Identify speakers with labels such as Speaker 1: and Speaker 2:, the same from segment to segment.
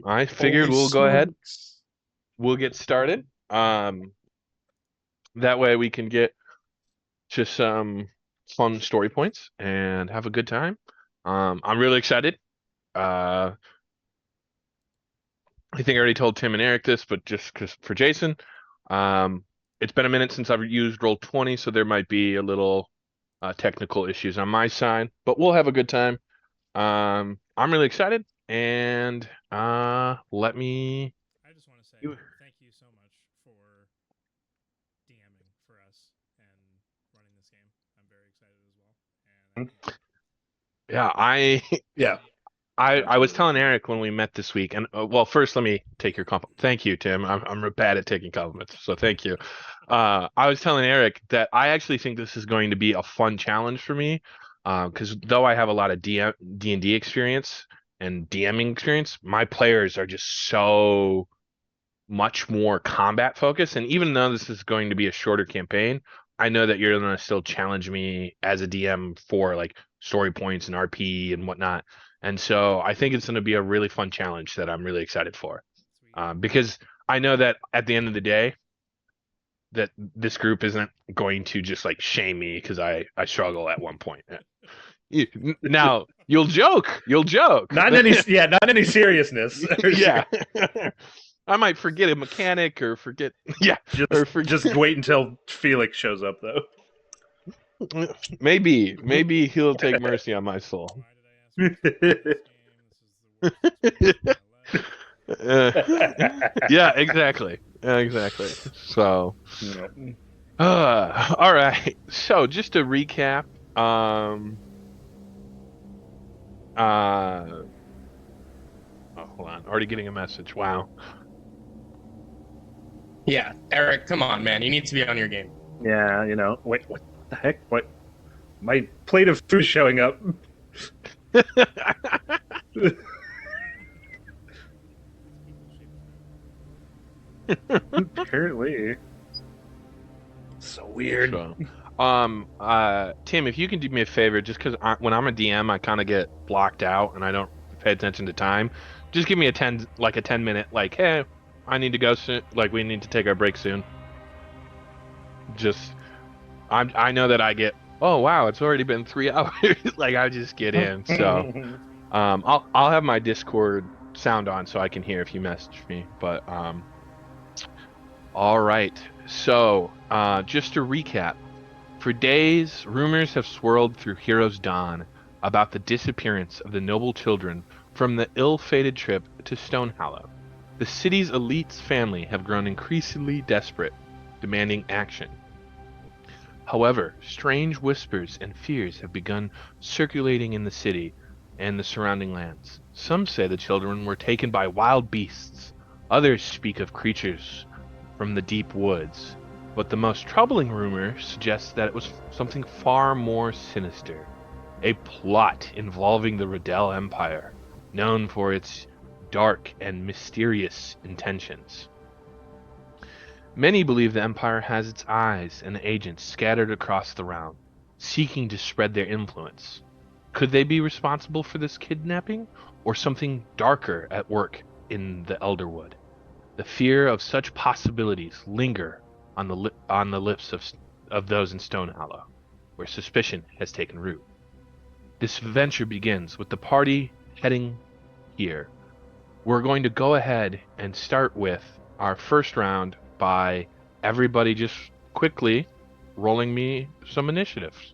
Speaker 1: I figured
Speaker 2: Holy
Speaker 1: we'll go ahead.
Speaker 2: smokes.
Speaker 1: We'll get started. That way we can get just some fun story points and have a good time. I'm really excited. Uh, I think I already told Tim and Eric this, but just 'cause for Jason, um, it's been a minute since I've used Roll20, so there might be a little technical issues on my side, but we'll have a good time. I'm really excited, and let me.
Speaker 3: I just want to say thank you so much for DMing for us and running this game. I'm very excited as well, and I can't wait.
Speaker 1: Yeah, I
Speaker 2: Yeah.
Speaker 1: I was telling Eric when we met this week, and well, first let me take your compliment. Thank you, Tim. I'm real bad at taking compliments, so thank you. I was telling Eric that I actually think this is going to be a fun challenge for me, because though I have a lot of D&D experience and DMing experience, my players are just so much more combat focused. And even though this is going to be a shorter campaign, I know that you're going to still challenge me as a DM for like story points and RP and whatnot. And so I think it's going to be a really fun challenge that I'm really excited for.
Speaker 3: Sweet.
Speaker 1: Because I know that at the end of the day, that this group isn't going to just like shame me because I struggle at one point. Now you'll joke.
Speaker 2: Not in any not in any seriousness.
Speaker 1: Yeah. I might forget a mechanic or forget yeah, or
Speaker 2: Just wait until Felix shows up though.
Speaker 1: maybe he'll take mercy on my soul.
Speaker 3: Why did I ask for this game? This is the worst experience of my life.
Speaker 1: Uh, yeah, exactly. Exactly. So, all right. So, just to recap, oh, hold on. Already getting a message. Wow.
Speaker 4: Yeah, Eric, come on, man. You need to be on your game.
Speaker 2: Yeah, wait, what the heck? What? My plate of food showing up. Apparently. So weird.
Speaker 1: So, Tim, if you can do me a favor, just because when I'm a DM, I kind of get blocked out and I don't pay attention to time. Just give me a 10-minute, like, hey, I need to go soon. Like, we need to take our break soon. Just, I know that I get, oh wow, it's already been 3 hours. Like, I just get in. So, I'll have my Discord sound on so I can hear if you message me. But, all right. So, just to recap. For days, rumors have swirled through Heroes Dawn about the disappearance of the noble children from the ill-fated trip to Stonehallow. The city's elite's family have grown increasingly desperate, demanding action. However, strange whispers and fears have begun circulating in the city and the surrounding lands. Some say the children were taken by wild beasts. Others speak of creatures from the deep woods. But the most troubling rumor suggests that it was something far more sinister. A plot involving the Riddell Empire, known for its dark and mysterious intentions. Many believe the Empire has its eyes and agents scattered across the realm, seeking to spread their influence. Could they be responsible for this kidnapping, or something darker at work in the Elderwood? The fear of such possibilities linger on the lips of those in Stonehallow, where suspicion has taken root. This adventure begins with the party heading here. We're going to go ahead and start with our first round by everybody just quickly rolling me some initiatives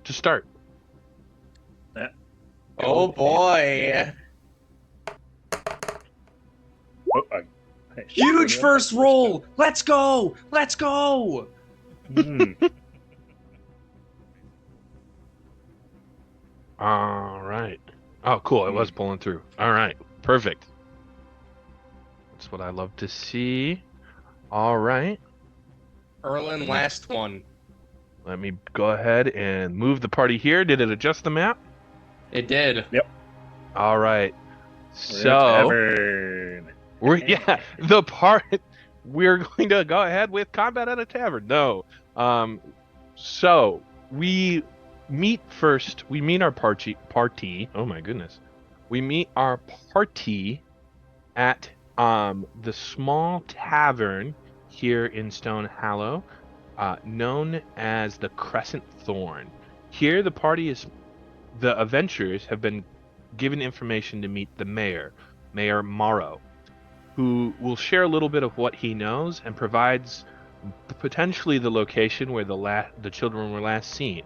Speaker 1: to start.
Speaker 4: Oh boy. Huge first roll. Let's go. Let's go.
Speaker 1: All right. Oh, cool. It was pulling through. All right. Perfect. That's what I love to see. All right.
Speaker 4: Erlen, last one.
Speaker 1: Let me go ahead and move the party here. Did it adjust the map?
Speaker 4: It did.
Speaker 2: Yep.
Speaker 1: All right. So we're going to go ahead with combat at a tavern. No. So we meet first. We meet our party. Oh my goodness. We meet our party at the small tavern here in Stone Hallow, known as the Crescent Thorn. Here, the adventurers have been given information to meet the mayor, Mayor Morrow, who will share a little bit of what he knows and provides potentially the location where the children were last seen.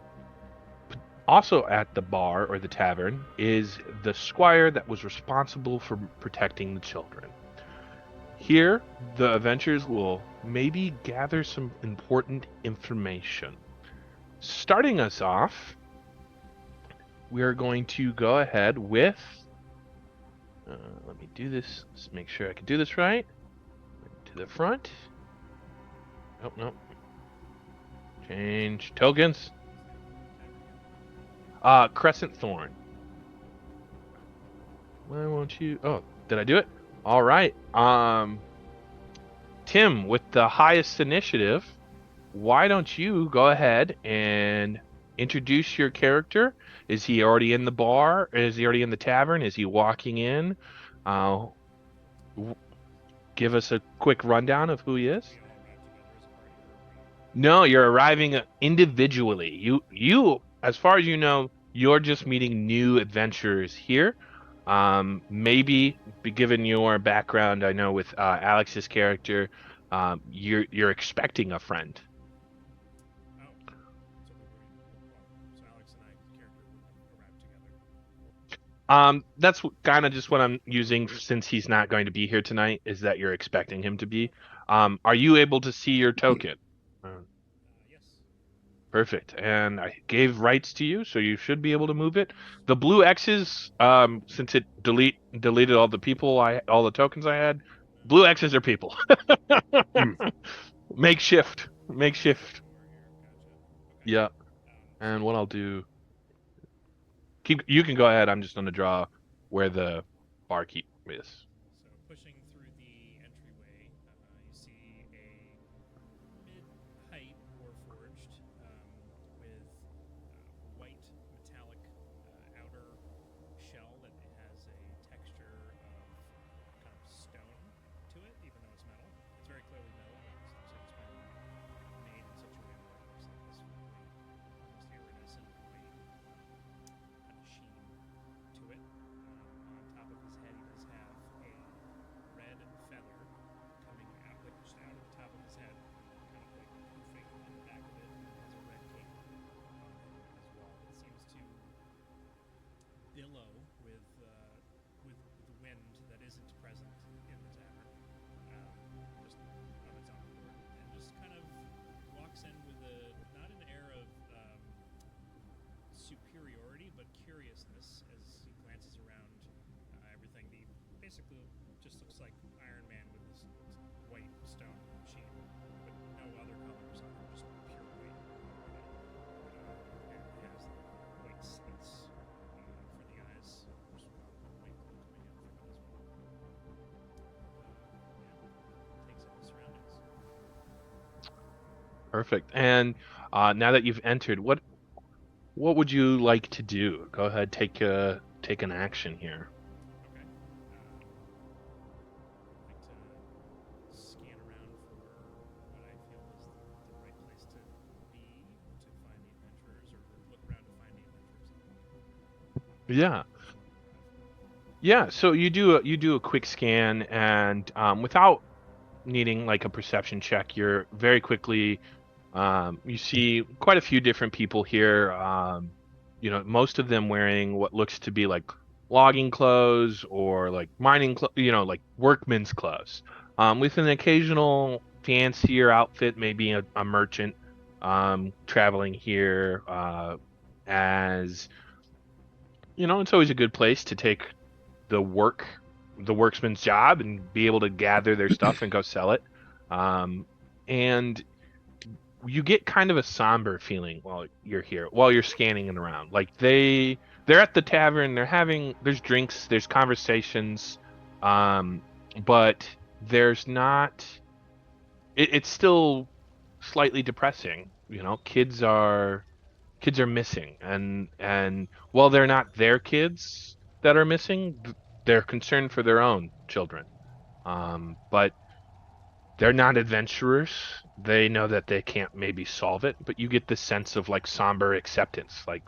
Speaker 1: Also at the bar or the tavern is the squire that was responsible for protecting the children. Here, the adventurers will maybe gather some important information. Starting us off, we are going to go ahead with. Let me do this. Let's make sure I can do this right. To the front. Oh, no. Change tokens. Crescent Thorn. Why won't you? Oh, did I do it? All right. Tim, with the highest initiative, why don't you go ahead and introduce your character? Is he already in the bar? Is he already in the tavern? Is he walking in? Give us a quick rundown of who he is. No, you're arriving individually. You, as far as you know, you're just meeting new adventurers here. Maybe, given your background, I know with Alex's character, you're expecting a friend.
Speaker 3: Oh, so Alex and I character arrived together.
Speaker 1: That's kind of just what I'm using since he's not going to be here tonight, is that you're expecting him to be. Are you able to see your token?
Speaker 3: Yes.
Speaker 1: Perfect. And I gave rights to you, so you should be able to move it. The blue X's, since it deleted all the tokens I had, blue X's are people. Makeshift.
Speaker 3: Gotcha. Okay.
Speaker 1: Yep. And what I'll do, you can go ahead. I'm just going to draw where the barkeep is.
Speaker 3: So pushing through the entryway, you see a mid-height warforged with white metallic outer shell that has a texture of kind of stone to it, even though it's metal. It's very clearly metal. It looks like it's been made in such a way that it looks like this really almost iridescent white kind of sheen to it. On top of his head, he does have a red feather coming out, like just out of the top of his head, kind of like poofing in the back of it. And has a red cape on him as well. It seems to billow with the wind that isn't present in the tavern, just of its own accord, and just kind of walks in with not an air of superiority, but curiousness as he glances around everything. He basically just looks like Iron Man with this white stone sheen, but no other colors on him, just pure white. And he has white slits for the eyes, just white glow coming out from it as well. Takes in the surroundings.
Speaker 1: Perfect. And now that you've entered, what would you like to do? Go ahead, take an action here.
Speaker 3: Okay. I'd like to scan around for what I feel is the right place to be to find the adventurers, or look around to find the adventurers.
Speaker 1: Yeah. Yeah, so you do a quick scan, and without needing like a perception check, you're very quickly you see quite a few different people here. Most of them wearing what looks to be like logging clothes or like mining, like workman's clothes, with an occasional fancier outfit, maybe a merchant traveling here. As it's always a good place to take the worksman's job and be able to gather their stuff and go sell it. And you get kind of a somber feeling while you're scanning it around. Like they're at the tavern, there's drinks, there's conversations, but there's not. It's still slightly depressing. Kids are missing, and while they're not their kids that are missing, they're concerned for their own children. But they're not adventurers. They know that they can't maybe solve it, but you get this sense of like somber acceptance. Like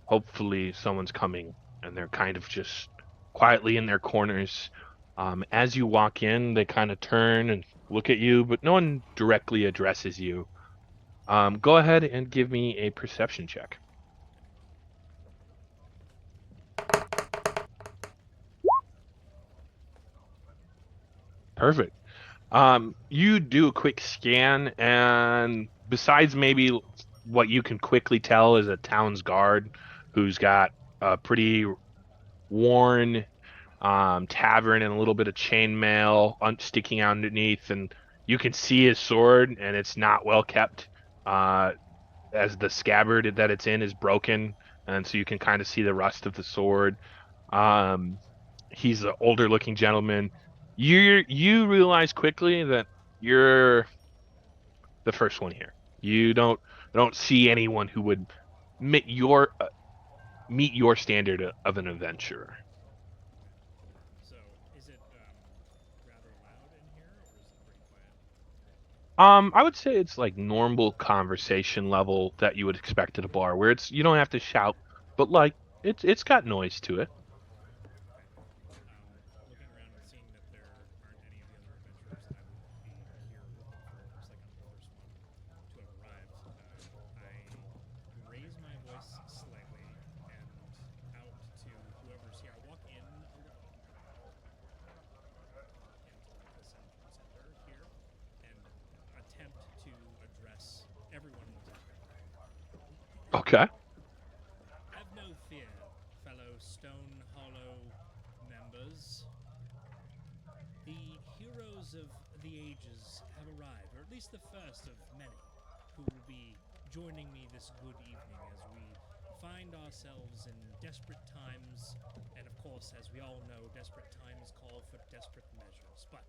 Speaker 1: hopefully someone's coming, and they're kind of just quietly in their corners. As you walk in, they kind of turn and look at you, but no one directly addresses you. Go ahead and give me a perception check. Perfect. You do a quick scan, and besides maybe what you can quickly tell is a town's guard who's got a pretty worn tavern and a little bit of chainmail sticking out underneath, and you can see his sword, and it's not well kept, as the scabbard that it's in is broken, and so you can kind of see the rust of the sword. Um, he's an older looking gentleman. You realize quickly that you're the first one here. You don't see anyone who would meet your standard of an adventurer.
Speaker 3: So, is it rather loud in here, or is it pretty quiet?
Speaker 1: I would say it's like normal conversation level that you would expect at a bar, where it's you don't have to shout, but like it's got noise to it.
Speaker 3: Looking around and seeing that there aren't any of the other adventurers that I would be here looking for, looks like I'm the first one to have arrived. I raise my voice slightly and out to whoever's here. I walk in a little into like the center here and attempt to address everyone in the tavern.
Speaker 1: Okay.
Speaker 3: Have no fear, fellow Stone Hollow members. The heroes of the ages have arrived, or at least the first of many, who will be joining me this good evening as we find ourselves in desperate times, and of course, as we all know, desperate times call for desperate measures. But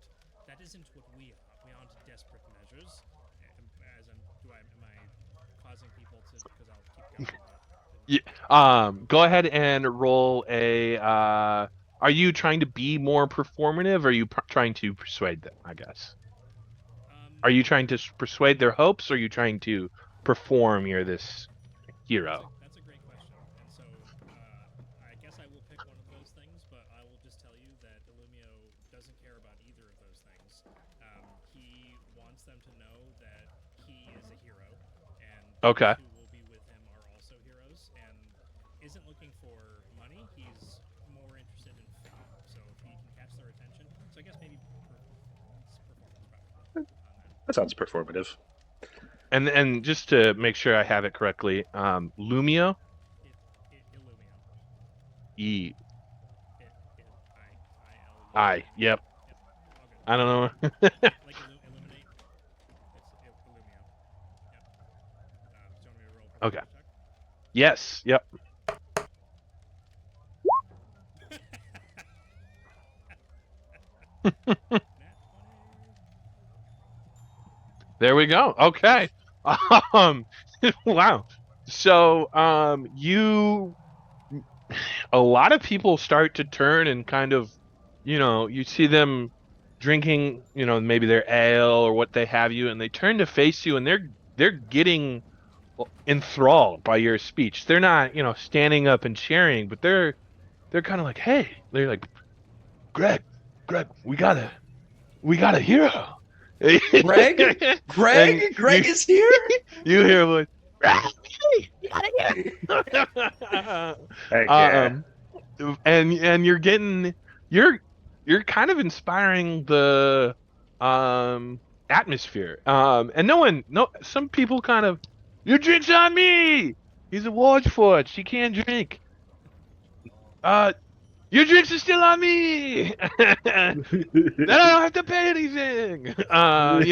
Speaker 3: that isn't what we are. We aren't desperate measures. Am I causing people to? Because I'll keep going.
Speaker 1: Go ahead and roll a. Are you trying to be more performative, or are you trying to persuade them? I guess. Are you trying to persuade their hopes, or are you trying to perform? You're this hero.
Speaker 3: That's a great question. And so, I guess I will pick one of those things, but I will just tell you that Illumio doesn't care about either of those things. He wants them to know that he is a hero, and
Speaker 1: Okay.
Speaker 3: those who will be with him are also heroes, and isn't looking for money. He's more interested in fame. So if he can catch their attention, so I guess maybe performance probably on that.
Speaker 2: That sounds performative.
Speaker 1: And just to make sure I have it correctly, Lumio.
Speaker 3: Illumio.
Speaker 1: E.
Speaker 3: I.
Speaker 1: I. Yep.
Speaker 3: Yep. All good.
Speaker 1: I don't know.
Speaker 3: Like illuminate. It's Illumio. Yep. Do you want me to roll a
Speaker 1: Okay.
Speaker 3: performance check?
Speaker 1: Yes. Yep.
Speaker 3: Nat 20.
Speaker 1: There we go. Okay. Um. Wow. So, a lot of people start to turn and kind of, you see them drinking, maybe their ale or what they have you, and they turn to face you, and they're getting enthralled by your speech. They're not, standing up and cheering, but they're kind of like, hey, they're like, Greg, we got a hero.
Speaker 4: Greg?
Speaker 1: And
Speaker 4: Greg is here?
Speaker 1: you hear what?
Speaker 2: Heck yeah.
Speaker 1: And you're kind of inspiring the atmosphere. And some people kind of, your drink's on me. He's a watch for it. She can't drink. Your drinks are still on me. Then I don't have to pay anything.
Speaker 3: So I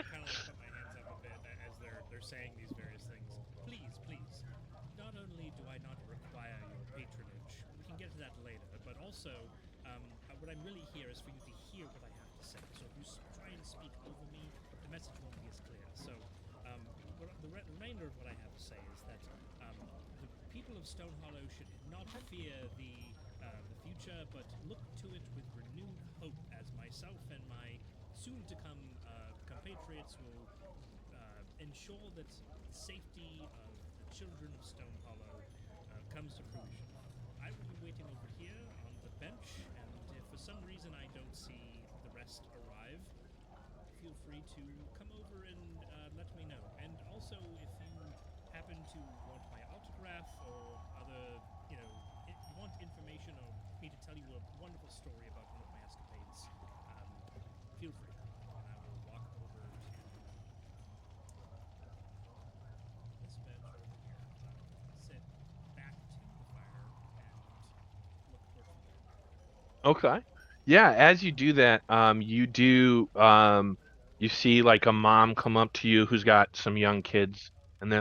Speaker 3: kind of like put my hands up a bit as they're saying these various things. Please, not only do I not require your patronage, we can get to that later, but also, what I'm really here is for you to hear what I have to say. So if you try and speak over me, the message won't be as clear. So, the remainder of what I have to say is that the people of Stone Hollow should not fear the future, but look to it with renewed hope as my myself and my soon-to-come compatriots will ensure that the safety of the children of Stone Hollow comes to fruition. I will be waiting over here on the bench, and if for some reason I don't see the rest arrive, feel free to come over and let me know. And also, if you happen to want my autograph or other, want information or me to tell you a wonderful story about one of my escapades, feel free. And I will walk over to this bench over here, sit back to the fire, and look towards the door.
Speaker 1: Okay. Yeah, as you do that, you see like a mom come up to you who's got some young kids, and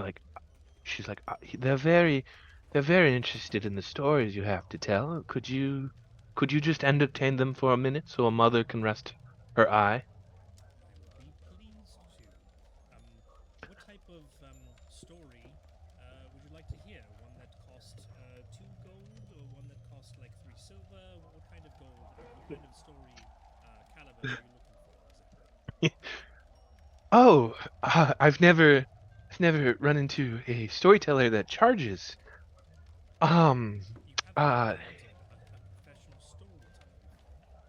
Speaker 1: she's like, they're very interested in the stories you have to tell. Could you just entertain them for a minute so a mother can rest her eye?
Speaker 3: I will be pleased to. What type of story would you like to hear? One that cost 2 gold, or one that cost like 3 silver? What kind of gold? What kind of story caliber are you looking for exactly?
Speaker 1: Oh, I've never run into a storyteller that charges. Um,
Speaker 3: You haven't
Speaker 1: uh,
Speaker 3: encountered a professional storyteller before.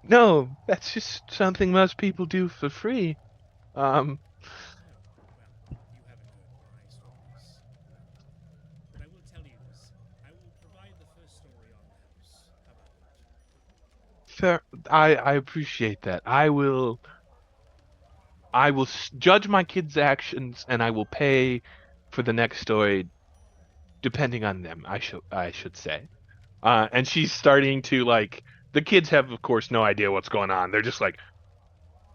Speaker 1: no, that's just something most people do for free. Um,
Speaker 3: Oh, well, you haven't heard my stories. What I will tell you is, I will provide the first story on the house. How about that?
Speaker 1: fair, I appreciate that. I will judge my kids' actions and I will pay for the next story depending on them. I should say. And she's starting to like the kids have of course no idea what's going on. They're just like,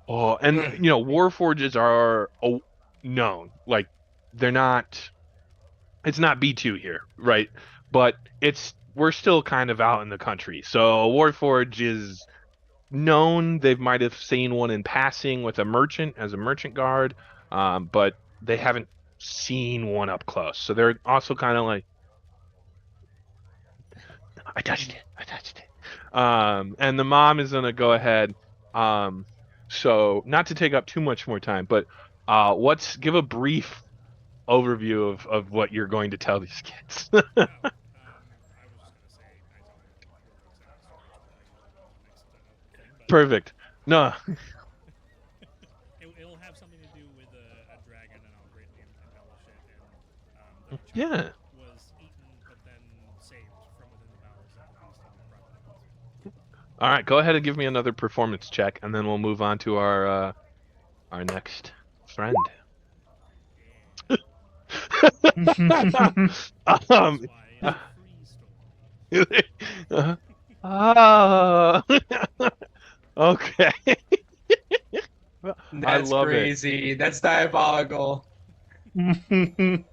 Speaker 1: oh, and warforges are known. Like they're not. It's not B2 here, right? But we're still kind of out in the country, so warforge is known. They might have seen one in passing with a merchant as a merchant guard, but they haven't seen one up close. So they're also kind of like, I touched it. I touched it. And the mom is gonna go ahead. Um, so not to take up too much more time, but give a brief overview of what you're going to tell these kids.
Speaker 3: Oh, I was just gonna say I don't work exactly storytelling the next thing, but
Speaker 1: Perfect. No.
Speaker 3: it'll have something to do with a dragon, and I'll greatly embellish it. And the
Speaker 1: Yeah.
Speaker 3: child was eaten, but then saved from within the bowels of the beast on the property.
Speaker 1: All right. Go ahead and give me another performance check, and then we'll move on to our next friend.
Speaker 3: That's
Speaker 1: um.
Speaker 3: why it's a free story.
Speaker 1: Ah. Okay. I
Speaker 5: That's
Speaker 1: love
Speaker 5: crazy. That's diabolical.
Speaker 1: it.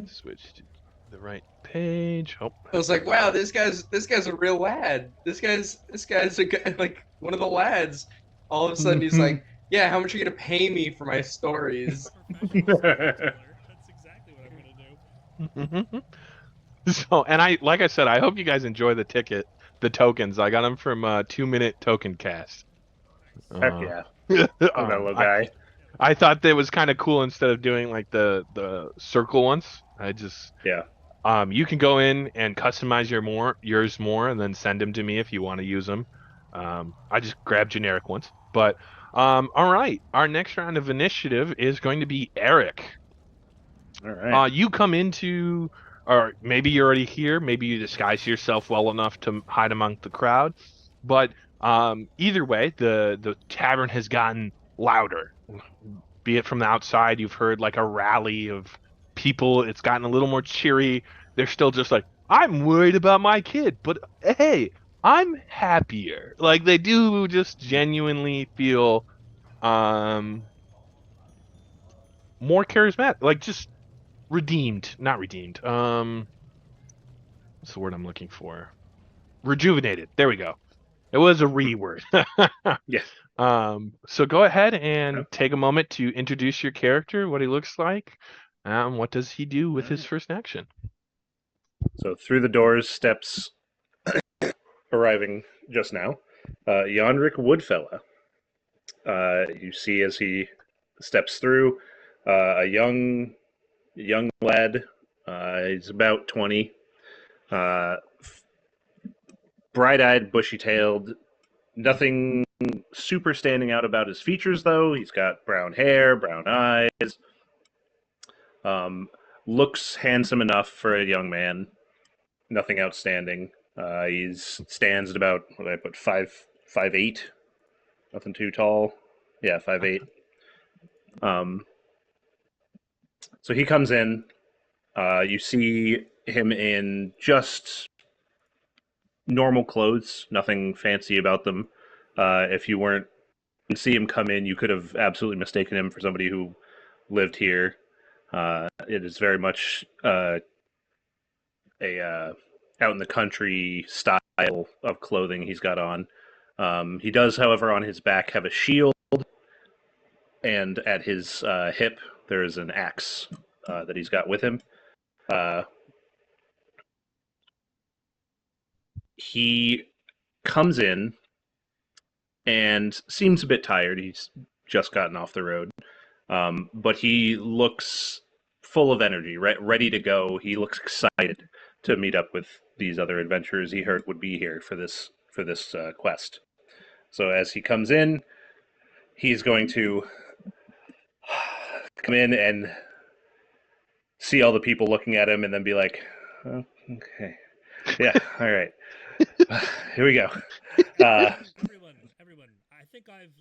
Speaker 1: Switch to the right page. Oh.
Speaker 5: I was like, wow, this guy's a real lad. This guy's like one of the lads. All of a sudden, he's like, yeah, how much are you gonna pay me for my stories?
Speaker 3: Professional storyteller. That's exactly what I'm gonna do.
Speaker 1: So, and like I said, I hope you guys enjoy the tokens. I got them from 2 Minute Token Cast.
Speaker 3: Nice.
Speaker 2: Heck yeah. Oh, that little guy.
Speaker 1: I thought that was kind of cool instead of doing like the circle ones.
Speaker 2: Yeah.
Speaker 1: You can go in and customize yours more, and then send them to me if you want to use them. I just grab generic ones. But all right, our next round of initiative is going to be Eric.
Speaker 2: All right.
Speaker 1: You come into, or maybe you're already here. Maybe you disguise yourself well enough to hide among the crowd. But either way, the tavern has gotten louder. Be it from the outside, you've heard like a rally of people. It's gotten a little more cheery. They're still just like, I'm worried about my kid, but hey, I'm happier. Like they do just genuinely feel more charismatic, like just redeemed, not redeemed. What's the word I'm looking for? Rejuvenated. There we go. It was a word.
Speaker 2: Yeah.
Speaker 1: So go ahead and take a moment to introduce your character, what he looks like, what does he do with his first action.
Speaker 2: So through the doors steps arriving just now. Yonric Woodfella. You see as he steps through, a young lad. He's about 20. Uh, Bright-eyed, bushy-tailed. Nothing super standing out about his features, though. He's got brown hair, brown eyes. Um, Looks handsome enough for a young man. Nothing outstanding. He stands at about, what did I put, 5'8"? Nothing too tall. Yeah, 5'8". So he comes in. You see him in just normal clothes, nothing fancy about them. If you weren't see him come in, you could have absolutely mistaken him for somebody who lived here. It is very much a out in the country style of clothing he's got on. He does, however, on his back have a shield, and at his hip there is an axe that he's got with him. He comes in and seems a bit tired. He's just gotten off the road, but he looks full of energy, ready to go. He looks excited to meet up with these other adventurers he heard would be here for this quest. So as he comes in, he's going to come in and see all the people looking at him, and then be like, oh, "Okay, yeah, all right, here we go."
Speaker 3: Everyone, I think I've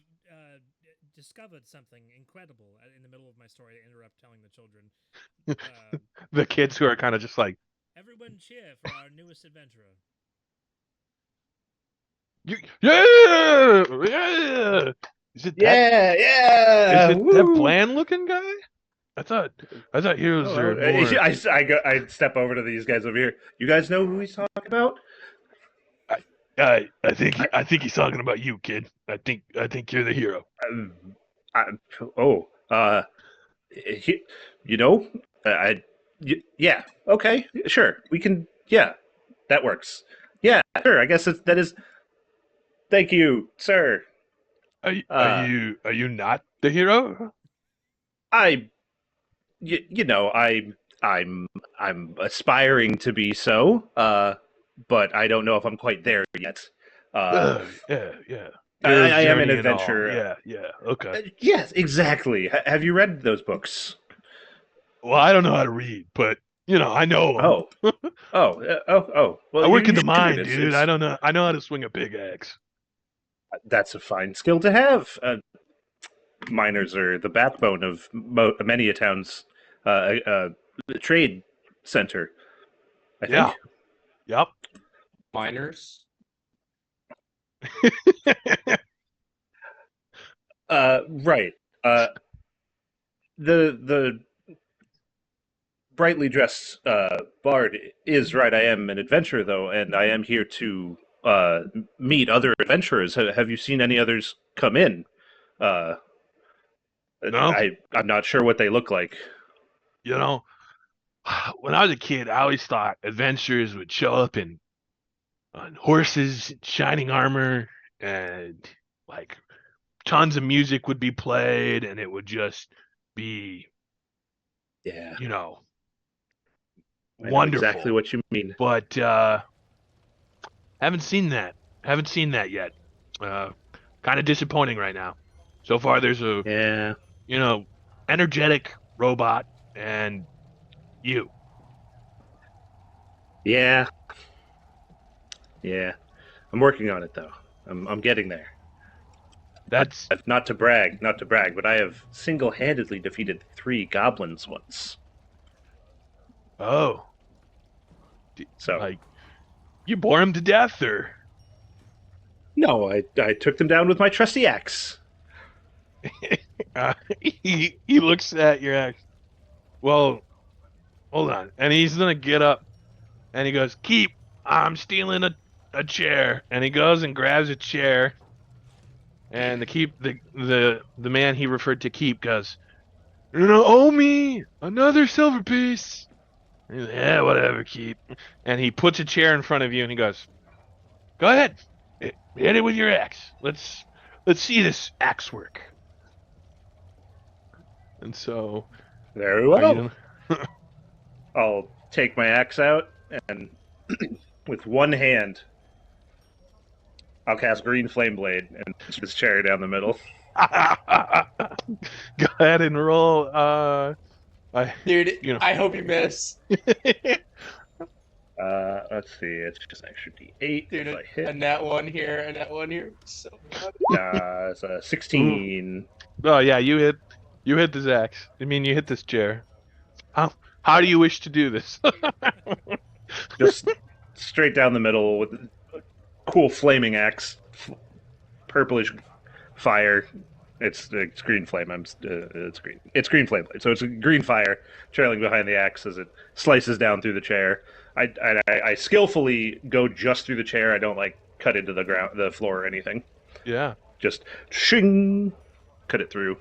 Speaker 3: discovered something incredible in the middle of my story to interrupt telling the children.
Speaker 1: The kids who are kind of just like,
Speaker 3: Everyone cheer for our newest adventurer.
Speaker 1: yeah! Is it that?
Speaker 2: Yeah!
Speaker 1: Is it
Speaker 2: Woo!
Speaker 1: that bland looking guy? I thought heroes are more.
Speaker 2: I step over to these guys over here. You guys know who he's talking about?
Speaker 1: I think he's talking about you, kid. I think you're the hero.
Speaker 2: You know, yeah, okay, sure, we can. Yeah, that works. Yeah, sure. I guess that is. Thank you, sir.
Speaker 1: Are you not the hero?
Speaker 2: I'm aspiring to be so. But I don't know if I'm quite there yet.
Speaker 1: Yeah.
Speaker 2: I am an
Speaker 1: Journey and all.
Speaker 2: adventurer.
Speaker 1: Yeah. Okay.
Speaker 2: Yes, exactly. Have you read those books?
Speaker 1: Well, I don't know how to read, but I know 'em.
Speaker 2: Oh. Well,
Speaker 1: I work in the
Speaker 2: should.
Speaker 1: mine,
Speaker 2: It's-
Speaker 1: dude.
Speaker 2: it's-
Speaker 1: I don't know. I know how to swing a big axe.
Speaker 2: That's a fine skill to have. Miners are the backbone of many a town's trade center. I think.
Speaker 1: Yeah. Yep.
Speaker 5: Miners.
Speaker 2: Right. The brightly dressed bard is right. I am an adventurer, though, and I am here to meet other adventurers. Have you seen any others come in?
Speaker 1: No.
Speaker 2: I'm not sure what they look like.
Speaker 1: When I was a kid, I always thought adventurers would show up on horses, shining armor, and like tons of music would be played, and it would just be,
Speaker 2: Yeah, I know
Speaker 1: wonderful.
Speaker 2: exactly what you mean.
Speaker 1: But haven't seen that. Haven't seen that yet. Kind of disappointing right now. So far, there's a
Speaker 2: Yeah,
Speaker 1: energetic robot and you.
Speaker 2: yeah. I'm working on it, though. I'm getting there.
Speaker 1: That's
Speaker 2: Not to brag, but I have single-handedly defeated 3 goblins once.
Speaker 1: oh,
Speaker 2: So
Speaker 1: like you bore him to death, or
Speaker 2: no, I took them down with my trusty axe.
Speaker 1: he looks at your axe. Well, hold on, and he's gonna get up, and he goes, "Keep, I'm stealing a chair," and he goes and grabs a chair, and the man he referred to Keep goes, "You're gonna owe me another silver piece." And he's like, "Yeah, whatever, Keep," and he puts a chair in front of you, and he goes, "Go ahead, Hit it with your axe. Let's see this axe work. And so,
Speaker 2: Very
Speaker 1: are you
Speaker 2: well.
Speaker 1: gonna?
Speaker 2: I'll take my axe out and with one hand, I'll cast Green Flame Blade and this chair down the middle.
Speaker 1: Go ahead and roll. I,
Speaker 5: Dude,
Speaker 1: you know.
Speaker 5: I hope you miss.
Speaker 2: Let's see. It's just an extra D8
Speaker 5: Dude,
Speaker 2: if I
Speaker 5: a
Speaker 2: hit.
Speaker 5: nat one here, a nat one here. So
Speaker 2: It's a 16.
Speaker 1: Oh yeah, you hit this axe. I mean, you hit this chair. How do you wish to do this?
Speaker 2: Just straight down the middle with a cool flaming axe, purplish fire. It's green flame. It's green. It's green flame blade. So it's a green fire trailing behind the axe as it slices down through the chair. I skillfully go just through the chair. I don't like cut into the floor or anything.
Speaker 1: Yeah.
Speaker 2: Just shing, cut it through.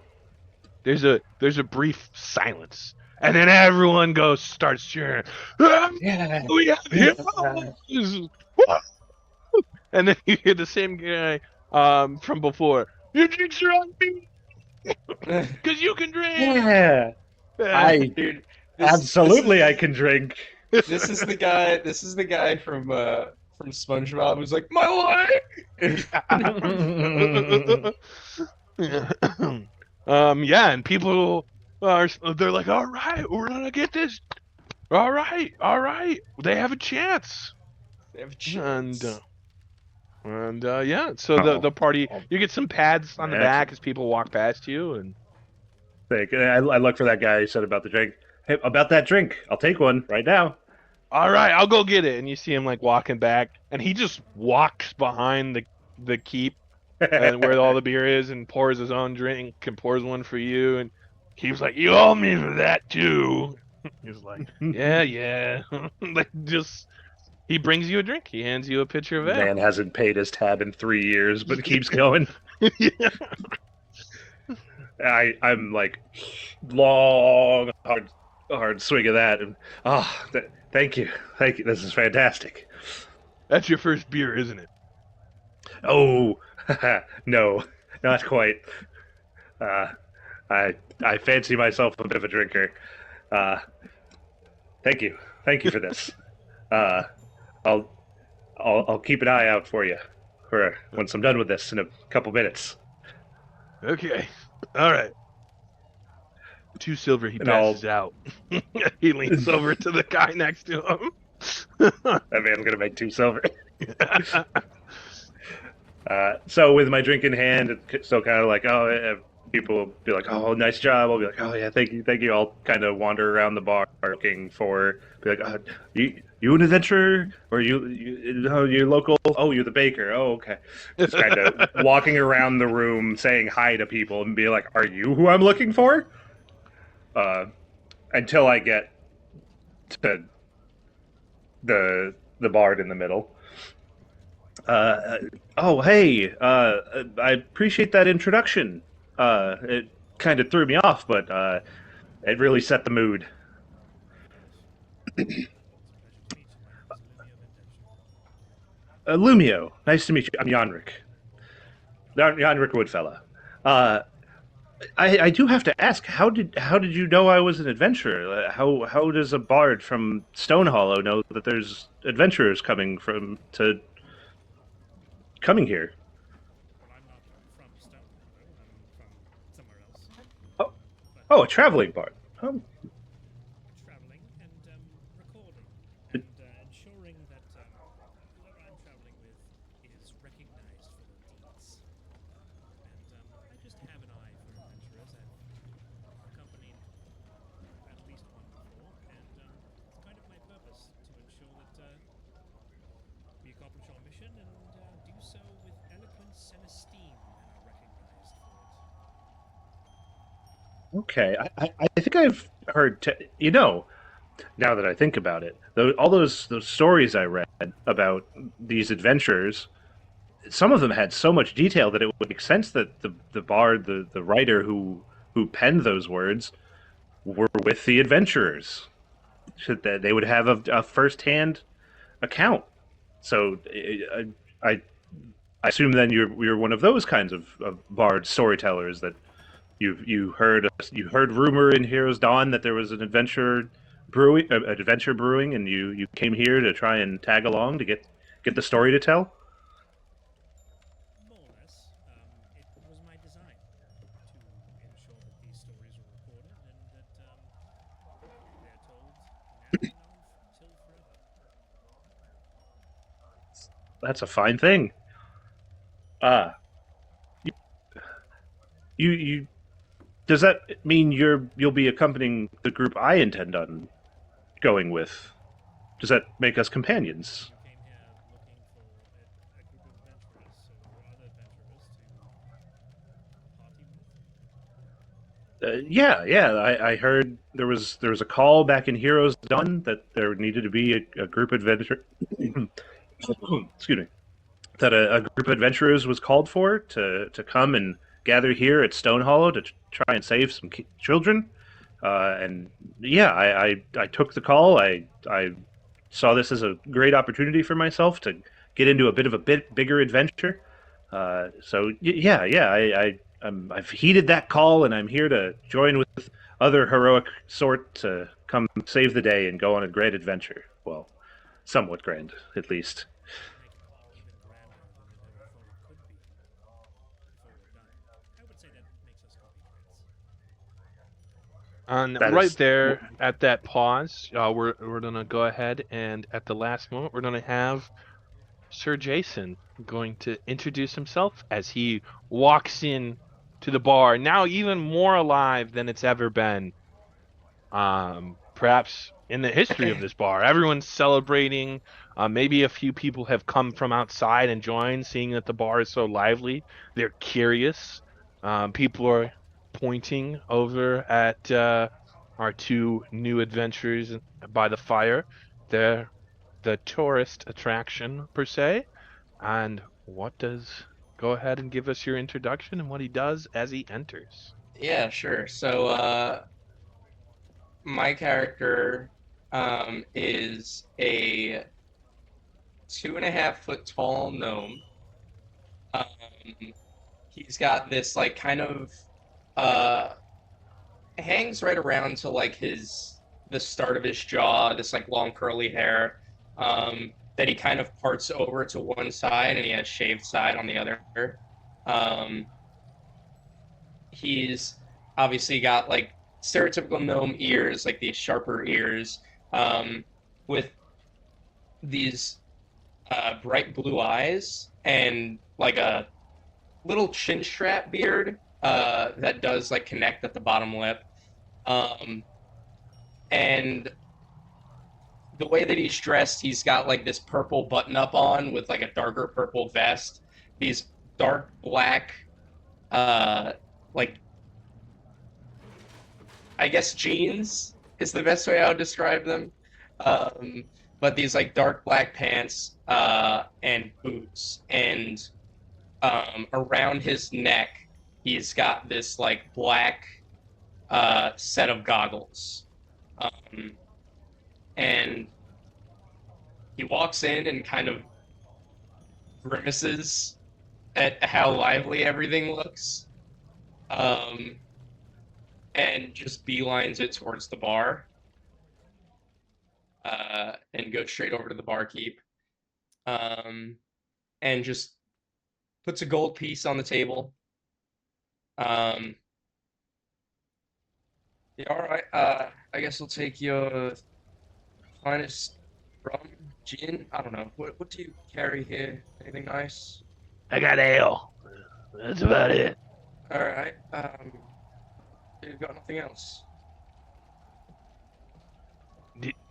Speaker 1: There's a brief silence, and then everyone starts cheering.
Speaker 5: yeah.
Speaker 1: We have heroes! And then you hear the same guy from before. Your drinks are on me, cause you can drink.
Speaker 2: Yeah,
Speaker 5: Dude,
Speaker 2: absolutely. I can drink.
Speaker 5: This is the guy. This is the guy from SpongeBob who's like, my leg.
Speaker 1: Yeah, and people they're like, all right, we're gonna get this. All right, they have a chance.
Speaker 5: They have a chance.
Speaker 1: And yeah, so the party, you get some pads on the back as people walk past you, and
Speaker 2: I look for that guy who said about the drink. Hey, about that drink, I'll take one right now.
Speaker 1: all right, I'll go get it. And you see him like walking back, and he just walks behind the keep and where all the beer is, and pours his own drink and pours one for you, and he's like, you owe me for that too. He's like, yeah. Like, just he brings you a drink. He hands you a pitcher of ale.
Speaker 2: Man hasn't paid his tab in 3 years, but keeps going.
Speaker 1: Yeah.
Speaker 2: I'm like long, hard swig of that, and thank you. This is fantastic.
Speaker 1: That's your first beer, isn't it?
Speaker 2: Oh, no, not quite. I fancy myself a bit of a drinker. Thank you for this. I'll keep an eye out for you for once I'm done with this in a couple minutes.
Speaker 1: Okay. All right. 2 silver. He
Speaker 2: And
Speaker 1: passes out. He leans over to the guy next to him.
Speaker 2: That man's gonna make 2 silver. So with my drink in hand, it's still kind of like, people will be like, oh, nice job. I'll be like, oh yeah, thank you. I'll kind of wander around the bar looking for, be like, you an adventurer, or you're local? Oh, you're the baker. Oh, okay. Just kind of walking around the room saying hi to people and be like, are you who I'm looking for? Until I get to the bard in the middle. Hey, I appreciate that introduction. It kind of threw me off, but it really set the mood. Lumio, nice to meet you. I'm Yanrick. Yanrick Woodfella. I do have to ask, how did you know I was an adventurer? How does a bard from Stone Hollow know that there's adventurers coming here?
Speaker 3: Well, I'm not from Stone, I'm from somewhere else.
Speaker 2: Oh, a traveling bard. Oh,
Speaker 3: Traveling and recording and ensuring that whoever I'm traveling with is recognized for their deeds. And I just have an eye for adventurers. I've accompanied at least one before, and it's kind of my purpose to ensure that we accomplish our mission and do so with eloquence and esteem and are recognized for it.
Speaker 2: okay. I think I've heard. Now that I think about it, all those stories I read about these adventurers, some of them had so much detail that it would make sense that the bard, the writer who penned those words, were with the adventurers. That they would have a first-hand account. So I assume then you're one of those kinds of bard storytellers that you heard rumor in Heroes Dawn that there was an adventure brewing, and you came here to try and tag along to get the story to tell.
Speaker 3: More or less. It was my design to ensure that these stories were recorded and that they're told now and on till forever.
Speaker 2: That's a fine thing. Ah, you does that mean you'll be accompanying the group I intend on going with? Does that make us companions?
Speaker 3: You came here looking for a group of adventurers, so there were other adventurers to party with.
Speaker 2: Yeah. I heard there was a call back in Heroes Dawn that there needed to be a group adventure. Excuse me. That a group of adventurers was called for to come and gather here at Stone Hollow to try and save some children. And yeah, I took the call. I saw this as a great opportunity for myself to get into a bit of a bit bigger adventure. I've heeded that call, and I'm here to join with other heroic sort to come save the day and go on a great adventure. Well, somewhat grand, at least.
Speaker 3: Make it even grander than you've ever thought it could be before we're done. I would say that makes us compatriots.
Speaker 1: And
Speaker 2: That
Speaker 1: right
Speaker 2: is-
Speaker 1: there at that pause, we're gonna go ahead and at the last moment we're gonna have Sir Jason going to introduce himself as he walks in to the bar, now even more alive than it's ever been. Perhaps in the history of this bar. Everyone's celebrating. Maybe a few people have come from outside and joined, seeing that the bar is so lively. They're curious. People are pointing over at our two new adventurers by the fire. They're the tourist attraction, per se. And what does. Go ahead and give us your introduction and what he does as he enters.
Speaker 5: Yeah, sure. So, my character is a 2.5 foot tall gnome. Um, he's got this like kind of uh hangs right around to like the start of his jaw, this like long curly hair that he kind of parts over to one side, and he has shaved side on the other. Um, he's obviously got like stereotypical gnome ears, like these sharper ears, with these bright blue eyes and like a little chin strap beard that does like connect at the bottom lip. Um, and the way that he's dressed, he's got like this purple button up on with like a darker purple vest, these dark black, uh, like I guess jeans is the best way I would describe them. Um, but these like dark black pants and boots, and around his neck, he's got this like black set of goggles. And he walks in and kind of grimaces at how lively everything looks, um, and just beelines it towards the bar, and goes straight over to the barkeep, and just puts a gold piece on the table. Yeah, all right. I guess I'll take your finest rum, gin. I don't know. What do you carry here? Anything nice?
Speaker 1: I got ale. That's about it.
Speaker 5: All right. You've got nothing else.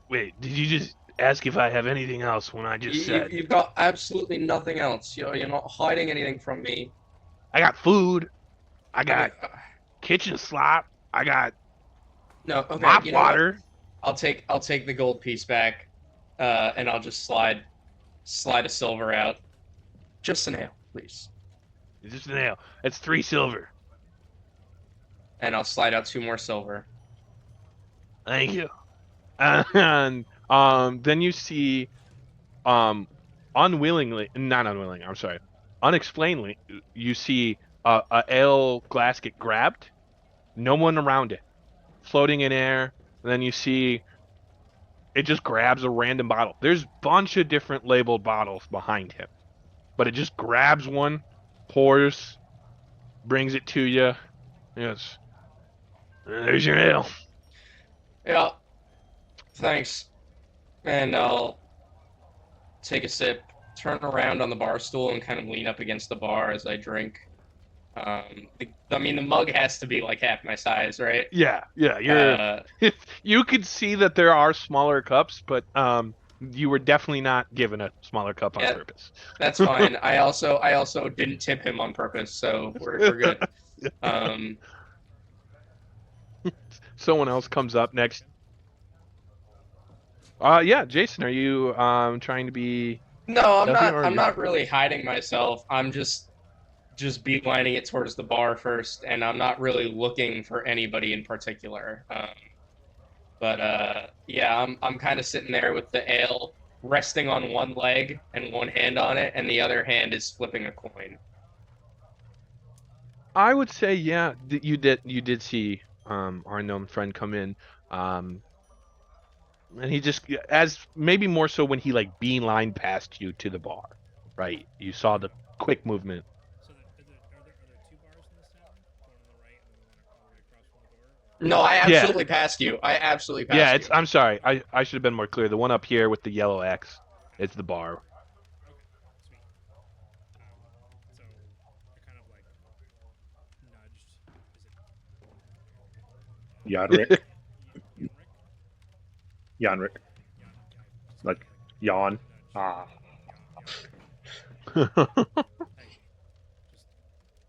Speaker 1: Wait, did you just ask if I have anything else when I just said
Speaker 5: You've got absolutely nothing else. You're not hiding anything from me.
Speaker 1: I got food, I got
Speaker 5: Okay,
Speaker 1: kitchen slop, I got
Speaker 5: no. Okay.
Speaker 1: mop
Speaker 5: You know what?
Speaker 1: water.
Speaker 5: I'll take the gold piece back, and I'll just slide a silver out. Just an ale, please.
Speaker 1: It's just an ale. It's 3 silver.
Speaker 5: And I'll slide out 2 more silver.
Speaker 1: Thank you. And then you see, not unwilling. I'm sorry. unexplainedly, you see a ale glass get grabbed, no one around it, floating in air. And then you see it just grabs a random bottle. There's a bunch of different labeled bottles behind him, but it just grabs one, pours, brings it to you. Yes, there's your ale.
Speaker 5: Yeah, thanks. And I'll take a sip, turn around on the bar stool, and kind of lean up against the bar as I drink. The mug has to be like half my size, right?
Speaker 1: Yeah, you're.
Speaker 5: Uh,
Speaker 1: You could see that there are smaller cups, but you were definitely not given a smaller cup on
Speaker 5: yeah,
Speaker 1: purpose.
Speaker 5: that's fine. I also didn't tip him on purpose, so we're good. Um,
Speaker 1: Someone else comes up next. Yeah, Jason, are you trying to be
Speaker 5: no, I'm
Speaker 1: stealthy
Speaker 5: not.
Speaker 1: or
Speaker 5: I'm
Speaker 1: you're
Speaker 5: not really hiding myself. I'm just beelining it towards the bar first, and I'm not really looking for anybody in particular. But yeah, I'm kind of sitting there with the ale resting on one leg and one hand on it, and the other hand is flipping a coin.
Speaker 1: I would say yeah, you did see our known friend come in. Um and he just as maybe more so when he like beeline past you to the bar. Right? You saw the quick movement.
Speaker 3: So are there two bars in this town? One on the right and then the one all the way across from the door?
Speaker 5: No, I
Speaker 1: Yeah.
Speaker 5: absolutely passed you. I absolutely
Speaker 1: Yeah,
Speaker 5: passed
Speaker 1: it's
Speaker 5: you.
Speaker 1: I'm sorry. I should have been more clear. The one up here with the yellow X is the bar.
Speaker 3: Okay, sweet. So you're kind of like nudged. Is it
Speaker 2: Yanrick.
Speaker 3: Yunrik?
Speaker 2: Yanrick.
Speaker 3: Yan, yeah, I just
Speaker 2: Like,
Speaker 3: kind of like
Speaker 2: yawn.
Speaker 3: nudge.
Speaker 2: Ah.
Speaker 3: Hey, just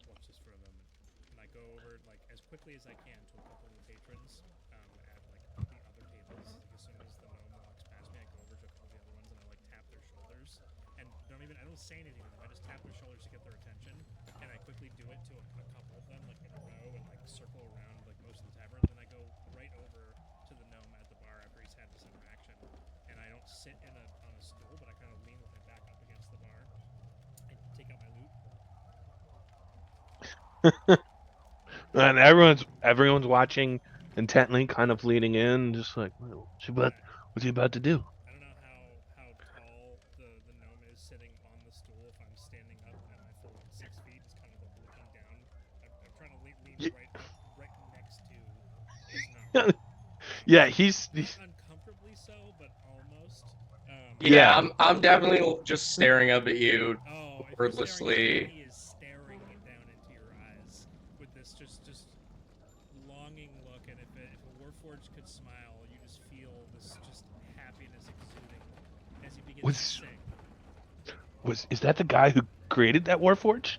Speaker 3: watch this for a moment. And I go over like as quickly as I can to a couple of the patrons at like the other tables. Like, as soon as the gnome walks past me, I go over to a couple of the other ones and I like tap their shoulders. And I don't say anything to them. I just tap their shoulders to get their attention. And I quickly do it to a couple of them like in a row and like circle around like most of the tavern. Then I go right over to the gnome at the bar after he's had this interaction. And I don't sit on a stool, but I kind of lean with my back up against the bar. I take out my loot.
Speaker 1: And everyone's watching intently, kind of leaning in, just like, what's he about to do?
Speaker 3: I don't know how tall the gnome is sitting on the stool. If I'm standing up and I feel like 6 feet, just kind of like looking down. I'm trying to lean
Speaker 1: Ye-
Speaker 3: right next to this gnome.
Speaker 1: Yeah,
Speaker 3: Not,
Speaker 1: he's
Speaker 3: not uncomfortably so, but almost.
Speaker 5: Yeah,
Speaker 1: Yeah.
Speaker 5: I'm definitely just staring up at you
Speaker 3: Oh, if you're staring at
Speaker 5: wordlessly.
Speaker 3: him, he is staring down into your eyes with this just longing look. And if a Warforged could smile, you just feel this just happiness exuding as he begins to
Speaker 1: was
Speaker 3: sing.
Speaker 1: is that the guy who created that Warforge?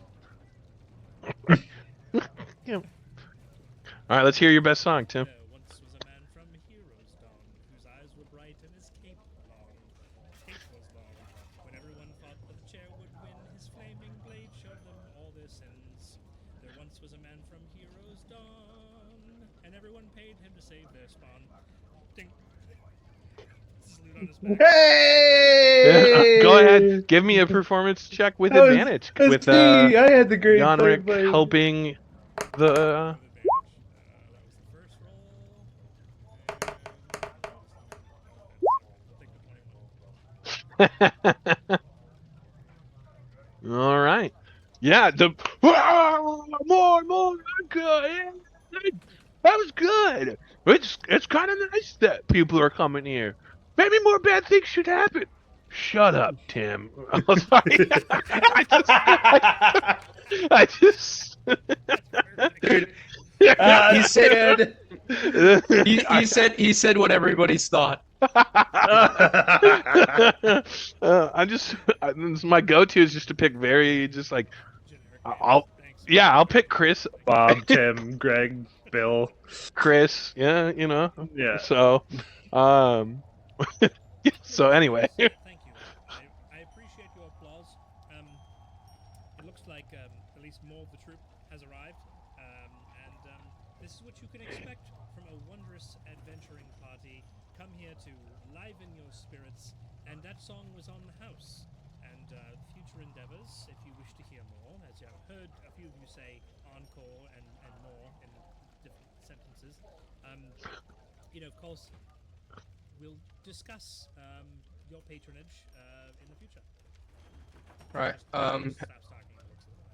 Speaker 1: Yeah. All right, let's hear your best song, Tim.
Speaker 3: Once was a man from Heroes Dawn, whose eyes were bright and his cape long. Cape was long. When everyone thought that the chair would win, his flaming blade showed them all their sins. There once was a man from Heroes Dawn, and everyone paid him to save their spawn. Ding. Salute on his back.
Speaker 2: Hey!
Speaker 1: Go ahead, give me a performance check with advantage.
Speaker 2: That's
Speaker 1: With
Speaker 2: me. I had the great
Speaker 1: Yanrick
Speaker 2: play.
Speaker 1: helping the.
Speaker 3: With advantage. That was the first roll. And we'll take the 21.
Speaker 1: All right. Yeah, more, good. That was good. It's kind of nice that people are coming here. Maybe more bad things should happen. Shut up, Tim. I'm sorry. I just.
Speaker 5: Dude,
Speaker 2: He said.
Speaker 5: he said what everybody's thought.
Speaker 1: My go-to is just to pick very just like
Speaker 3: Generic. Thanks.
Speaker 1: I'll pick Chris.
Speaker 2: Bob, Tim, Greg, Bill.
Speaker 1: Chris, yeah,
Speaker 2: Yeah.
Speaker 1: So, so anyway,
Speaker 3: Thank you. I appreciate your applause. It looks like at least more of the troop has arrived, and this is what you can expect from a wondrous adventuring party. Come here to liven your spirits, and that song was on the house. And future endeavors, if you wish to hear more, as I've heard a few of you say encore and more in different sentences, of course, we'll discuss your patronage in the future.
Speaker 5: Right.
Speaker 3: Stops talking and looks at the map.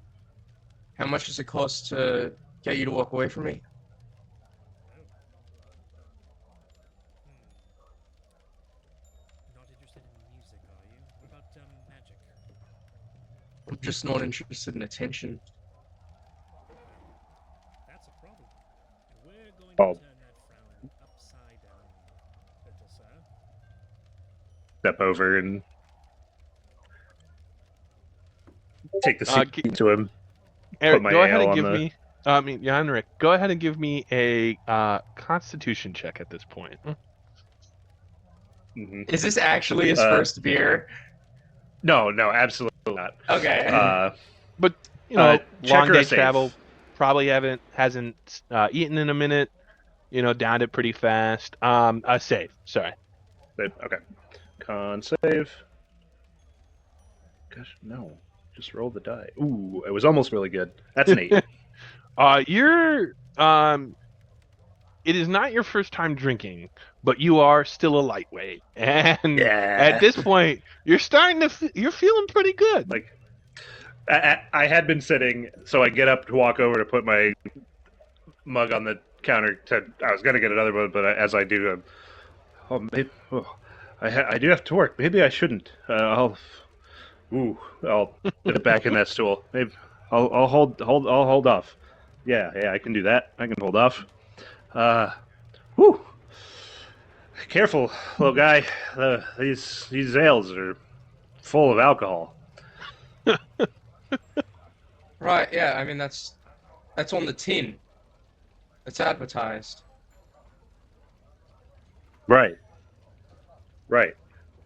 Speaker 5: How much does it cost to get you to walk away from me?
Speaker 3: Not interested in music, are you? What about magic?
Speaker 5: I'm just not interested in attention.
Speaker 3: That's a problem. And we're going to
Speaker 2: Oh.
Speaker 3: turn that frown upside down, little sir.
Speaker 2: Step over and take the seat to him.
Speaker 1: Eric,
Speaker 2: my
Speaker 1: go ahead
Speaker 2: ale
Speaker 1: and
Speaker 2: on
Speaker 1: give
Speaker 2: the-
Speaker 1: me. Yanrick, go ahead and give me a Constitution check at this point.
Speaker 2: Mhm.
Speaker 5: Is this actually his
Speaker 2: Uh,
Speaker 5: first beer?
Speaker 2: No, absolutely not.
Speaker 5: Okay.
Speaker 1: But
Speaker 2: check
Speaker 1: long
Speaker 2: or
Speaker 1: day
Speaker 2: a save?
Speaker 1: travel. Probably hasn't eaten in a minute. Downed it pretty fast. A save. Sorry.
Speaker 2: Save. Okay. Con save. Gosh, no. Just roll the die. Ooh, it was almost really good. That's an 8.
Speaker 1: You're It is not your first time drinking, but you are still a lightweight, and
Speaker 2: Yeah.
Speaker 1: at this point, you're starting to you're feeling pretty good.
Speaker 2: Like, I had been sitting, so I get up to walk over to put my mug on the counter. I was gonna get another one, but as I do, I do have to work. Maybe I shouldn't. I'll put it back in that stool. Maybe I'll hold off. Yeah, I can do that. I can hold off. Whew. Careful, little guy. These ales are full of alcohol.
Speaker 5: Right, yeah, I mean, that's on the tin. It's advertised.
Speaker 2: Right.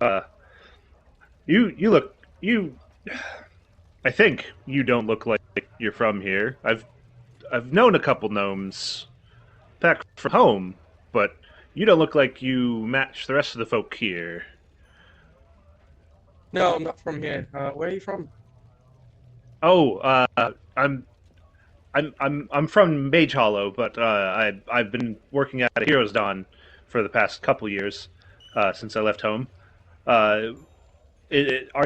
Speaker 2: I think you don't look like you're from here. I've known a couple gnomes back from home, but you don't look like you match the rest of the folk here.
Speaker 5: No, I'm not from here. Where are you from?
Speaker 2: Oh, I'm from Mage Hollow, but I've been working at Heroes Dawn for the past couple years since I left home. Are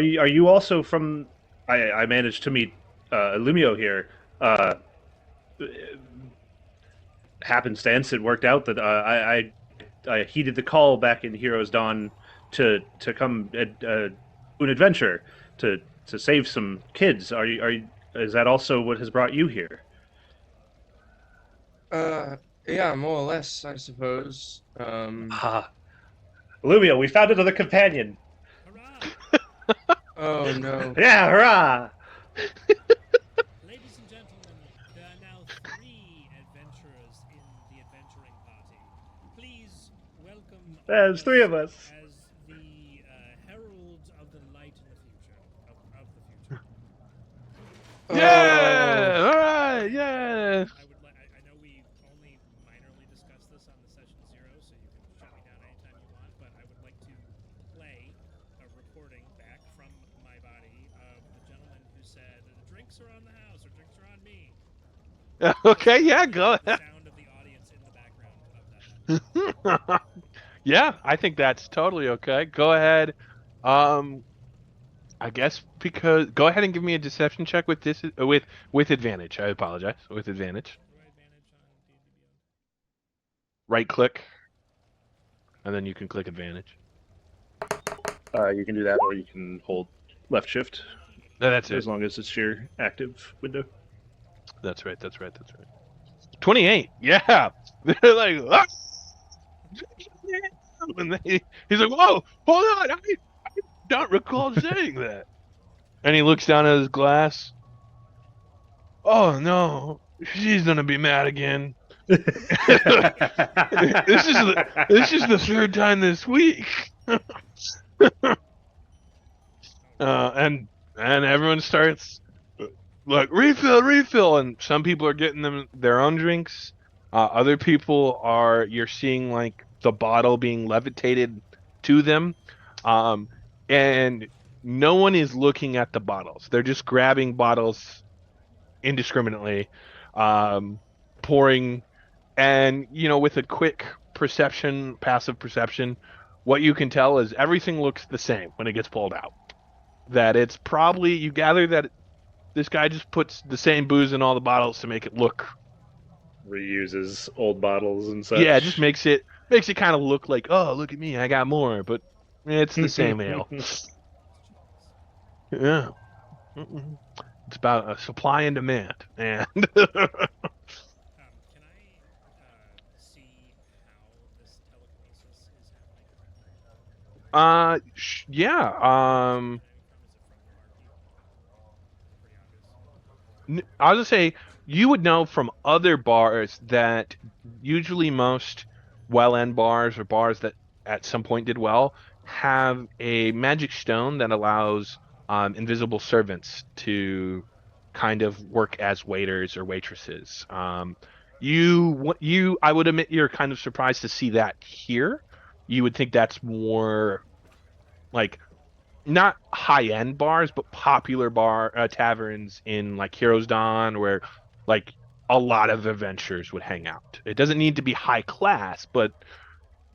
Speaker 2: you also from? I managed to meet Lumio here. Happenstance, it worked out that I heeded the call back in Heroes Dawn to come do an adventure to save some kids. Is that also what has brought you here?
Speaker 5: Yeah, more or less, I suppose.
Speaker 2: Lumio, we found another companion.
Speaker 3: Hurrah!
Speaker 5: Oh no.
Speaker 2: Yeah, hurrah!
Speaker 3: Ladies and gentlemen, there are now 3 adventurers in the adventuring party. Please welcome
Speaker 2: There's 3 of us.
Speaker 3: as the heralds of the light in the future. Of the future.
Speaker 1: Yeah! All right! Yeah!
Speaker 3: I know we only minorly discussed this on the session 0, so you can shut me down anytime you want, but I would like to play a recording back from my body of the gentleman who said, drinks are on the house, or drinks are on me.
Speaker 1: Okay, yeah, go
Speaker 3: The
Speaker 1: ahead.
Speaker 3: sound of the audience in the background of that.
Speaker 1: Yeah, I think that's totally okay. Go ahead. I guess because go ahead and give me a deception check with this with advantage. I apologize. With advantage.
Speaker 3: What do I advantage on D&D Beyond?
Speaker 1: Right click, and then you can click advantage.
Speaker 2: You can do that, or you can hold left shift
Speaker 1: No, that's it.
Speaker 2: as long as it's your active window.
Speaker 1: That's right. 28. Yeah. They're like, ah! And he's like, whoa, hold on. I don't recall saying that. And he looks down at his glass. Oh no, she's gonna be mad again. This is the 3rd time this week. And everyone starts like refill, and some people are getting them their own drinks. Other people you're seeing like the bottle being levitated to them, and no one is looking at the bottles. They're just grabbing bottles indiscriminately, um, pouring, and with a quick passive perception, what you can tell is everything looks the same when it gets pulled out. That it's probably you gather that this guy just puts the same booze in all the bottles to make it look.
Speaker 2: Reuses old bottles and such.
Speaker 1: Yeah, it just makes it kind of look like, oh, look at me, I got more, but it's the same ale. Yeah. Mm-mm. It's about supply and demand, and
Speaker 3: Can I see how this telekinesis is happening?
Speaker 1: yeah.
Speaker 3: Coming from? Is it from the barkeep? Pretty obvious.
Speaker 1: I'll just say you would know from other bars that usually most well-end bars or bars that at some point did well have a magic stone that allows invisible servants to kind of work as waiters or waitresses. I would admit you're kind of surprised to see that here. You would think that's more like not high end bars, but popular taverns in like Heroes Dawn, where like a lot of adventurers would hang out. It doesn't need to be high class, but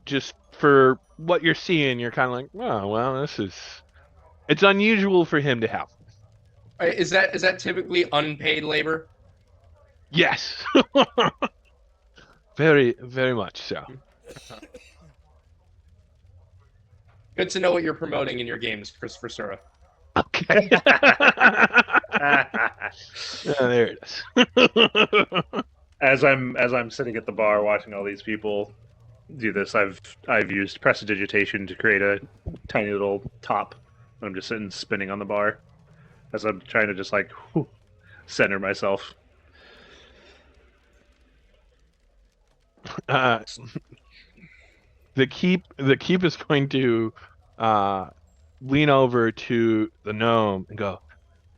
Speaker 1: just for what you're seeing, you're kind of like, oh well, it's unusual for him to have.
Speaker 5: Is that typically unpaid labor?
Speaker 1: Yes, very very much so.
Speaker 5: Good to know what you're promoting in your games, Christopher Sura.
Speaker 1: Okay. There it is.
Speaker 2: As I'm sitting at the bar watching all these people do this, I've used prestidigitation to create a tiny little top. I'm just sitting spinning on the bar as I'm trying to just like center myself.
Speaker 1: The keep is going to lean over to the gnome and go,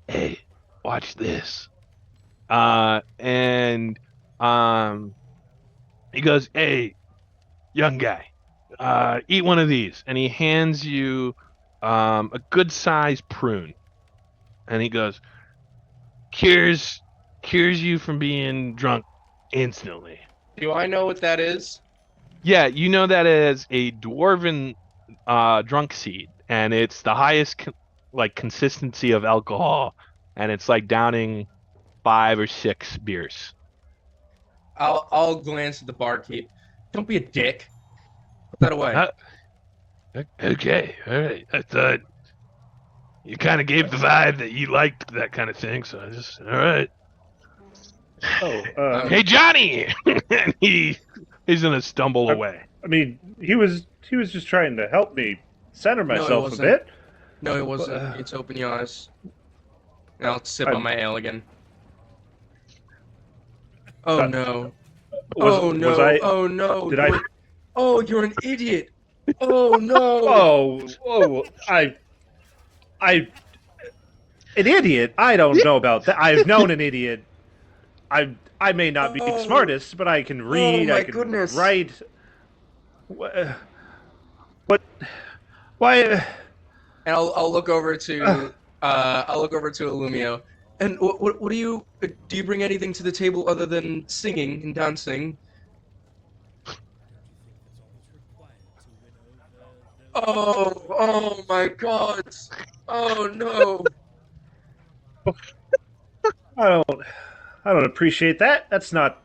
Speaker 1: "Hey, watch this." And he goes, "Hey, young guy, eat one of these." And he hands you a good sized prune. And he goes, cures you from being drunk instantly.
Speaker 5: Do I know what that is?
Speaker 1: Yeah, you know that as a dwarven drunk seed, and it's the highest consistency of alcohol, and it's like downing 5 or 6 beers.
Speaker 5: I'll glance at the barkeep. Don't be a dick. Put that away.
Speaker 1: Okay, all right. I thought you kind of gave the vibe that you liked that kind of thing, so I just all right.
Speaker 2: Oh,
Speaker 1: Hey, Johnny! And he's gonna stumble away.
Speaker 2: I mean, he was just trying to help me center myself a
Speaker 5: wasn't.
Speaker 2: bit.
Speaker 5: No, it wasn't.
Speaker 2: But,
Speaker 5: It's open your eyes. And I'll sip on my ale again. Oh no. Oh no.
Speaker 2: Was I?
Speaker 5: Oh no.
Speaker 2: Did I?
Speaker 5: Oh, you're an idiot. Oh no.
Speaker 2: I, an idiot. I don't know about that. I've known an idiot. I may not be the smartest, but I can read.
Speaker 5: my
Speaker 2: I can
Speaker 5: goodness.
Speaker 2: write. What? Why?
Speaker 5: And I'll look over to Illumio. And what do you bring anything to the table other than singing and dancing? Oh my God! Oh no!
Speaker 2: I don't appreciate that. That's not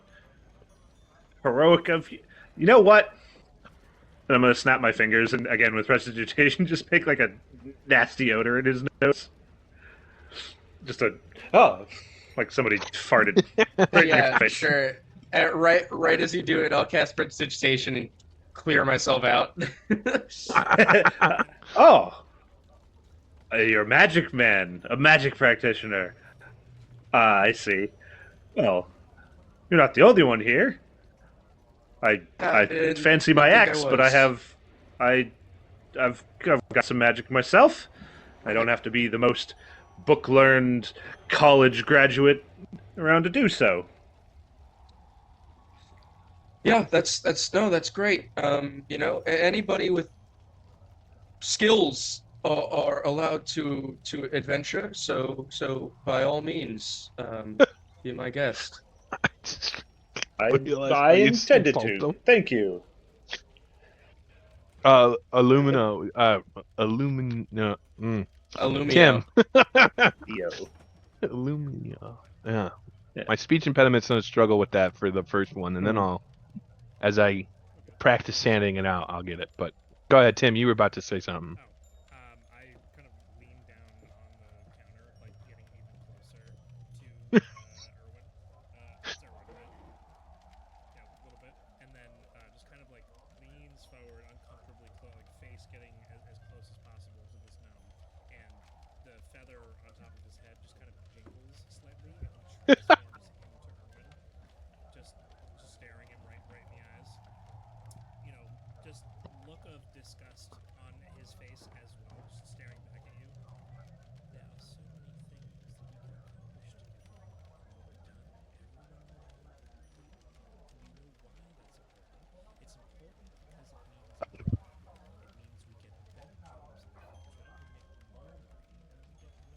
Speaker 2: heroic of you. You know what? And I'm gonna snap my fingers and again with prestidigitation, just make like a nasty odor in his nose. Just like somebody farted right in your
Speaker 5: Yeah,
Speaker 2: face.
Speaker 5: sure. Right as you do it, I'll cast prestidigitation and clear myself out.
Speaker 2: Oh, you're a magic man, a magic practitioner. I see. Well, you're not the only one here. I
Speaker 5: didn't
Speaker 2: fancy my
Speaker 5: think I
Speaker 2: axe, but
Speaker 5: was.
Speaker 2: I've got some magic myself. I don't have to be the most book-learned college graduate around to do so.
Speaker 5: Yeah, that's great. Anybody with skills are allowed to adventure. So by all means, be my guest.
Speaker 1: I just
Speaker 2: I
Speaker 1: realized
Speaker 2: I
Speaker 1: I just
Speaker 2: intended
Speaker 1: insulted
Speaker 2: to.
Speaker 1: them.
Speaker 2: Thank you.
Speaker 1: Illumino, Illumino.
Speaker 5: Illumio.
Speaker 1: Tim.
Speaker 2: Yo.
Speaker 1: Illumino. Yeah.
Speaker 2: Yeah.
Speaker 1: My speech impediment's gonna struggle with that for the first one, and then
Speaker 2: Hmm.
Speaker 1: as I practice sanding it out, I'll get it. But go ahead, Tim. You were about to say something.
Speaker 3: I kind of lean down on the counter, like getting even closer to Irwin. It's Irwin, right? Yeah, a little bit, and then just kind of like leans forward, uncomfortably close, like face getting as close as possible to this gnome, and the feather on top of his head just kind of jiggles slightly, and he transforms into Irwin, just staring him right in the eyes. You know, just look of disgust on his face as well, just staring back at you. There are so many things that we can accomplish together. And when we're done, everyone will know who we are. And you know why that's important? It's important because it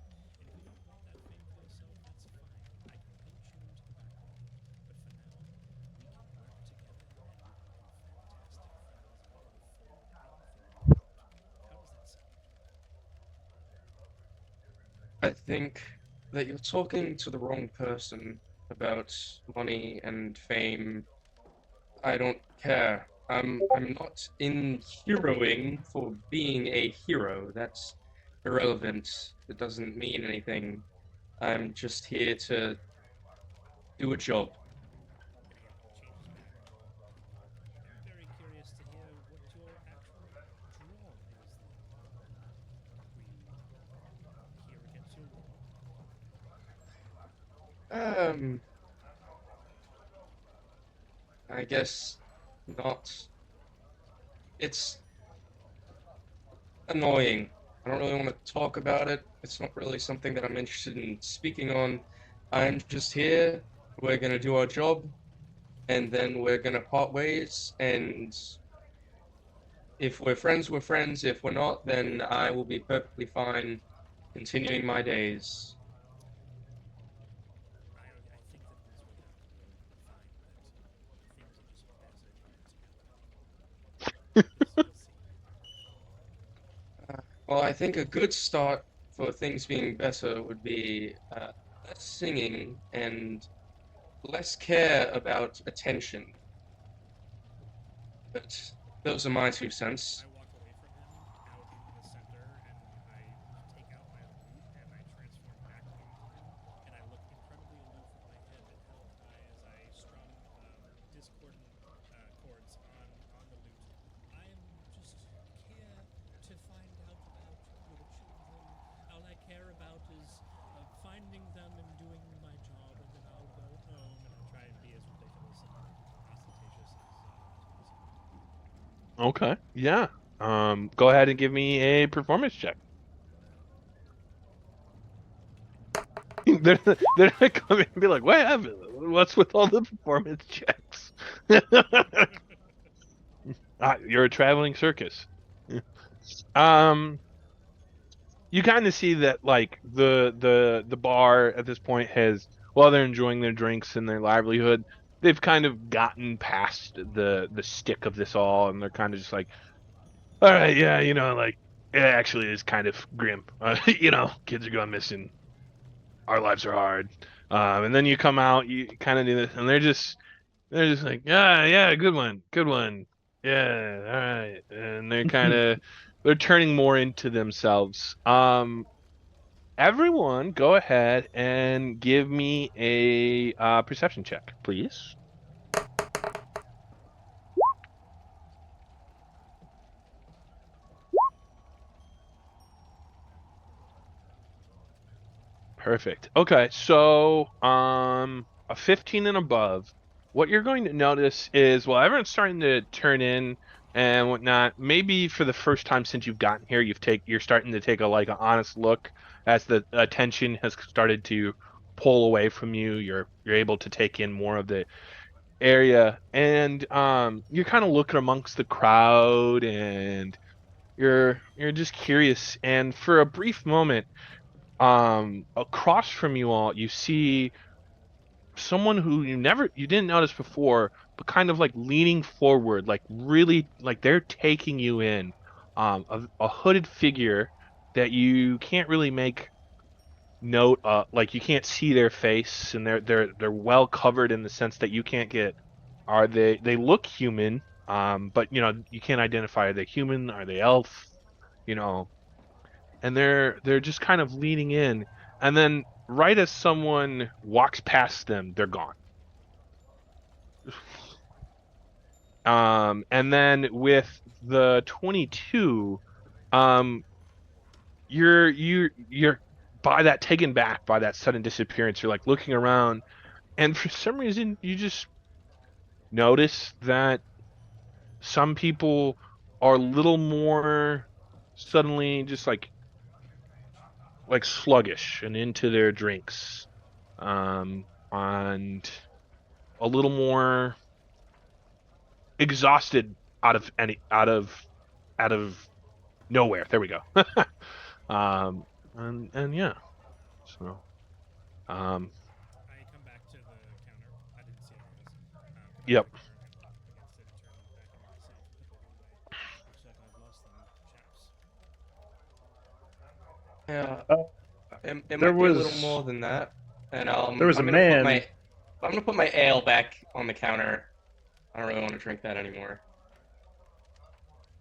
Speaker 3: means money. It means we get better jobs in the future, we make more money, and we get more fame. And if you don't want that fame for yourself, that's fine. I can coach you into the background. But for now, we can work together and we can do fantastic things moving forward in the world. How does that sound?
Speaker 5: I think that you're talking to the wrong person about money and fame. I don't care. I'm not in heroing for being a hero. That's irrelevant. It doesn't mean anything. I'm just here to do a job.
Speaker 3: And he changes back. I'm very curious to hear what your actual draw is then. We here against your will?
Speaker 5: Um, I guess not. It's annoying. I don't really want to talk about it. It's not really something that I'm interested in speaking on. I'm just here. We're gonna do our job, and then we're gonna part ways. And if we're friends, we're friends. If we're not, then I will be perfectly fine continuing my days.
Speaker 3: I think that it is without a will find that things are just better together. We'll see.
Speaker 5: Well, I think a good start for things being better would be less singing and less care about attention. But those are my 2 cents.
Speaker 3: I walk away from him out into the center and I take out my lute and I transform back into him and I look incredibly aloof with my head held high as I strum discordant chords on the lute. I am just care to find out about your children. All I care about is finding them and doing my job, and then I'll go home and I'll try and be as ridiculous and ostentatious as possible.
Speaker 1: Okay. Yeah. Go ahead and give me a performance check. They're gonna come in and be like, "What happened? What's with all the performance checks?" You're a traveling circus. Um, you kind of see that like the bar at this point has, while they're enjoying their drinks and their livelihood, they've kind of gotten past the stick of this all, and they're kind of just like, all right, yeah, like it actually is kind of grim. Kids are going missing. Our lives are hard. And then you come out, you kind of do this, and they're just like, yeah, yeah, good one, good one, yeah, all right, and they're turning more into themselves. Everyone, go ahead and give me a perception check, please. Perfect. Okay, so a 15 and above, what you're going to notice is, well, everyone's starting to turn in and whatnot. Maybe for the first time since you've gotten here, you're starting to take an honest look as the attention has started to pull away from you. You're able to take in more of the area, and you're kind of looking amongst the crowd, and you're just curious, and for a brief moment, across from you all, you see someone who you didn't notice before, but kind of like leaning forward, like really like they're taking you in. A hooded figure that you can't really make note like you can't see their face, and they're well covered in the sense that you can't get, are they look human, but you can't identify, are they human, are they elf, you know, and they're just kind of leaning in, and then right as someone walks past them, they're gone. And then with the 22, um, you're by that taken back by that sudden disappearance. You're like looking around, and for some reason, you just notice that some people are a little more suddenly just like sluggish and into their drinks, and a little more exhausted out of nowhere. There we go. And yeah, so um,
Speaker 3: I come back to the counter. I didn't see any of this. Come back to the
Speaker 1: yep.
Speaker 3: counter against it and turn back into myself. Looks like I've lost them, chaps.
Speaker 5: Yeah, it
Speaker 2: There
Speaker 5: might be a little more
Speaker 2: was
Speaker 5: than that. And
Speaker 2: there was a
Speaker 5: I'm gonna put
Speaker 2: man.
Speaker 5: my ale back on the counter. I don't really want to drink that anymore.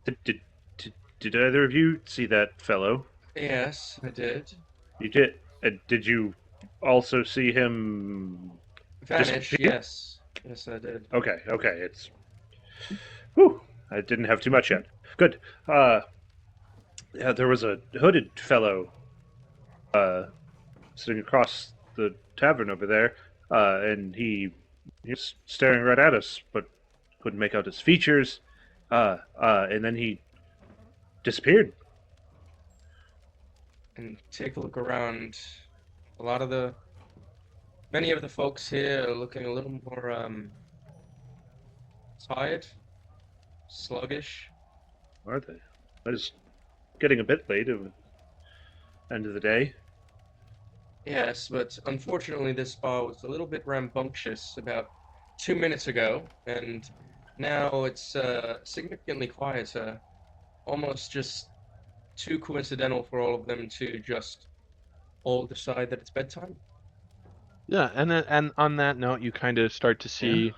Speaker 2: Did, did, did either of you see that fellow?
Speaker 5: Yes, I did.
Speaker 2: You did. Did you also see him
Speaker 5: Vanish,
Speaker 2: disappear?
Speaker 5: yes. Yes, I did.
Speaker 2: Okay, okay. It's. Whew. I didn't have too much yet. Good. Yeah, there was a hooded fellow sitting across the tavern over there, and he was staring right at us, but couldn't make out his features. And then he disappeared.
Speaker 5: And take a look around. A lot of many of the folks here are looking a little more, tired, sluggish.
Speaker 2: Are they? It's getting a bit late at the end of the day.
Speaker 5: Yes, but unfortunately this bar was a little bit rambunctious about 2 minutes ago, and now it's significantly quieter. Almost just too coincidental for all of them to just all decide that it's bedtime.
Speaker 1: Yeah, and on that note, you kind of start to
Speaker 2: Yeah.
Speaker 1: see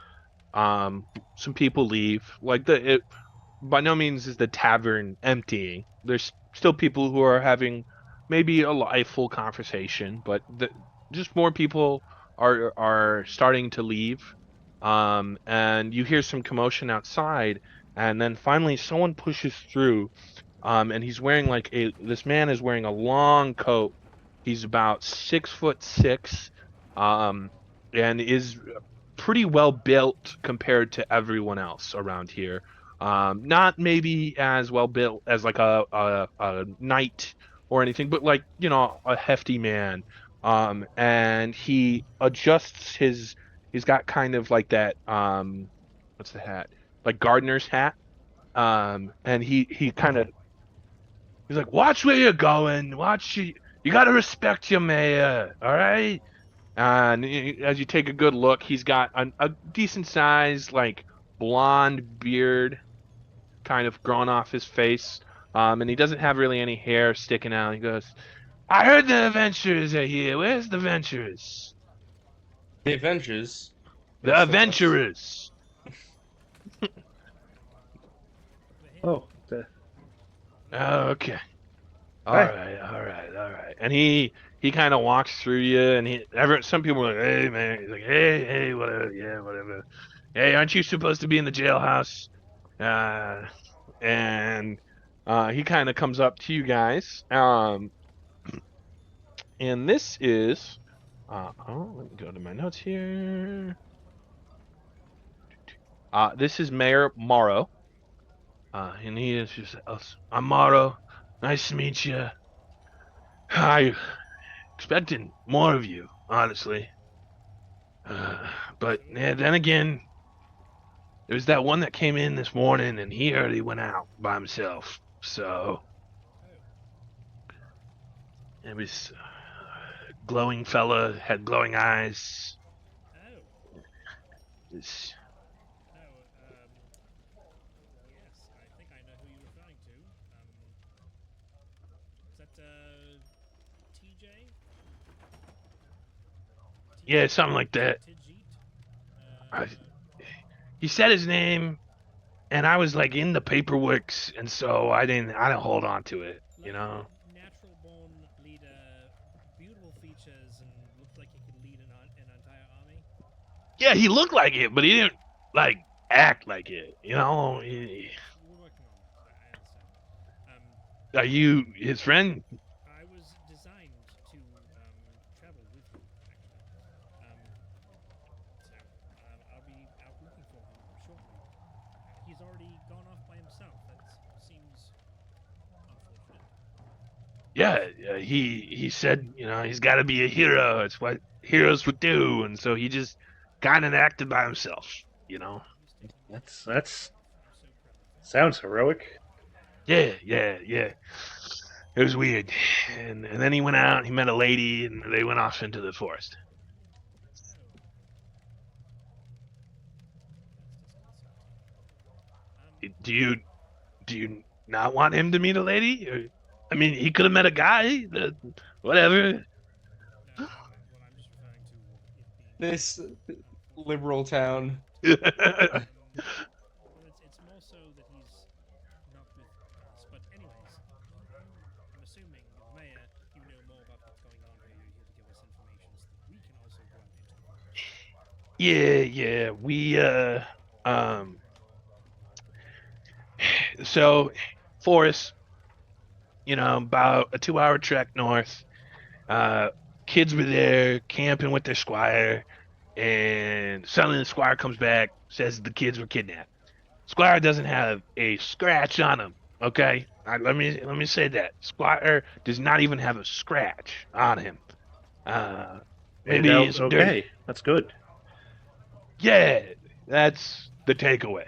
Speaker 1: some people leave. Like it by no means is the tavern emptying. There's still people who are having maybe a liveful conversation, but just more people are starting to leave. And you hear some commotion outside, and then finally someone pushes through. And he's wearing this man is wearing a long coat. He's about 6'6", um, and is pretty well built compared to everyone else around here. Not maybe as well built as like a knight or anything, but like, a hefty man. And he adjusts he's got kind of like that, what's the hat? Like gardener's hat. And he kind of, he's like, watch where you're going. You got to respect your mayor. All right. And as you take a good look, he's got a decent size, like blonde beard kind of growing off his face. And he doesn't have really any hair sticking out. He goes, I heard the adventurers are here. Where's the adventurers?
Speaker 5: The Avengers.
Speaker 1: The
Speaker 5: Yes,
Speaker 1: adventurers.
Speaker 2: Oh,
Speaker 1: Oh, okay. All
Speaker 2: Hi.
Speaker 1: right, all right, all right. And he kind of walks through you, and some people are like, hey man, he's like, hey, whatever, yeah, whatever. Hey, aren't you supposed to be in the jailhouse? And he kind of comes up to you guys. And this is, let me go to my notes here. This is Mayor Morrow. And he is just, I'm Morrow. Nice to meet you. I expecting more of you, honestly. But yeah, then again, there's that one that came in this morning, and he already went out by himself. So
Speaker 3: Oh,
Speaker 1: it was glowing fella, had glowing eyes.
Speaker 3: oh,
Speaker 1: It's-
Speaker 3: oh. Yes, I think I know who you're referring to. Is that TJ?
Speaker 1: yeah, something like that.
Speaker 3: Tijit?
Speaker 1: I, he said his name, and I was like in the paperworks, and so I didn't hold on to it, you know.
Speaker 3: Natural born leader, beautiful features, and looked like he could lead an entire army.
Speaker 1: Yeah, he looked like it, but he didn't like act like it, you know.
Speaker 3: We're working on that. I understand.
Speaker 1: Are you his friend?
Speaker 3: I was designed to travel with you, actually. I'll be out looking for him shortly. He's already gone off by himself. That seems unfortunate.
Speaker 1: Yeah, he said, you know, he's got to be a hero. It's what heroes would do, and so he just kind of acted by himself, you know.
Speaker 2: That's
Speaker 3: I'm so proud.
Speaker 2: sounds heroic.
Speaker 1: Yeah. It was weird, and then he went out. And he met a lady, and they went off into the forest. Do you not want him to meet a lady? Or, I mean, he could have met a guy. Whatever.
Speaker 3: No, well, I'm just referring to it being
Speaker 5: This liberal town.
Speaker 3: well, it's more so that he's not with us. But anyways, I'm assuming the mayor, you know more about what's going on here. You're here to give us information so that we can also go out into the forest.
Speaker 1: Yeah. We so forest, you know, about a 2-hour trek north. Kids were there camping with their squire, and suddenly the squire comes back, says the kids were kidnapped. Squire doesn't have a scratch on him. Okay, let me say that Squire does not even have a scratch on him. Maybe
Speaker 2: Now,
Speaker 1: some dirty.
Speaker 2: okay, that's good.
Speaker 1: Yeah, that's the takeaway.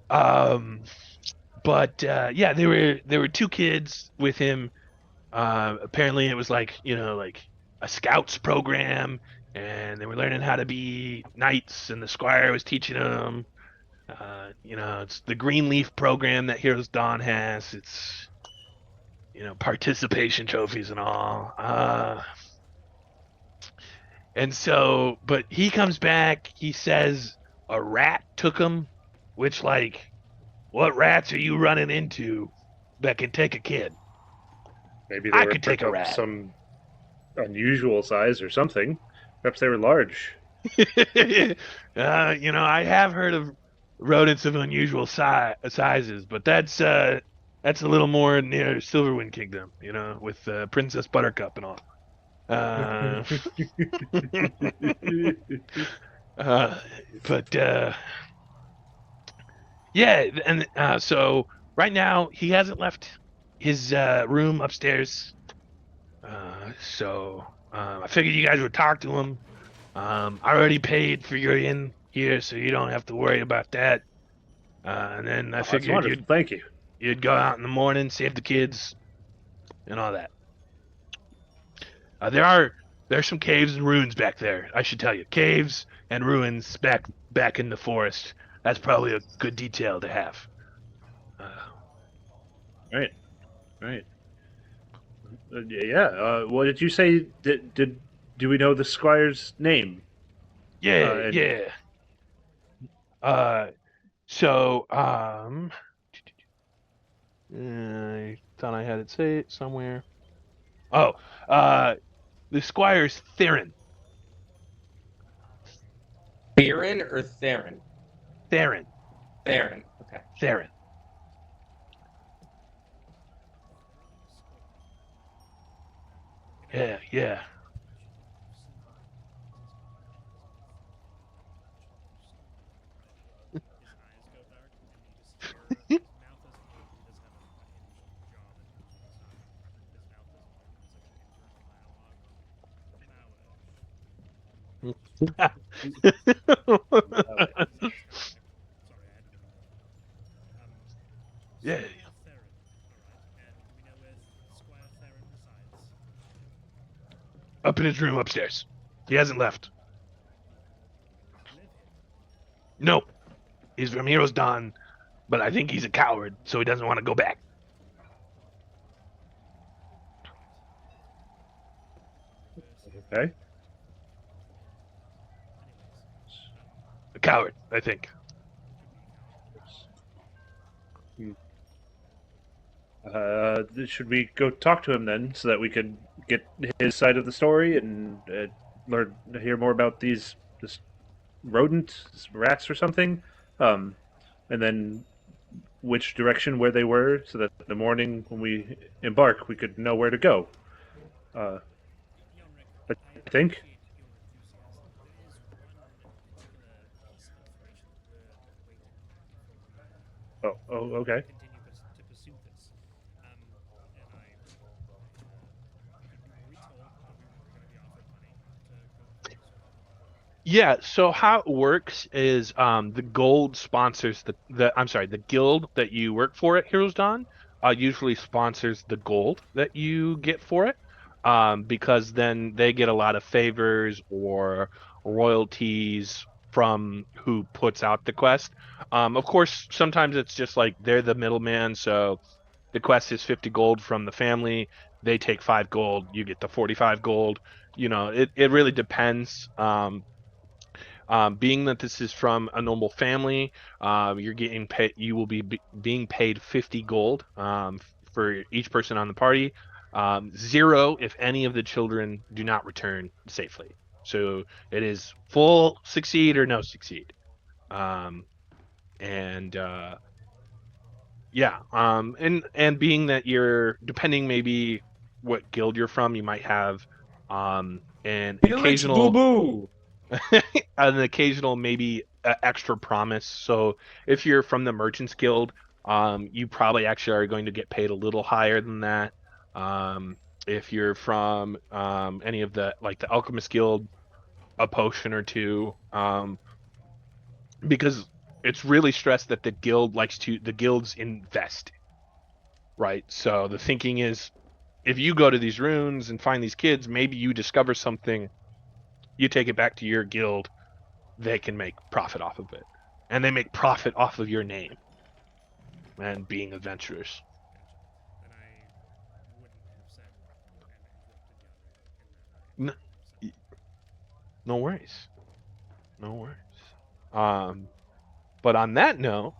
Speaker 1: Um, but yeah, there were 2 kids with him. Apparently, it was like, you know, like a scouts program, and they were learning how to be knights, and the squire was teaching them. You know, it's the Greenleaf program that Heroes Dawn has. It's, you know, participation trophies and all. And so, but he comes back. He says a rat took him, which, like, what rats are you running into that can take a kid?
Speaker 2: Maybe
Speaker 1: I
Speaker 2: they were
Speaker 1: could take a rat.
Speaker 2: some unusual size or something. Perhaps they were large.
Speaker 1: You know, I have heard of rodents of unusual sizes, but that's a little more near Silverwind Kingdom, you know, with Princess Buttercup and all. Uh, but yeah, and so right now he hasn't left his room upstairs. So I figured you guys would talk to him. I already paid for your inn here, so you don't have to worry about that. And then I
Speaker 2: That's
Speaker 1: figured
Speaker 2: wonderful. Thank you.
Speaker 1: you'd go out in the morning, save the kids, and all that. There's some caves and ruins back there. I should tell you, caves and ruins back in the forest. That's probably a good detail to have.
Speaker 2: Right. Yeah. What did you say? Do we know the squire's name?
Speaker 1: Yeah, yeah. So I thought I had it say it somewhere. Oh, the squire's Theron.
Speaker 5: Theron or Theron?
Speaker 1: Theron.
Speaker 5: Theron. Okay.
Speaker 1: Theron. Yeah.
Speaker 3: His eyes go dark, and you just hear his mouth doesn't move. He doesn't have a hinged jaw that moves. His mouth doesn't move. It's like an internal dialogue. Sorry, I had to.
Speaker 1: Yeah.
Speaker 3: Theron, all right.
Speaker 1: his room upstairs. He hasn't left.
Speaker 3: Live here.
Speaker 1: No, he's from Heroes Dawn, but I think he's a coward, so he doesn't want to go back.
Speaker 2: Okay.
Speaker 3: Anyways,
Speaker 1: A coward, I think.
Speaker 2: Should we go talk to him then, so that we could get his side of the story and hear more about this rodent, this rats or something, and then which direction where they were, so that the morning when we embark, we could know where to go.
Speaker 3: Yonrik,
Speaker 2: I think.
Speaker 3: appreciate your enthusiasm. There is one particular piece of information we're waiting before we
Speaker 2: Okay.
Speaker 3: continue to pursue this. And we were told that we were going to be offered money to go do so.
Speaker 1: Yeah, so how it works is the gold sponsors the guild that you work for at Heroes Dawn usually sponsors the gold that you get for it, because then they get a lot of favors or royalties from who puts out the quest. Of course, sometimes it's just like they're the middleman, so the quest is 50 gold from the family. They take 5 gold, you get the 45 gold. It really depends. Being that this is from a noble family, you're getting paid. You will be being paid 50 gold for each person on the party. 0 if any of the children do not return safely. So it is full succeed or no succeed. And yeah, and being that you're depending maybe what guild you're from, you might have an occasional
Speaker 5: Boo.
Speaker 1: an occasional maybe extra promise. So if you're from the Merchants Guild, you probably actually are going to get paid a little higher than that. If you're from any of the like the Alchemist Guild, a potion or two, because it's really stressed that the guilds invest, right? So the thinking is, if you go to these runes and find these kids, maybe you discover something, you take it back to your guild, they can make profit off of it. And they make profit off of your name and being adventurers.
Speaker 3: Then I wouldn't have said and interrupted
Speaker 1: No,
Speaker 3: Yonrik in that way.
Speaker 1: no worries. No worries. But on that note,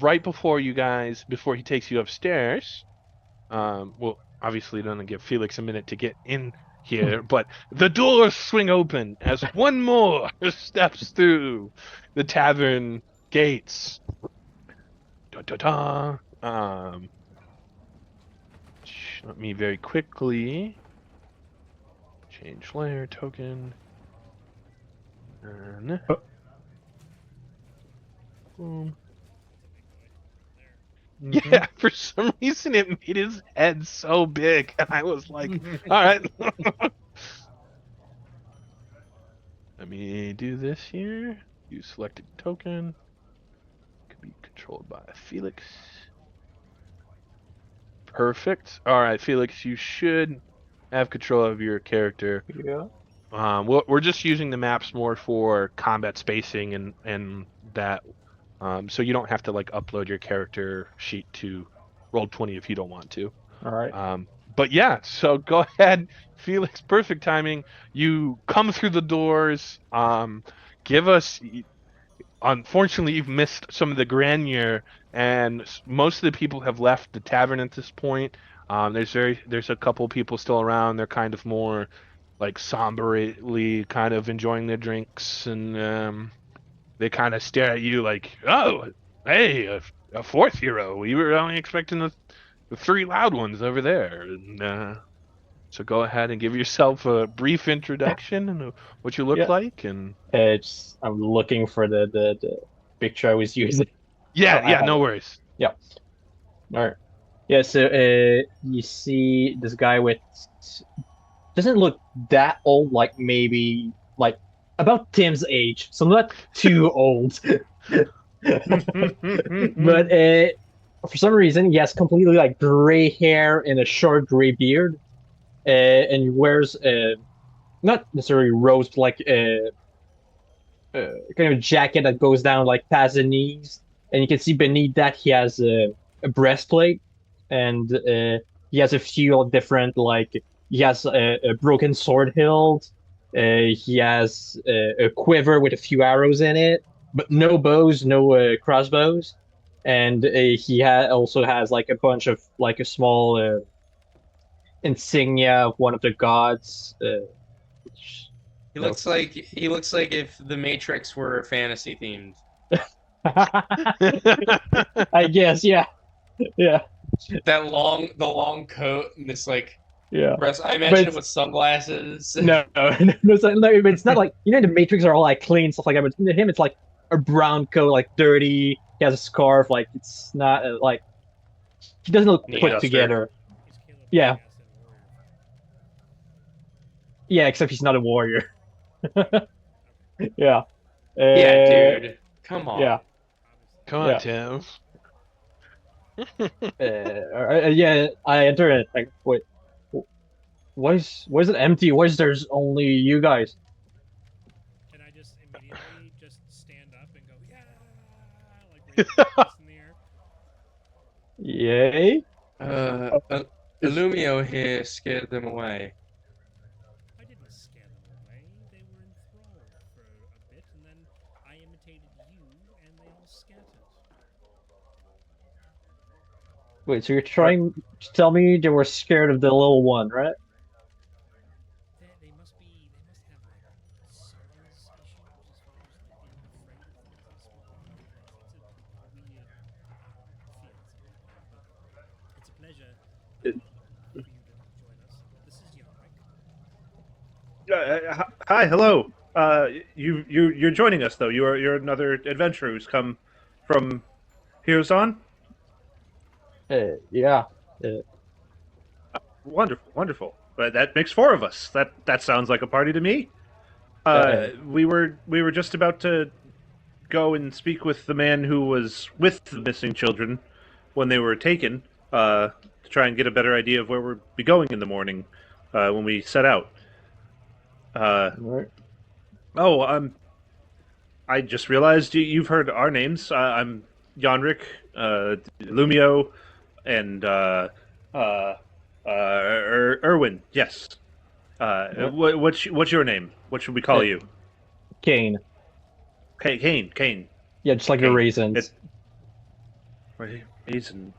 Speaker 1: right before he takes you upstairs, well, obviously don't give Felix a minute to get in here, but the doors swing open as one more steps through the tavern gates. Da, da, da. Let me very quickly change layer token. And boom. Yeah, for some reason it made his head so big, and I was like, all right. Let me do this here. Use selected token. Could be controlled by Felix. Perfect. All right, Felix, you should have control of your character.
Speaker 6: Yeah.
Speaker 1: We're just using the maps more for combat spacing and that. So you don't have to like upload your character sheet to Roll20 if you don't want to.
Speaker 6: All right.
Speaker 1: But yeah, so go ahead, Felix. Perfect timing. You come through the doors. Give us. Unfortunately, you've missed some of the grandeur, and most of the people have left the tavern at this point. There's a couple people still around. They're kind of more like somberly kind of enjoying their drinks, and they kind of stare at you like, "Oh, hey, a fourth hero. We were only expecting the 3 loud ones over there." And so go ahead and give yourself a brief introduction and what you look
Speaker 6: Yeah.
Speaker 1: like, and
Speaker 6: I'm looking for the picture I was using.
Speaker 1: yeah,
Speaker 6: I
Speaker 1: yeah,
Speaker 6: have
Speaker 1: no
Speaker 6: it.
Speaker 1: worries.
Speaker 6: All right. Yeah. So you see this guy with doesn't look that old. Like maybe like about Tim's age, so not too old. But for some reason, he has completely like gray hair and a short gray beard. and he wears not necessarily robes, but like kind of jacket that goes down like past the knees, and you can see beneath that he has a breastplate, and he has a few different like he has a broken sword hilt. He has a quiver with a few arrows in it, but no bows, no crossbows, and also has like a bunch of like a small insignia of one of the gods. Which,
Speaker 5: He
Speaker 6: no.
Speaker 5: looks like if the Matrix were fantasy themed.
Speaker 6: I guess, yeah, yeah,
Speaker 5: The long coat and this like
Speaker 6: yeah.
Speaker 5: breast. I
Speaker 6: But
Speaker 5: imagine it with sunglasses.
Speaker 6: no, no, it's not like the Matrix are all like clean stuff like that. But to him, it's like a brown coat, like dirty. He has a scarf, like it's not like he doesn't look
Speaker 5: Neat.
Speaker 6: put
Speaker 2: Duster.
Speaker 6: together.
Speaker 3: He's Caleb
Speaker 6: Yeah,
Speaker 3: Podcast and Warrior.
Speaker 6: yeah, except he's not a warrior. Yeah,
Speaker 5: Yeah, dude. Come on.
Speaker 6: yeah,
Speaker 1: Come on,
Speaker 6: yeah.
Speaker 1: Tim.
Speaker 6: Yeah. I enter it. Like, wait, why is it empty? Why is there's only you guys?
Speaker 3: Can I just immediately just stand up and go, yeah, like raise my fist in the air?
Speaker 6: Yay!
Speaker 5: Illumio here scared them away.
Speaker 3: I didn't scare them away. They were enthralled for a bit, and then I imitated you, and they all scattered.
Speaker 6: Wait, so you're trying to tell me they were scared of the little one, right?
Speaker 3: They must have like SARS issues as far as like being afraid of things this small. It's a weird feeling sometimes. It's a pleasure for you to join us. This is Yannick.
Speaker 2: Hi, hello. You're joining us though. You're another adventurer who's come from Heroes On.
Speaker 6: Yeah.
Speaker 2: Wonderful, wonderful. But that makes four of us. That sounds like a party to me. We were just about to go and speak with the man who was with the missing children when they were taken, to try and get a better idea of where we'll be going in the morning when we set out.
Speaker 6: Right.
Speaker 2: Oh, I just realized you've heard our names. I'm Yanrick, Lumio, and Erwin. Yes. What's your name? What should we call you?
Speaker 6: Kane.
Speaker 2: Kane.
Speaker 6: Yeah, just like the
Speaker 2: Kane.
Speaker 6: raisins.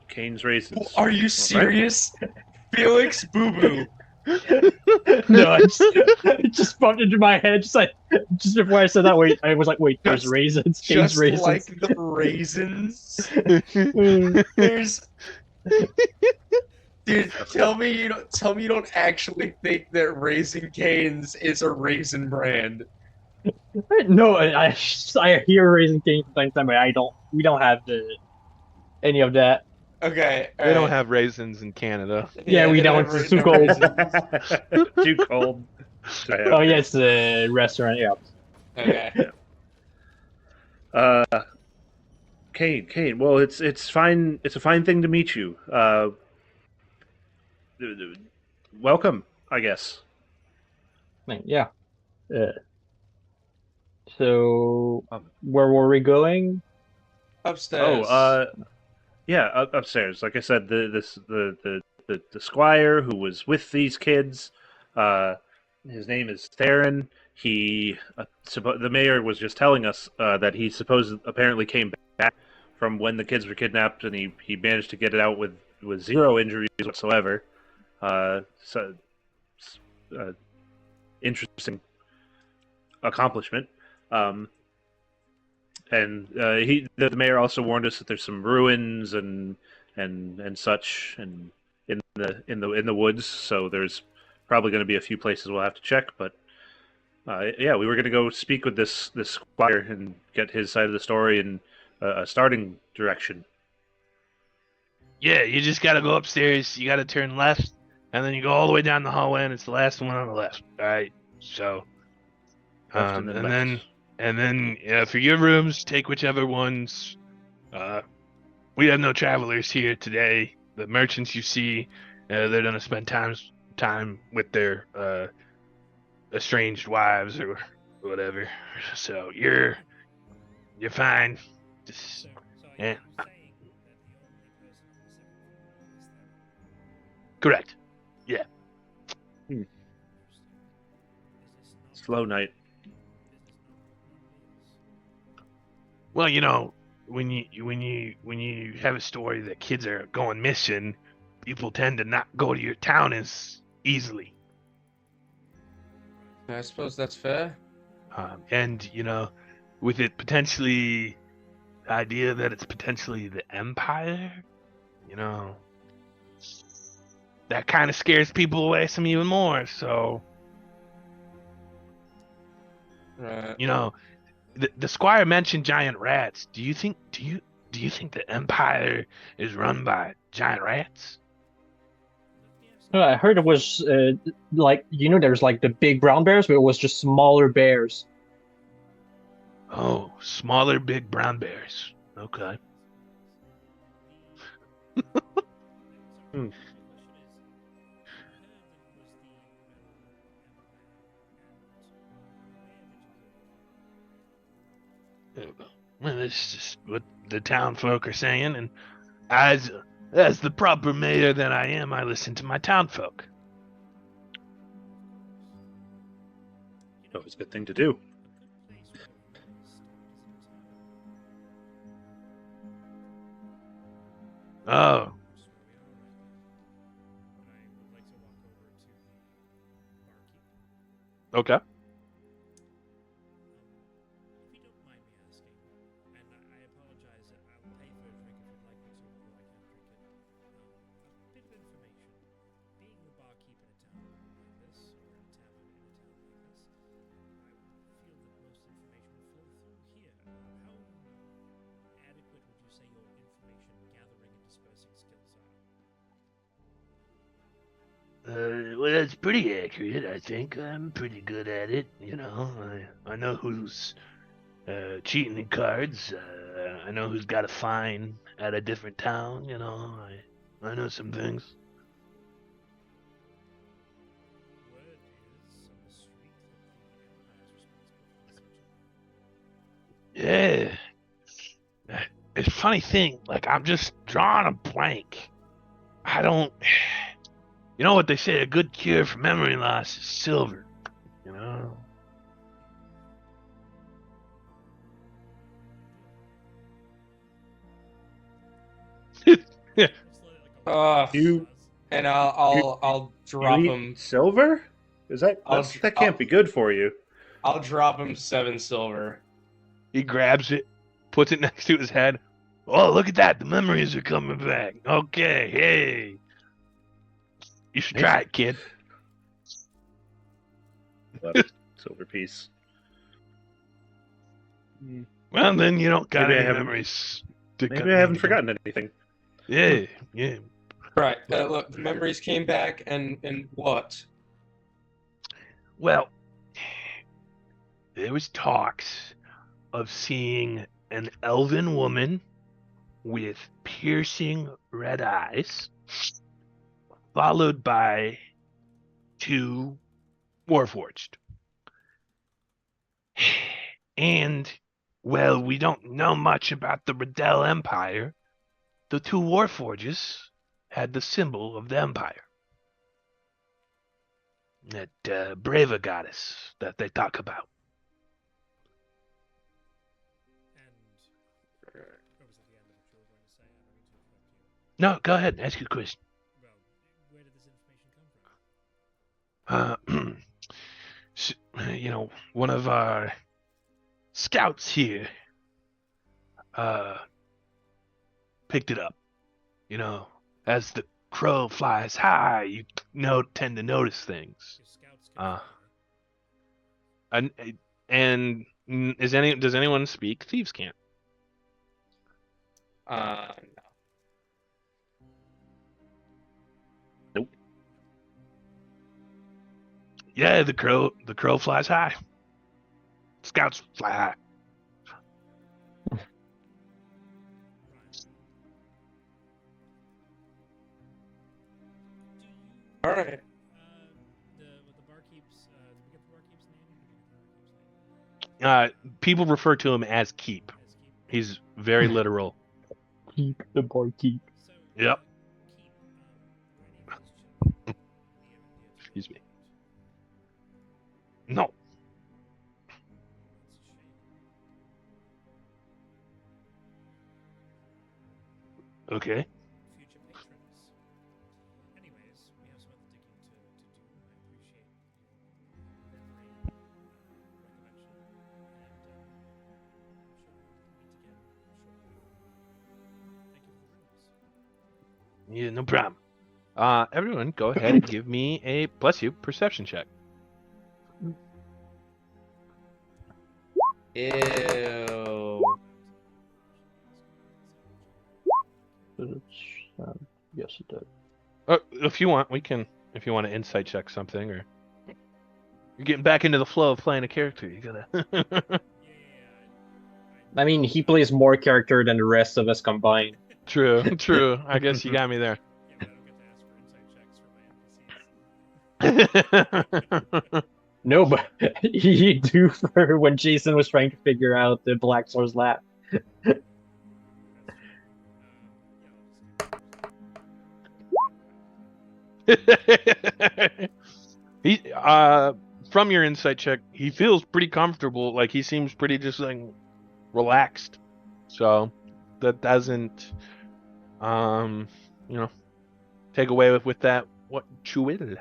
Speaker 2: Cane's raisins.
Speaker 5: Are you serious? Felix Boo Boo.
Speaker 6: No, it just popped into my head just before I said that. Wait, I was like, wait, there's
Speaker 5: Just-
Speaker 6: raisins. Kane's
Speaker 5: Just
Speaker 6: raisins.
Speaker 5: like the raisins.
Speaker 6: Mm.
Speaker 5: There's Dude, tell me you don't actually think that Raisin Cane's is a raisin brand.
Speaker 6: No, I hear raisin Kane from time to time, but we don't have any of that.
Speaker 5: Okay,
Speaker 1: They don't have raisins in Canada.
Speaker 6: Yeah, we
Speaker 5: they
Speaker 6: don't.
Speaker 5: have
Speaker 6: It's too
Speaker 5: raisins.
Speaker 6: cold.
Speaker 2: Too cold.
Speaker 6: Oh yeah, it's a restaurant. Yeah.
Speaker 5: Okay.
Speaker 2: Kane. Well, it's fine. It's a fine thing to meet you. Welcome, I guess.
Speaker 6: Yeah. So where were we going?
Speaker 5: Upstairs.
Speaker 2: Yeah, upstairs. Like I said, the squire who was with these kids, his name is Theron. He the mayor was just telling us that he apparently came back from when the kids were kidnapped, and he managed to get it out with zero injuries whatsoever. Interesting accomplishment. And the mayor also warned us that there's some ruins and such and in the woods. So there's probably going to be a few places we'll have to check. But yeah, we were going to go speak with this squire and get his side of the story and a starting direction.
Speaker 1: Yeah, you just gotta go upstairs. You gotta turn left, and then you go all the way down the hallway, and it's the last one on the left. All right. So,
Speaker 2: Left
Speaker 1: and
Speaker 2: left.
Speaker 1: then for your rooms, take whichever ones. We have no travelers here today. The merchants you see, they're gonna spend time time with their estranged wives or whatever. So you're fine. Just
Speaker 3: So
Speaker 1: yeah,
Speaker 3: are you saying that the only person on the second floor is them?
Speaker 1: correct. Yeah.
Speaker 3: Interesting. Is this not
Speaker 2: Slow night.
Speaker 3: Is this not what normal is?
Speaker 1: Well, when you have a story that kids are going missing, people tend to not go to your town as easily.
Speaker 5: I suppose that's fair.
Speaker 1: And with it potentially the idea that it's potentially the Empire, you know, that kind of scares people away some even more. So,
Speaker 5: Right.
Speaker 1: the squire mentioned giant rats. Do you think the Empire is run by giant rats?
Speaker 6: I heard it was like there's like the big brown bears, but it was just smaller bears.
Speaker 1: Oh, smaller big brown bears. Okay.
Speaker 2: Hmm.
Speaker 1: Well, this is just what the town folk are saying, and as the proper mayor that I am, I listen to my town folk.
Speaker 2: Always a good thing to do.
Speaker 1: Oh, okay.
Speaker 3: If you don't mind me asking, and I apologize, I'll pay for a drink if you'd like me to, although I can't drink it. A bit of information. Being the barkeeper in a town like this, or in a tavern in a town like this, I would feel that most information would flow through here. How adequate would you say your information gathering and dispersing skills are?
Speaker 1: Well, that's pretty accurate, I think. I'm pretty good at it. I know who's cheating in cards. I know who's got a fine at a different town. I know some things.
Speaker 3: Word is on the street that the Empire is responsible for this
Speaker 1: Yeah. It's a funny thing. Like I'm just drawing a blank. I don't. You know what they say? A good cure for memory loss is silver. You know. Yeah.
Speaker 2: You
Speaker 5: And I'll drop
Speaker 2: you eat
Speaker 5: him.
Speaker 2: silver?
Speaker 5: I'll
Speaker 2: That can't be good for you.
Speaker 5: I'll drop him 7 silver.
Speaker 1: He grabs it, puts it next to his head. Oh, look at that! The memories are coming back. Okay, hey. You should try it, kid.
Speaker 2: Silver piece.
Speaker 1: Well, then you don't got
Speaker 2: Maybe I
Speaker 1: any
Speaker 2: haven't-
Speaker 1: memories.
Speaker 2: Maybe I haven't forgotten anything.
Speaker 1: Yeah, yeah.
Speaker 5: Right. Look, the memories came back, and what?
Speaker 1: Well, there was talks of seeing an elven woman with piercing red eyes, followed by 2 warforged. And, well, we don't know much about the Riddell Empire. The 2 warforges had the symbol of the Empire. That Brava goddess that they talk about.
Speaker 3: And what was at the end of what you were going to say? I don't mean to interrupt you.
Speaker 1: No, go ahead and ask your question.
Speaker 3: Well, where did this information come from?
Speaker 1: One of our scouts here picked it up. As the crow flies high, you tend to notice things.
Speaker 3: Your scouts can fly.
Speaker 1: And does anyone speak Thieves' Cant?
Speaker 5: No.
Speaker 2: Nope.
Speaker 1: Yeah, the crow flies high. Scouts fly high.
Speaker 5: All right.
Speaker 1: People refer to him as Keep.
Speaker 3: as Keep?
Speaker 1: He's very literal.
Speaker 6: Keep the bar keep.
Speaker 3: So,
Speaker 1: Yep.
Speaker 3: Keep, my name is Chip.
Speaker 1: Excuse me. No.
Speaker 3: That's a shame.
Speaker 1: Okay.
Speaker 3: Future patrons. Anyways, we have some other digging to do. I appreciate your bravery, recollection, and I'm sure we'll meet again shortly. Thank you for the rooms.
Speaker 1: Yeah, no problem. Everyone, go ahead and give me a bless you perception check.
Speaker 5: Ew.
Speaker 6: Yes, it does.
Speaker 1: If you want, we can. If you want to insight check something, or you're getting back into the flow of playing a character, you gotta.
Speaker 6: I mean, he plays more character than the rest of us combined.
Speaker 1: True, true. I guess you got me there.
Speaker 3: Yeah, but I don't get to ask for insight checks for my NPCs.
Speaker 6: No, but you do for when Jason was trying to figure out the Black Source lab.
Speaker 3: That's true. Yeah, I'll just
Speaker 1: He from your insight check, he feels pretty comfortable. Like he seems pretty just like relaxed. So that doesn't you know, take away with that what you will.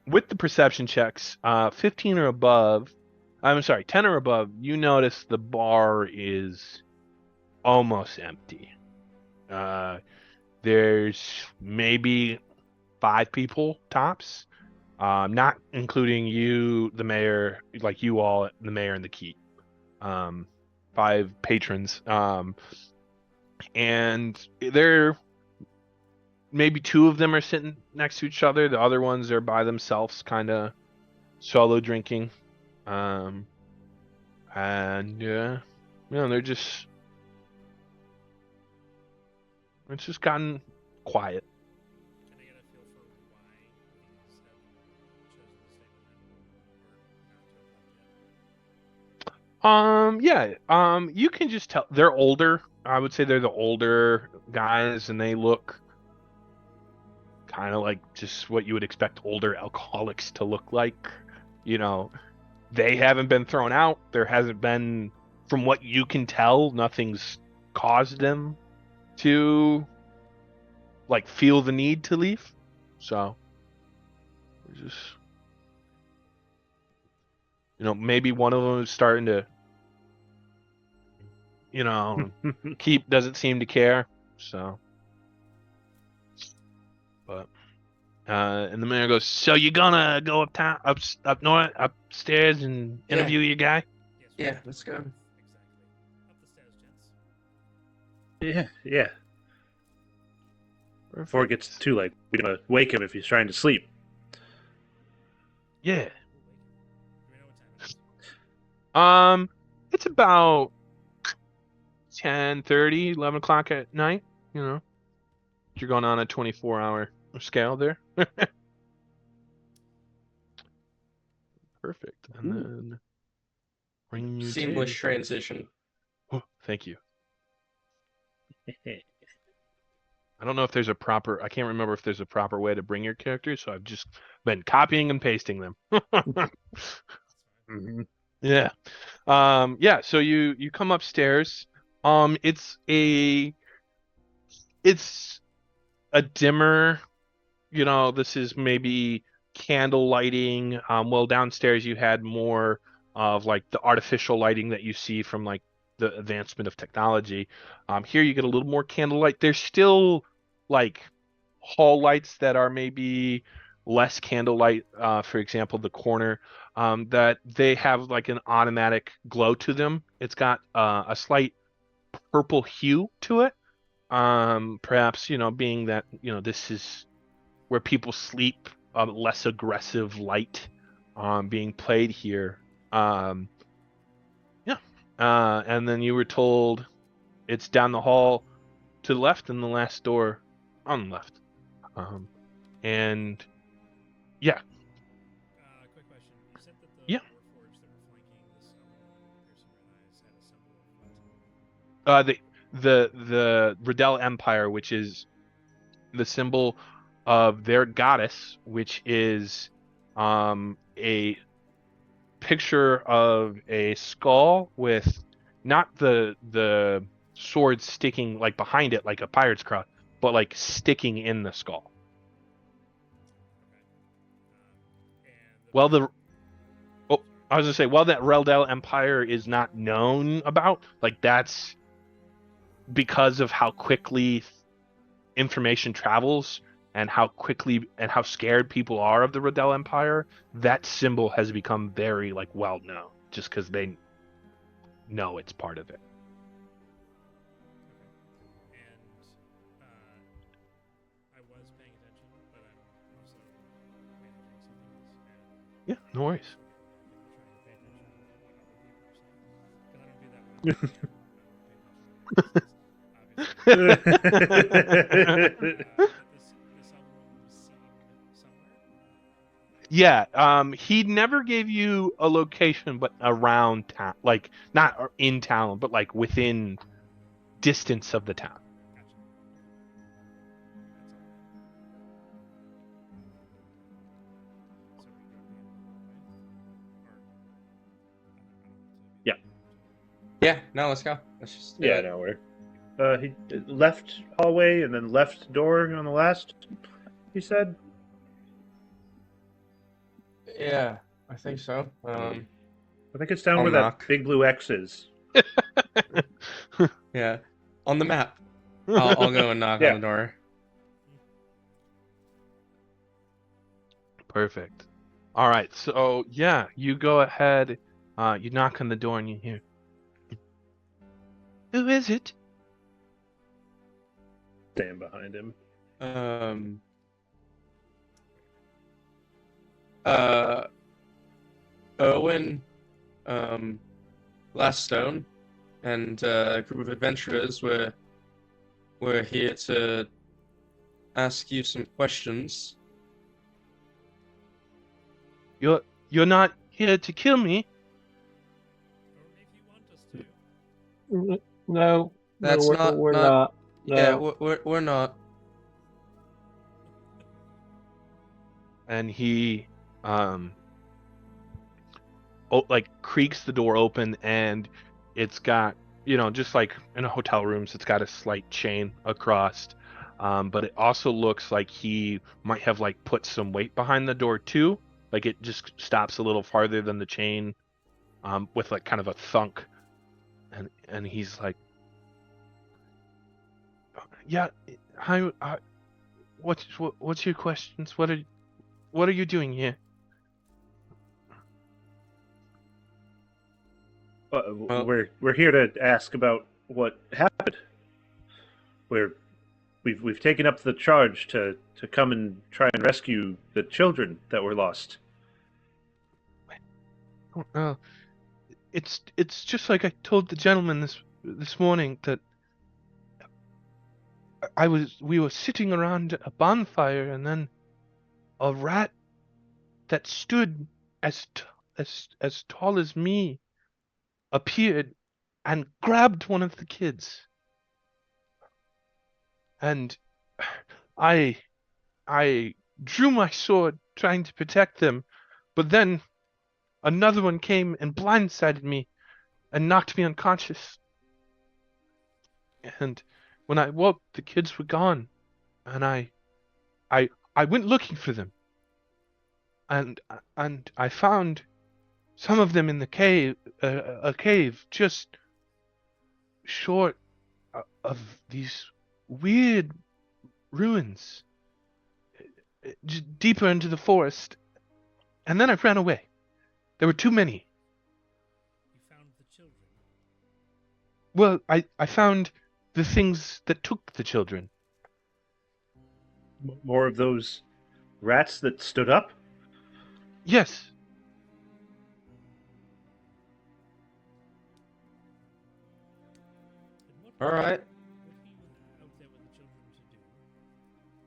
Speaker 1: With the perception checks, 15 or above, I'm sorry, 10 or above, you notice the bar is almost empty. There's maybe 5 people tops, not including you, the mayor, like you all, the mayor and the keep. 5 patrons. And they're maybe 2 of them are sitting next to each other. The other ones are by themselves, kind of solo drinking. And they're just it's just gotten quiet.
Speaker 3: Can I get a feel for why these have chosen to stay behind or not to have left yet?
Speaker 1: You can just tell they're older. I would say they're the older guys, and they look kind of like just what you would expect older alcoholics to look like. You know, they haven't been thrown out. There hasn't been, from what you can tell, nothing's caused them to like feel the need to leave. So just maybe one of them is starting to Keep doesn't seem to care. So but and the mayor goes, so you're gonna go up north, upstairs and
Speaker 5: Yeah.
Speaker 1: interview your guy?
Speaker 3: Yes,
Speaker 5: Yeah, let's go.
Speaker 3: Exactly. Up the stairs, gents.
Speaker 2: Yeah. Before it gets too late, we're gonna wake him if he's trying to sleep.
Speaker 1: Yeah.
Speaker 3: Do we know what time it is?
Speaker 1: It's about 10:30, 11 o'clock at night. You're going on a 24-hour scale there. Perfect. And then bring you
Speaker 5: Seamless
Speaker 1: to...
Speaker 5: transition.
Speaker 1: Oh, thank you. I don't know if there's a proper... I can't remember if there's a proper way to bring your characters, so I've just been copying and pasting them.
Speaker 2: Mm-hmm.
Speaker 1: Yeah. Yeah, so you come upstairs. It's a dimmer, this is maybe candle lighting. Well, downstairs you had more of like the artificial lighting that you see from like the advancement of technology. Here you get a little more candlelight. There's still like hall lights that are maybe less candlelight. For example, the corner that they have like an automatic glow to them. It's got a slight purple hue to it. Perhaps being that this is where people sleep, less aggressive light being played here. Yeah. And then you were told it's down the hall to the left and the last door on the left. And yeah.
Speaker 3: Quick question. You said that the
Speaker 1: Yeah.
Speaker 3: Warforged that were flanking this
Speaker 1: The Riddell Empire, which is the symbol of their goddess, which is a picture of a skull with not the sword sticking like behind it like a pirate's cross, but like sticking in the skull.
Speaker 3: Okay. And
Speaker 1: Well, I was gonna say, well, that Reldel Empire is not known about, like that's because of how quickly information travels and how quickly and how scared people are of the Reldel Empire. That symbol has become very like well known, just because they know it's part of it.
Speaker 3: okay. And I was paying attention, but I'm also paying attention to something else. And
Speaker 1: Yeah, no worries.
Speaker 3: trying to pay attention to what other people are saying. Because I don't do that when I'm with you. I don't pay attention to what anybody says, obviously. That this album was seen somewhere.
Speaker 1: Yeah, he never gave you a location, but around town, like not in town, but like within distance of the town.
Speaker 3: Gotcha. That's all. So we go to the end of the hallway? Or, I don't want to
Speaker 2: Yeah.
Speaker 5: Yeah, no, let's go. Let's just do
Speaker 2: Yeah,
Speaker 5: it.
Speaker 2: no, we're he left hallway and then left door on the last. He said.
Speaker 5: Yeah, I think so.
Speaker 2: I think it's down
Speaker 5: I'll
Speaker 2: where
Speaker 5: knock.
Speaker 2: that big blue X is.
Speaker 5: Yeah, on the map. I'll go and knock
Speaker 2: Yeah.
Speaker 5: on the door.
Speaker 1: Perfect. All right, so yeah, you go ahead. You knock on the door and you hear, "Who is it?"
Speaker 2: Stand behind him.
Speaker 5: Owen, Last Stone, and a group of adventurers were here to ask you some questions.
Speaker 1: You're not here to kill me.
Speaker 3: Or if you want us to.
Speaker 6: No,
Speaker 5: That's
Speaker 6: we're
Speaker 5: not-
Speaker 6: not. No.
Speaker 5: Yeah, we're not.
Speaker 1: And he like creaks the door open, and it's got, just like in a hotel rooms, it's got a slight chain across, but it also looks like he might have like put some weight behind the door too, like it just stops a little farther than the chain, with like kind of a thunk, and he's like, yeah, hi, what's your questions? What are you doing here?
Speaker 5: Well-
Speaker 2: We're here to ask about what happened. We've taken up the charge to come and try and rescue the children that were lost.
Speaker 1: It's just like I told the gentleman this morning that we were sitting around a bonfire, and then a rat that stood as tall as me appeared and grabbed one of the kids, and I drew my sword trying to protect them, but then another one came and blindsided me and knocked me unconscious. And when I woke, the kids were gone, and I went looking for them, and I found some of them in the cave, a cave just short of these weird ruins, deeper into the forest, and then I ran away. There were too many.
Speaker 3: You found the children.
Speaker 1: Well, I found the things that took the children.
Speaker 2: More of those rats that stood up.
Speaker 1: Yes.
Speaker 3: And what
Speaker 5: All right.
Speaker 3: What are you out there with the children to do?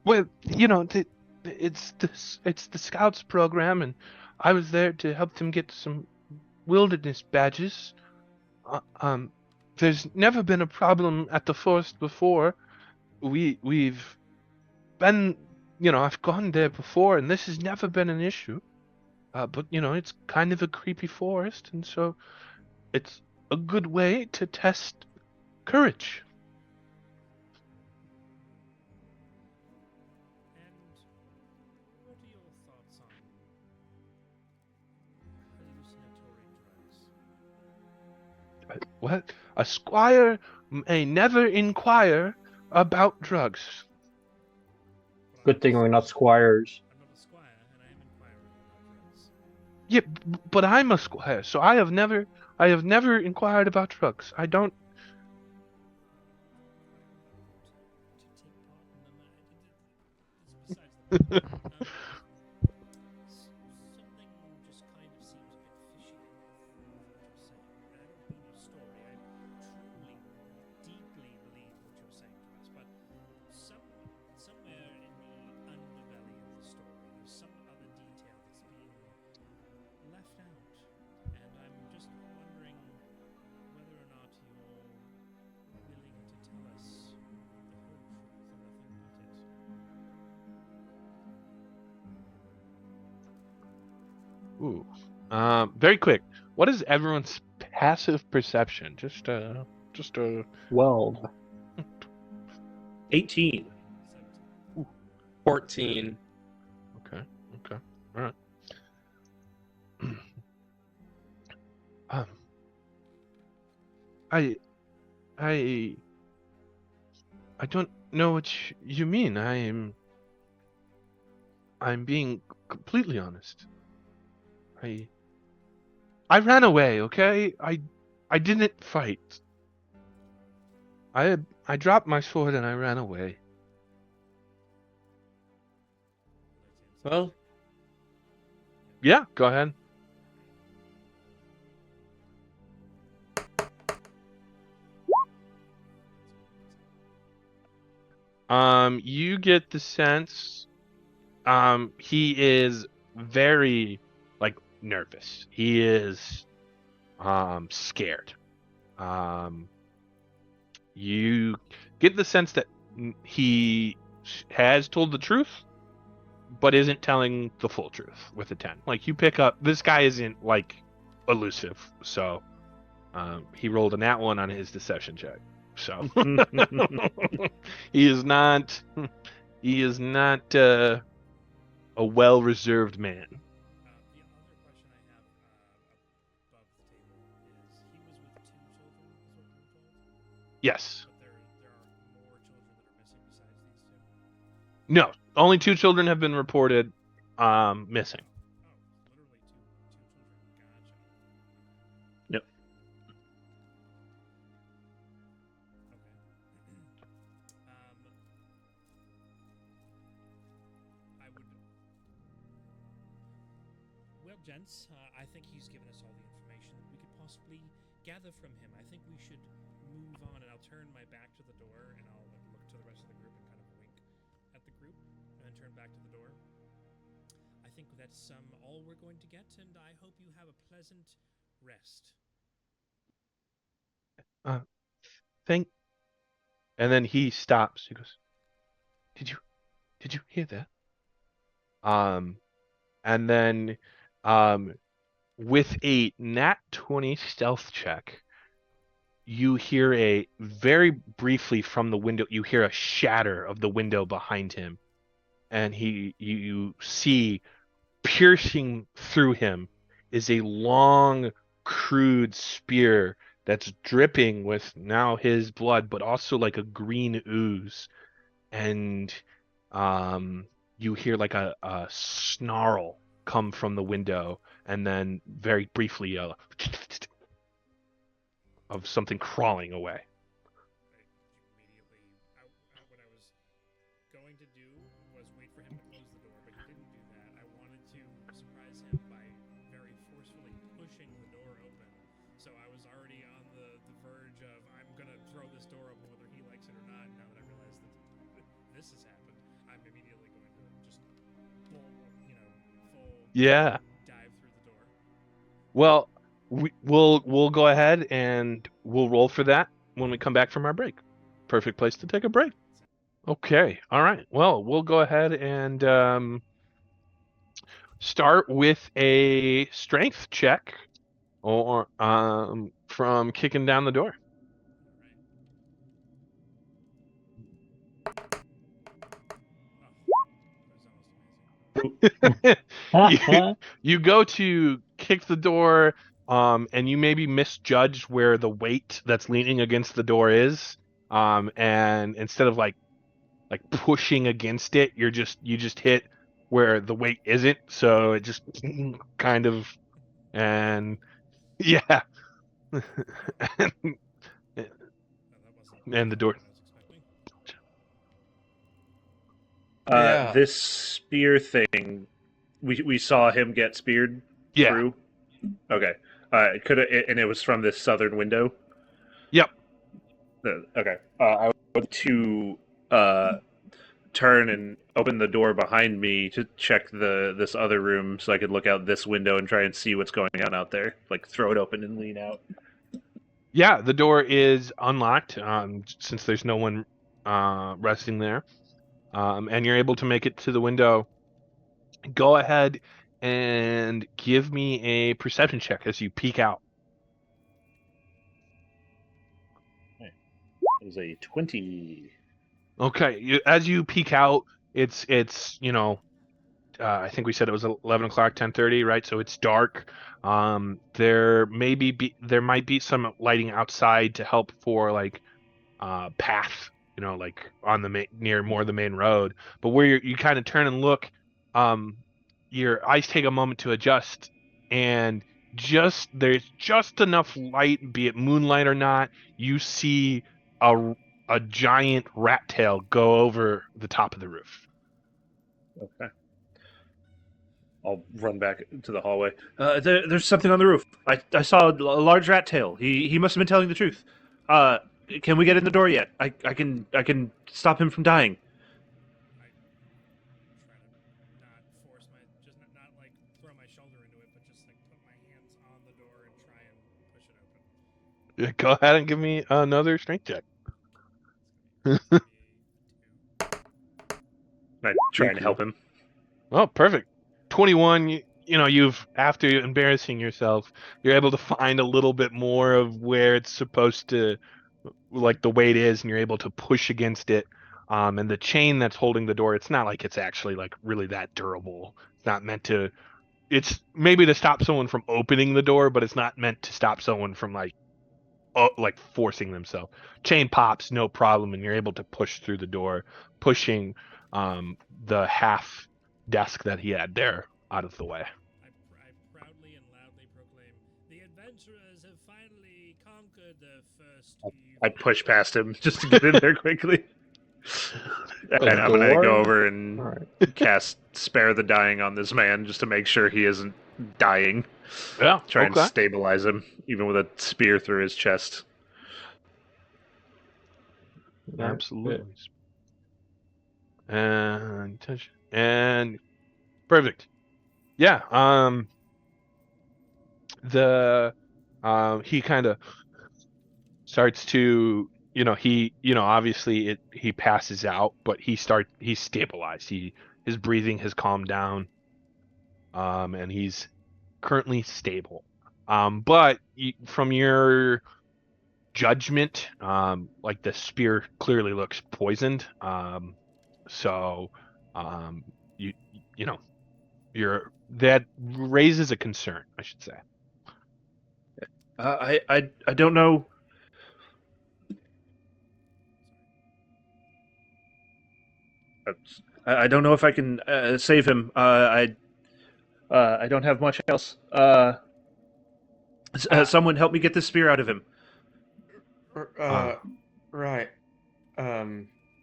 Speaker 1: Well, it's the Scouts program, and I was there to help them get some wilderness badges. there's never been a problem at the forest before. We've been, I've gone there before, and this has never been an issue. But it's kind of a creepy forest, and so it's a good way to test courage.
Speaker 3: And what are your thoughts on hallucinatory drugs?
Speaker 1: What? A squire may never inquire about drugs.
Speaker 3: But
Speaker 6: Good thing we're not squires.
Speaker 3: I'm not a squire, and I am inquiring about drugs.
Speaker 1: Yeah, but I'm a squire, so I have never inquired about drugs. I don't.
Speaker 3: To take part in them, it's besides the point. Something just kind of seems a bit fishy with what you're saying. And I don't mean your story. I truly, deeply believe what you're saying to us. But somewhere in the underbelly of the story, there's some other detail that's being left out. And I'm just wondering whether or not you're willing to tell us the whole truth and nothing but it.
Speaker 1: Ooh. Very quick. What is everyone's passive perception? Just
Speaker 6: 12.
Speaker 2: 18.
Speaker 5: 14.
Speaker 1: Okay. All right. I don't know what you mean. I'm being completely honest. I ran away, okay? I didn't fight. I dropped my sword and I ran away.
Speaker 5: Well,
Speaker 1: Yeah, go ahead. You get the sense he is very nervous. He is scared. You get the sense that he has told the truth, but isn't telling the full truth with a 10. You pick up, this guy isn't elusive, so he rolled a nat 1 on his deception check. So he is not a well reserved man.
Speaker 3: The other question I have above the table is he was with 2 children, is what we were told?
Speaker 1: Yes.
Speaker 3: But there are more children that are missing besides these 2?
Speaker 1: No. Only 2 children have been reported missing.
Speaker 3: Oh, literally two children. Gotcha.
Speaker 2: Yep.
Speaker 3: Okay. I would. Well, gents, I think he's given us all the information that we could possibly gather from him. I think we should move on, and I'll turn my back to the door, and I'll look to the rest of the group and kind of wink at the group, and then turn back to the door. I think that's all we're going to get, and I hope you have a pleasant rest.
Speaker 1: Thank. And then he stops. He goes, Did you hear that? And then with a nat 20 stealth check, you hear a very briefly from the window, you hear a shatter of the window behind him, and you see piercing through him is a long, crude spear that's dripping with now his blood, but also a green ooze. And you hear a snarl come from the window, and then very briefly of something crawling away.
Speaker 3: Immediately, what I was going to do was wait for him to close the door, but he didn't do that. I wanted to surprise him by very forcefully pushing the door open. So I was already on the verge of, I'm going to throw this door open whether he likes it or not. Now that I realize that this has happened, I'm immediately going to just full
Speaker 1: Yeah.
Speaker 3: dive through the door.
Speaker 1: Well, we'll go ahead and we'll roll for that when we come back from our break. Perfect place to take a break. Okay. All right. Well, we'll go ahead and start with a strength check or from kicking down the door. You go to kick the door, and you maybe misjudged where the weight that's leaning against the door is, and instead of like pushing against it, you just hit where the weight isn't, so it just kind of, and yeah, and the door.
Speaker 5: Yeah.
Speaker 2: This spear thing, we saw him get speared
Speaker 1: Yeah.
Speaker 2: through. Okay. And it was from this southern window.
Speaker 1: Yep.
Speaker 2: Okay. I would to turn and open the door behind me to check this other room so I could look out this window and try and see what's going on out there. Like throw it open and lean out.
Speaker 1: Yeah, the door is unlocked, since there's no one resting there, and you're able to make it to the window. Go ahead and give me a perception check as you peek out.
Speaker 2: It was a 20.
Speaker 1: Okay, as you peek out, it's I think we said it was 11 o'clock, 10:30, right? So it's dark. There might be some lighting outside to help for like path, like on the near more the main road. But where you kind of turn and look, your eyes take a moment to adjust, and there's just enough light, be it moonlight or not, you see a giant rat tail go over the top of the roof.
Speaker 2: Okay. I'll run back to the hallway. There's something on the roof. I saw a large rat tail. He must have been telling the truth. Can we get in the door yet? I can stop him from dying.
Speaker 3: I try to not force just not like throw my shoulder into it, but just like put my hands on the door and try and push it open.
Speaker 1: Yeah, go ahead and give me another strength check.
Speaker 2: I try and help him.
Speaker 1: Oh, perfect. 21, you've, after embarrassing yourself, you're able to find a little bit more of where it's supposed to, like the weight is, and you're able to push against it. And the chain that's holding the door, it's not like it's actually like really that durable. It's not meant to, it's maybe to stop someone from opening the door, but it's not meant to stop someone from like forcing themselves. Chain pops, no problem, and you're able to push through the door, pushing the half desk that he had there out of the way.
Speaker 3: I proudly and loudly proclaim, the adventurers have finally conquered the first evil.
Speaker 2: I push past him just to get in there quickly. And I'm gonna go over and cast Spare the Dying on this man just to make sure he isn't dying.
Speaker 1: Yeah,
Speaker 2: Try and stabilize him, even with a spear through his chest.
Speaker 1: Absolutely. And touch and perfect. Yeah. He kind of starts to, obviously he passes out, but he's stabilized. His breathing has calmed down, and he's currently stable. But from your judgment, like the spear clearly looks poisoned. So, that raises a concern, I should say.
Speaker 2: I don't know. I don't know if I can save him. I don't have much else. Someone help me get this spear out of him.
Speaker 5: Right.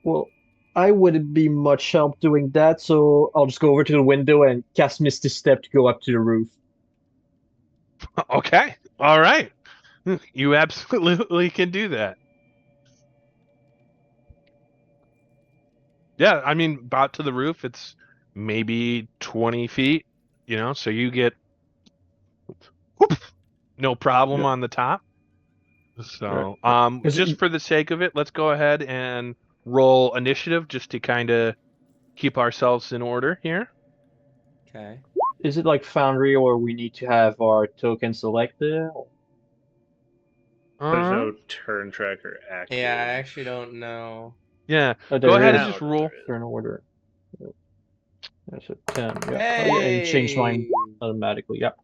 Speaker 6: Well, I wouldn't be much help doing that, so I'll just go over to the window and cast Misty Step to go up to the roof.
Speaker 1: Okay. All right. You absolutely can do that. Yeah, I mean, about to the roof, it's maybe 20 feet, so you get, whoop, no problem
Speaker 6: Yep.
Speaker 1: on the top. So,
Speaker 6: Is
Speaker 1: just
Speaker 6: it,
Speaker 1: for the sake of it, let's go ahead and roll initiative just to kind of keep ourselves in order here.
Speaker 5: Okay.
Speaker 6: is it like Foundry, or we need to have our token selected?
Speaker 2: There's
Speaker 1: Uh,
Speaker 2: no turn tracker active.
Speaker 5: Yeah, I actually don't know.
Speaker 1: yeah.
Speaker 6: Oh,
Speaker 1: Go
Speaker 6: there
Speaker 1: ahead
Speaker 6: is
Speaker 1: and just
Speaker 2: Now
Speaker 1: roll.
Speaker 2: there is.
Speaker 6: turn order. That's a 10. Yeah. Oh, yeah, and change mine automatically. Yep.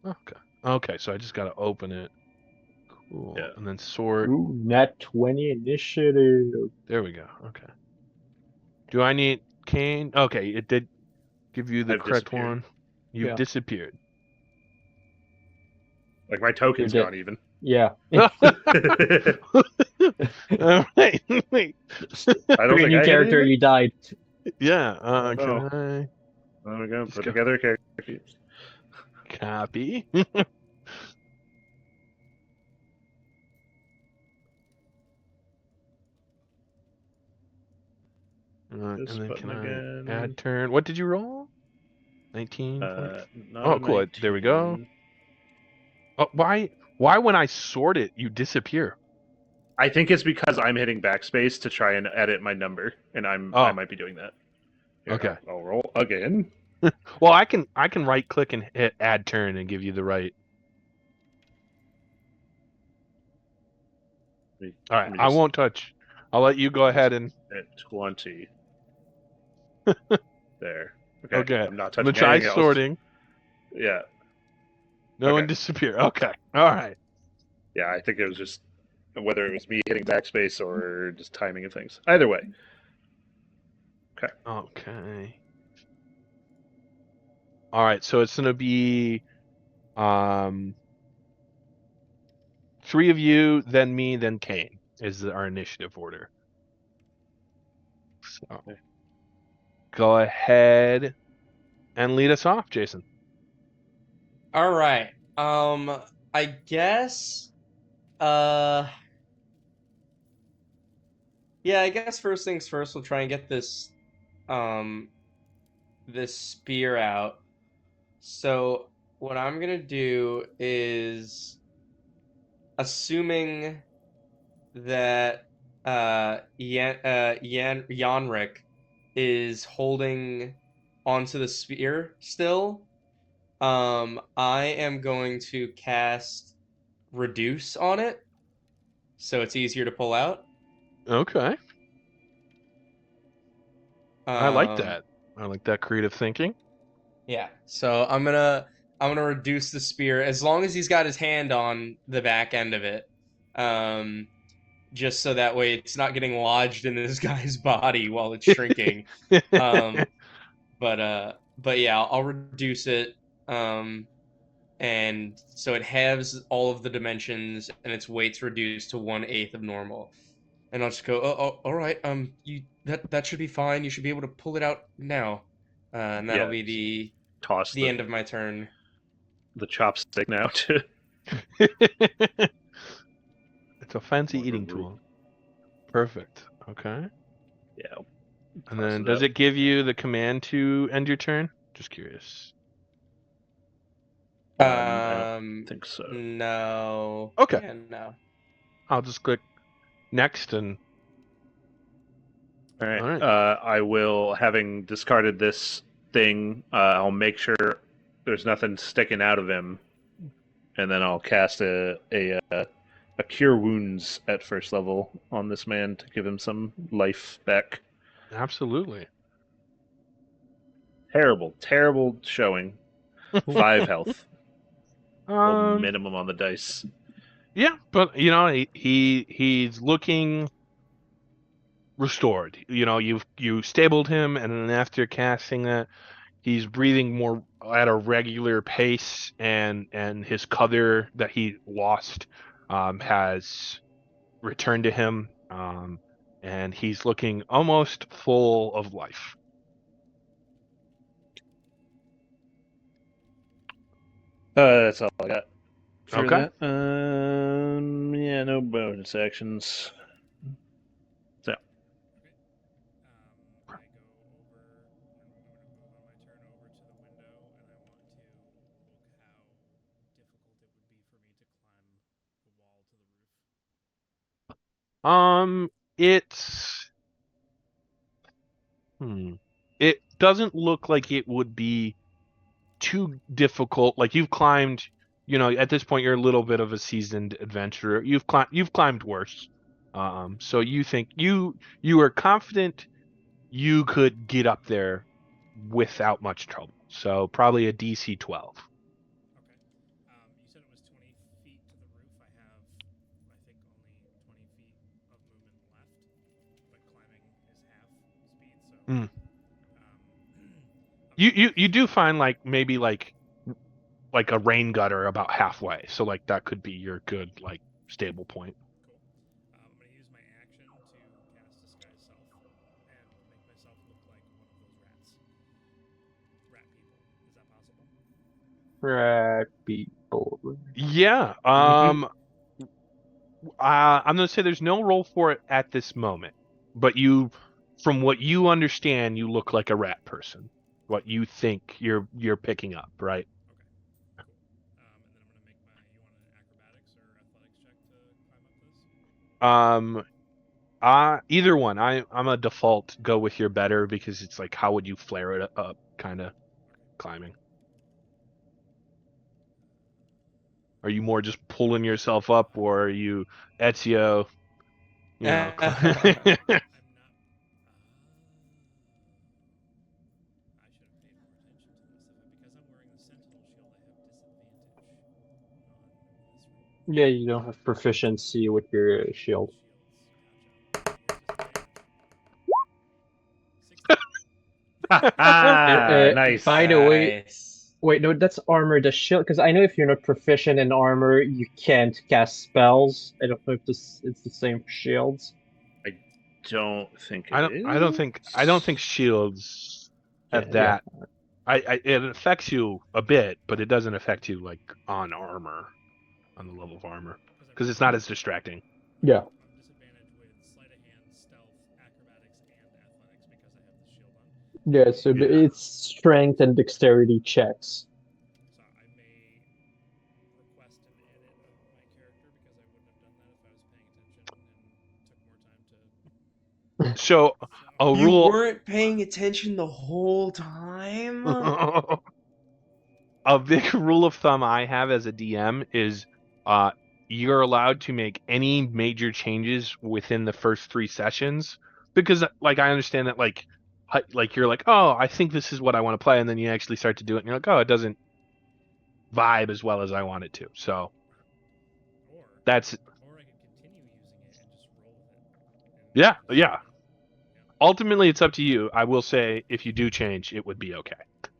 Speaker 1: Okay. Okay, so I just gotta open it. Cool.
Speaker 2: Yeah.
Speaker 1: And then sort.
Speaker 6: Ooh, nat 20 initiative.
Speaker 1: There we go. Okay. Do I need Kane? Okay, it did give you the
Speaker 2: I've
Speaker 1: correct
Speaker 2: disappeared.
Speaker 1: one. You've
Speaker 6: Yeah.
Speaker 1: disappeared.
Speaker 2: Like my
Speaker 6: You're
Speaker 2: token's
Speaker 6: dead.
Speaker 2: gone even.
Speaker 6: Yeah.
Speaker 1: All right. Wait.
Speaker 2: I don't
Speaker 6: Create a
Speaker 2: think
Speaker 6: new
Speaker 2: I hit
Speaker 6: character,
Speaker 2: anything.
Speaker 6: you died.
Speaker 1: Yeah.
Speaker 2: Oh,
Speaker 1: Can
Speaker 2: no.
Speaker 1: I
Speaker 2: There we go.
Speaker 1: Just
Speaker 2: Put
Speaker 1: go.
Speaker 2: together characters.
Speaker 1: Copy? And
Speaker 2: This
Speaker 1: then
Speaker 2: button
Speaker 1: can I
Speaker 2: again.
Speaker 1: add turn? What did you roll? 19.
Speaker 2: Not
Speaker 1: Oh,
Speaker 2: a
Speaker 1: cool. There we go.
Speaker 2: 19.
Speaker 1: Oh, why when I sort it, you disappear?
Speaker 2: I think it's because I'm hitting backspace to try and edit my number, and I
Speaker 1: Oh,
Speaker 2: might be doing that. Here,
Speaker 1: okay.
Speaker 2: I'll roll again.
Speaker 1: Well, I can right click and hit add turn and give you the right. All right,
Speaker 2: Let me
Speaker 1: I
Speaker 2: just
Speaker 1: won't touch. I'll let you go ahead and
Speaker 2: at 20. There. Okay.
Speaker 1: okay.
Speaker 2: I'm not
Speaker 1: I'm gonna
Speaker 2: touching
Speaker 1: try
Speaker 2: anything else.
Speaker 1: sorting.
Speaker 2: Yeah.
Speaker 1: No one
Speaker 2: Okay.
Speaker 1: disappear. Okay. All right.
Speaker 2: Yeah, I think it was just whether it was me hitting backspace or just timing of things. Either way.
Speaker 1: Okay. All right. So it's gonna be um 3 of you, then me, then Kane is our initiative order. So
Speaker 2: Okay.
Speaker 1: go ahead and lead us off, Jason.
Speaker 5: All right. I guess. Uh. Yeah, I guess first things first. We'll try and get um, this spear out. So what I'm gonna do is, assuming that Yanrick is holding onto the spear still. I am going to cast reduce on it, so it's easier to pull out.
Speaker 1: Okay. I like
Speaker 5: Um,
Speaker 1: that. I like that creative thinking.
Speaker 5: yeah. So I'm gonna reduce the spear as long as he's got his hand on the back end of it. Um, just so that way it's not getting lodged in this guy's body while it's shrinking. Um, but yeah, I'll reduce it. Um, and so it halves all of the dimensions, and its weight's reduced to 1/8 of normal. And I'll just go, oh, all right, you that should be fine. You should be able to pull it out now, and that'll
Speaker 2: Yeah.
Speaker 5: be
Speaker 2: Toss
Speaker 5: the end of my turn.
Speaker 2: the chopstick now to
Speaker 1: It's a fancy
Speaker 2: More
Speaker 1: eating
Speaker 2: room.
Speaker 1: tool. Perfect. Okay.
Speaker 2: Yeah.
Speaker 1: And
Speaker 2: toss
Speaker 1: then
Speaker 2: it
Speaker 1: does
Speaker 2: up.
Speaker 1: it give you the command to end your turn? Just curious.
Speaker 2: I don't think so.
Speaker 5: No.
Speaker 1: Okay.
Speaker 5: Yeah, no.
Speaker 1: I'll just click next and
Speaker 2: All right.
Speaker 1: all right.
Speaker 2: I will, having discarded this thing, I'll make sure there's nothing sticking out of him, and then I'll cast a cure wounds at first level on this man to give him some life back.
Speaker 1: Absolutely.
Speaker 2: Terrible showing. 5 health. Well,
Speaker 1: Um
Speaker 2: minimum on the dice.
Speaker 1: yeah, but he's looking restored. You stabled him, and then after casting that, he's breathing more at a regular pace, and his color that he lost has returned to him, and he's looking almost full of life.
Speaker 2: That's all I got for
Speaker 1: Okay.
Speaker 2: that. Yeah, no bonus actions. So,
Speaker 3: Okay. I go over. I'm going to move on my turn over to the window, and I want to look how difficult it would be for
Speaker 1: It's it doesn't look like it would be too difficult. Like you've climbed, at this point you're a little bit of a seasoned adventurer. You've climbed worse. So you think you are confident you could get up there without much trouble. So probably a DC 12.
Speaker 3: Okay. You said it was 20 feet to the roof. I have, I think, only 20 feet of movement left, but climbing is half speed, so.
Speaker 1: Mm.
Speaker 3: I'm
Speaker 1: You do find like maybe like a rain gutter about halfway. So like that could be your good like stable point.
Speaker 3: cool. I'm going to use my action to cast Disguise Self and make myself look like one of those rats. Rat people. Is that possible?
Speaker 6: Right, people.
Speaker 1: Yeah. I'm gonna say there's no roll for it at this moment, but from what you understand, you look like a rat person. What you think you're picking up, right?
Speaker 3: Okay. Cool. And then I'm going to make my. You want an acrobatics or athletics check to climb up this?
Speaker 1: Either one. I'm a default go with your better because it's like how would you flare it up, kind of climbing. Are you more just pulling yourself up, or are you Ezio?
Speaker 3: I'm not. I should have paid more attention to this. Because I'm wearing the Sentinel shield, I have disadvantage on this roll.
Speaker 6: Yeah, you don't have proficiency with your shield.
Speaker 3: Shields. Gotcha. What is disadvantage? 16.
Speaker 2: Nice.
Speaker 6: By the way,
Speaker 5: Nice.
Speaker 6: wait, no, that's armor. The shield, because I know if you're not proficient in armor, you can't cast spells. I don't know if it's the same for shields.
Speaker 2: Don't think
Speaker 1: I don't think shields have
Speaker 6: Yeah.
Speaker 1: that. It affects you a bit, but it doesn't affect you like on armor, on the level of armor, because it's not as distracting.
Speaker 6: Yeah.
Speaker 3: I'm disadvantaged with sleight of hand, stealth, acrobatics, and athletics because I have the shield on.
Speaker 6: Yeah, so
Speaker 2: Yeah.
Speaker 6: it's strength and dexterity checks.
Speaker 3: So I may request an edit of my character because I wouldn't have done that if I was paying attention and took more time to.
Speaker 1: So a
Speaker 4: You
Speaker 1: rule.
Speaker 4: weren't paying attention the whole time?
Speaker 1: A big rule of thumb I have as a DM is you're allowed to make any major changes within the first 3 sessions because like I understand that like you're like, "Oh, I think this is what I want to play," and then you actually start to do it and you're like, "Oh, it doesn't vibe as well as I want it to." So
Speaker 3: Or
Speaker 1: that's
Speaker 3: I could continue using it and just roll with it.
Speaker 1: yeah. Ultimately, it's up to you. I will say if you do change, it would be okay.
Speaker 3: Okay,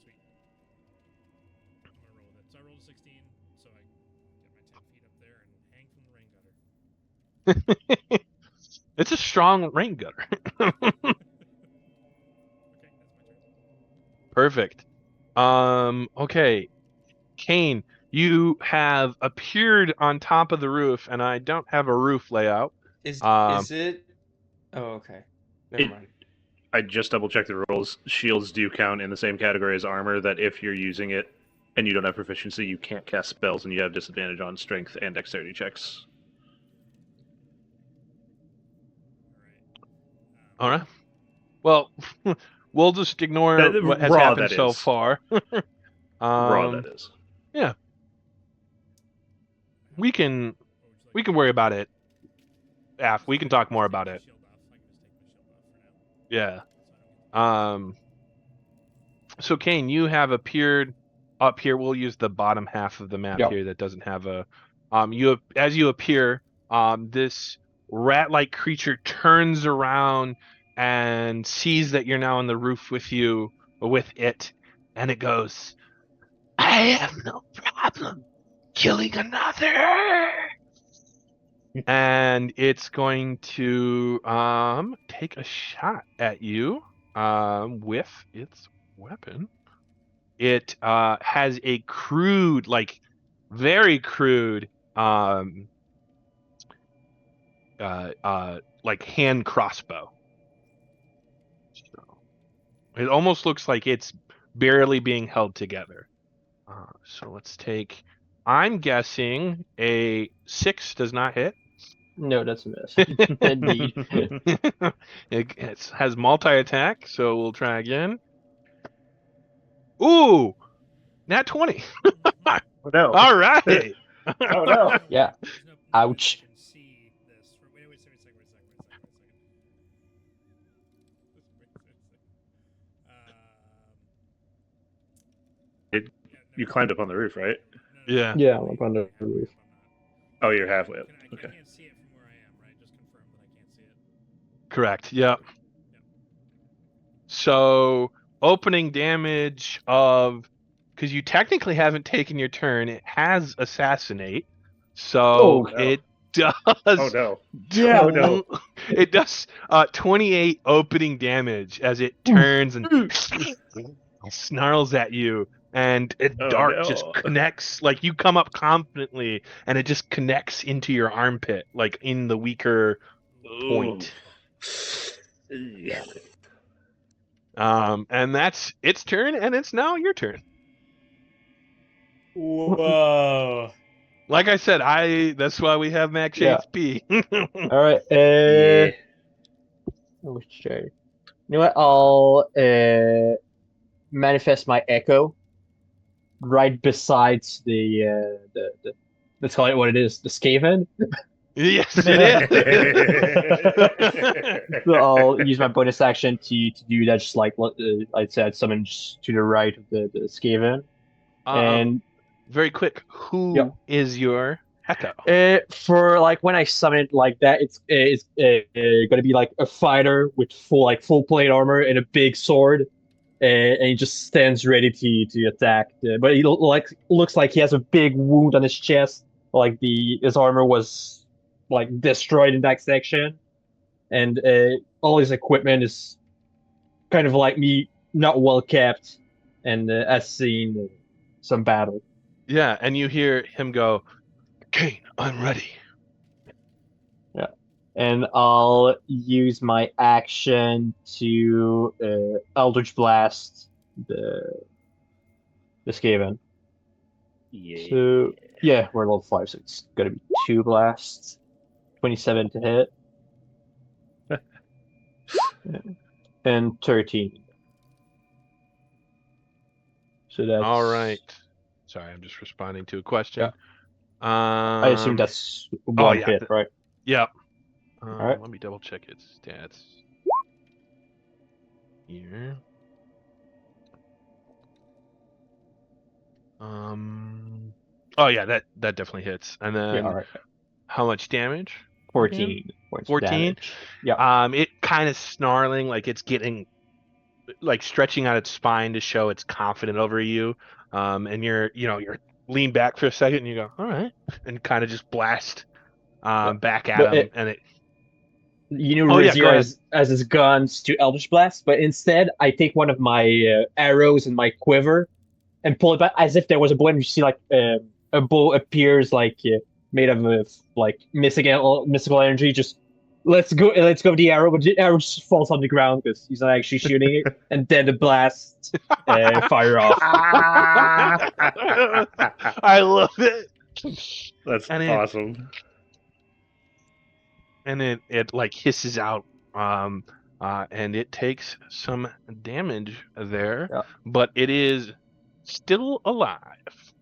Speaker 3: sweet. I'm gonna roll with it. So I rolled a 16, so I get my 10 feet up there and hang from the rain gutter.
Speaker 1: It's a strong rain gutter.
Speaker 3: Okay, that's my turn.
Speaker 1: Perfect. Okay. Kane, you have appeared on top of the roof, and I don't have a roof layout.
Speaker 5: Is
Speaker 1: Um,
Speaker 5: it? Oh, okay. Never
Speaker 2: It-
Speaker 5: mind.
Speaker 2: I just double checked the rules. Shields do count in the same category as armor. That if you're using it and you don't have proficiency, you can't cast spells, and you have disadvantage on strength and dexterity checks.
Speaker 1: all right. Well, we'll just ignore what has
Speaker 2: Raw,
Speaker 1: happened
Speaker 2: that
Speaker 1: so
Speaker 2: is.
Speaker 1: far.
Speaker 2: Raw, that is.
Speaker 1: We can worry about it. We can talk more about it. Yeah. So Kane, you have appeared up here. We'll use the bottom half of the map
Speaker 6: Yep.
Speaker 1: here that doesn't have a. As you appear, this rat-like creature turns around and sees that you're now on the roof with it, and it goes, "I have no problem killing another." And it's going to take a shot at you with its weapon. It has a crude, like very crude like hand crossbow. So it almost looks like it's barely being held together. So let's take, I'm guessing a 6 does not hit.
Speaker 6: No, that's a miss. Indeed.
Speaker 1: It has multi-attack, so we'll try again. Ooh, nat 20.
Speaker 2: Oh no!
Speaker 1: All right.
Speaker 2: Oh no!
Speaker 6: Yeah.
Speaker 3: There's no
Speaker 6: Ouch.
Speaker 3: way you can see this. Wait a second.
Speaker 2: Did
Speaker 3: Yeah,
Speaker 2: you climbed up on the roof, right?
Speaker 1: Yeah.
Speaker 6: Yeah, I'm up on the roof.
Speaker 2: Oh, you're halfway up.
Speaker 3: I
Speaker 2: Okay.
Speaker 3: can't see it from where I am, right? Just confirm that I can't see it.
Speaker 1: Correct. Yep. So opening damage of, because you technically haven't taken your turn, it has assassinate, so
Speaker 6: Oh,
Speaker 2: no.
Speaker 1: it does.
Speaker 2: Oh no!
Speaker 6: Yeah.
Speaker 2: Oh no!
Speaker 1: It does 28 opening damage as it turns and snarls at you, and its
Speaker 2: Oh,
Speaker 1: dart
Speaker 2: no.
Speaker 1: just connects. Like you come up confidently, and it just connects into your armpit, like in the weaker point.
Speaker 2: Yeah.
Speaker 1: And that's its turn, and it's now your turn.
Speaker 5: Whoa.
Speaker 1: Like I said, that's why we have max
Speaker 6: Yeah.
Speaker 1: HP.
Speaker 6: All right.
Speaker 2: Yeah.
Speaker 6: Which you know what? I'll manifest my echo right besides the let's call it what it is, the Skaven.
Speaker 1: Yes, it is.
Speaker 6: So I'll use my bonus action to do that, just like what I said, summon just to the right of the Skaven. And
Speaker 1: Very quick, who is your echo?
Speaker 6: for like when I summon it like that, it's gonna be like a fighter with full plate armor and a big sword, and he just stands ready to attack. But he looks like he has a big wound on his chest, like his armor was like destroyed in that section, and all his equipment is kind of like me, not well kept, and has seen some battle.
Speaker 1: Yeah, and you hear him go, Kane, I'm ready.
Speaker 6: Yeah, and I'll use my action to Eldritch Blast the Skaven.
Speaker 2: Yeah.
Speaker 6: So yeah, we're level 5, so it's gonna be 2 blasts, 27 to hit, and 13. So that's
Speaker 1: All right. Sorry, I'm just responding to a question.
Speaker 6: Yeah. I assume that's one
Speaker 1: yeah,
Speaker 6: hit, right?
Speaker 1: Yep.
Speaker 6: right.
Speaker 1: Let me double check its stats. Here. Oh yeah, that definitely hits. And then
Speaker 6: Yeah, all right.
Speaker 1: how much damage?
Speaker 6: 14 points
Speaker 1: 14?
Speaker 6: damage. Yeah.
Speaker 1: It kind of snarling, like it's getting, like stretching out its spine to show it's confident over you. And you're lean back for a second and you go, all right, and kind of just blast back at
Speaker 6: But
Speaker 1: him. And it,
Speaker 6: Rizio
Speaker 1: go ahead.
Speaker 6: has his guns to Eldritch Blast, but instead I take one of my arrows in my quiver and pull it back as if there was a bow, and you see like a bow appears like made of like mystical energy. Just let's go with the arrow, but the arrow just falls on the ground because he's not actually shooting it, and then the blast fire off.
Speaker 1: I love it.
Speaker 2: That's
Speaker 1: And
Speaker 2: awesome.
Speaker 1: And it like hisses out, and it takes some damage there, but it is still alive.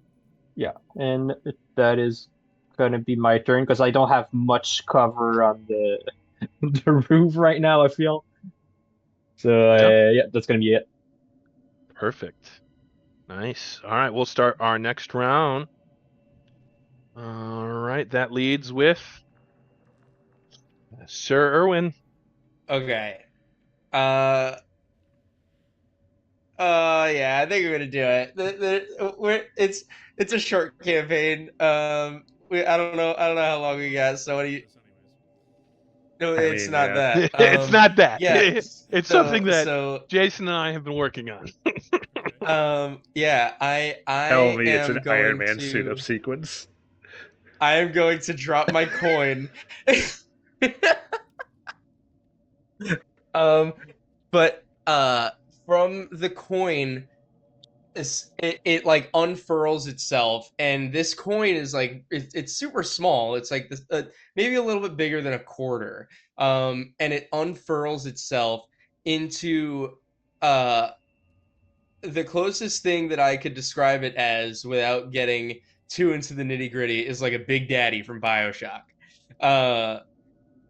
Speaker 6: Yeah, and that is gonna be my turn because I don't have much cover on the the roof right now, I feel. So yeah, that's gonna be it.
Speaker 1: Perfect. Nice. All right, we'll start our next round. All right, that leads with Sir Irwin.
Speaker 5: Okay. Yeah, I think we're gonna do it. It's a short campaign. I don't know how long we got. So what do you? No, it's not that.
Speaker 1: It's not that.
Speaker 5: Yeah,
Speaker 1: it's something that Jason and I have been working on.
Speaker 5: Yeah, I
Speaker 2: Tell me
Speaker 5: am
Speaker 2: it's an Iron Man suit of sequence.
Speaker 5: I am going to drop my coin. But from the coin, it like unfurls itself, and this coin is like it's super small. It's like this maybe a little bit bigger than a quarter. And it unfurls itself into uh the closest thing that I could describe it as without getting too into the nitty gritty is like a Big Daddy from BioShock. Uh,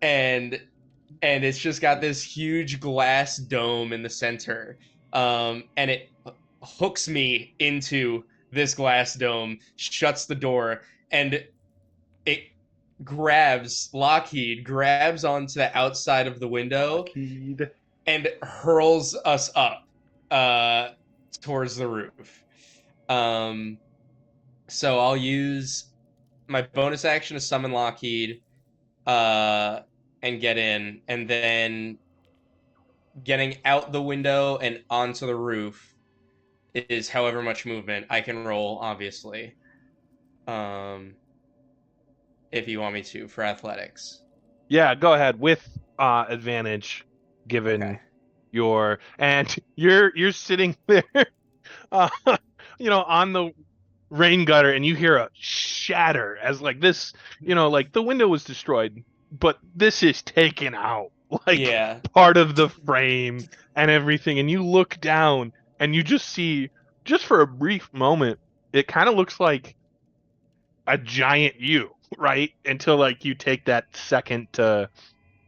Speaker 5: and it's just got this huge glass dome in the center. And it hooks me into this glass dome, shuts the door, and it Lockheed grabs onto the outside of the window
Speaker 2: Lockheed.
Speaker 5: and hurls us up uh, towards the roof. So I'll use my bonus action to summon Lockheed and get in, and then getting out the window and onto the roof is however much movement I can roll, obviously. If you want me to for athletics.
Speaker 1: Yeah, go ahead with advantage, given
Speaker 5: Okay.
Speaker 1: you're sitting there, uh, on the rain gutter, and you hear a shatter as like this, like the window was destroyed, but this is taken out, like
Speaker 5: Yeah.
Speaker 1: part of the frame and everything, and you look down and you just see, just for a brief moment, it kind of looks like a giant you, right? Until like you take that second to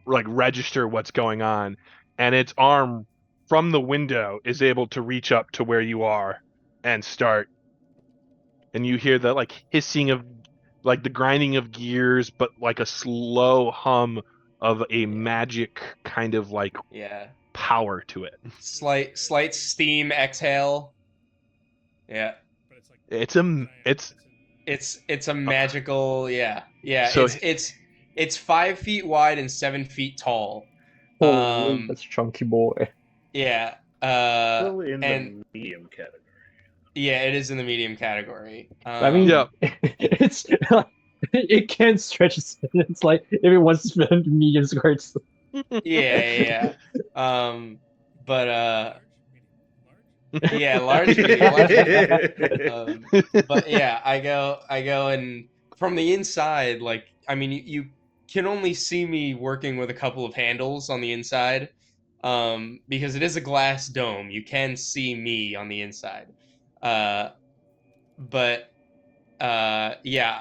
Speaker 1: like register what's going on, and its arm from the window is able to reach up to where you are and start, and you hear the like hissing of like the grinding of gears, but like a slow hum of a magic kind of like
Speaker 5: Yeah.
Speaker 1: power to it.
Speaker 5: Slight steam exhale. Yeah.
Speaker 3: But it's like
Speaker 1: It's a
Speaker 3: giant-
Speaker 5: It's a magical, yeah.
Speaker 1: So-
Speaker 5: It's 5 feet wide and 7 feet tall.
Speaker 6: Holy, that's chunky boy.
Speaker 5: Yeah.
Speaker 2: Still in
Speaker 5: and
Speaker 2: the medium category.
Speaker 5: yeah, it is in the medium category.
Speaker 6: I mean,
Speaker 1: Yeah.
Speaker 6: it's it can stretch. It's like if it wants to fit into medium skirts.
Speaker 5: yeah. But
Speaker 3: large, medium, large.
Speaker 5: yeah, large, medium, large. But yeah, I go, and from the inside, like, I mean, you can only see me working with a couple of handles on the inside, because it is a glass dome. You can see me on the inside, but yeah,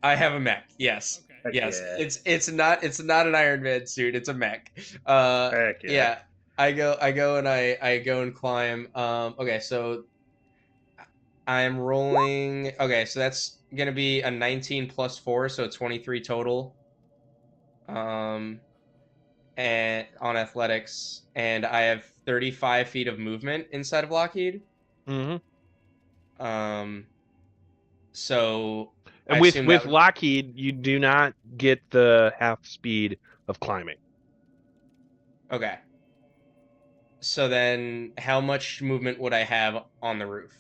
Speaker 5: I have a mech. Yes,
Speaker 3: Okay.
Speaker 2: Heck
Speaker 5: yes.
Speaker 2: yeah.
Speaker 5: It's not an Iron Man suit. It's a mech.
Speaker 2: Heck yeah.
Speaker 5: Yeah. I go and I go and climb. Okay, so I'm rolling. Okay, so that's gonna be a 19 plus 4, so 23 total. And on athletics, and I have 35 feet of movement inside of Lockheed.
Speaker 1: Mhm.
Speaker 5: So
Speaker 1: And
Speaker 5: I
Speaker 1: with
Speaker 5: assume
Speaker 1: with
Speaker 5: that would-
Speaker 1: Lockheed, you do not get the half speed of climbing.
Speaker 5: Okay. So then, how much movement would I have on the roof?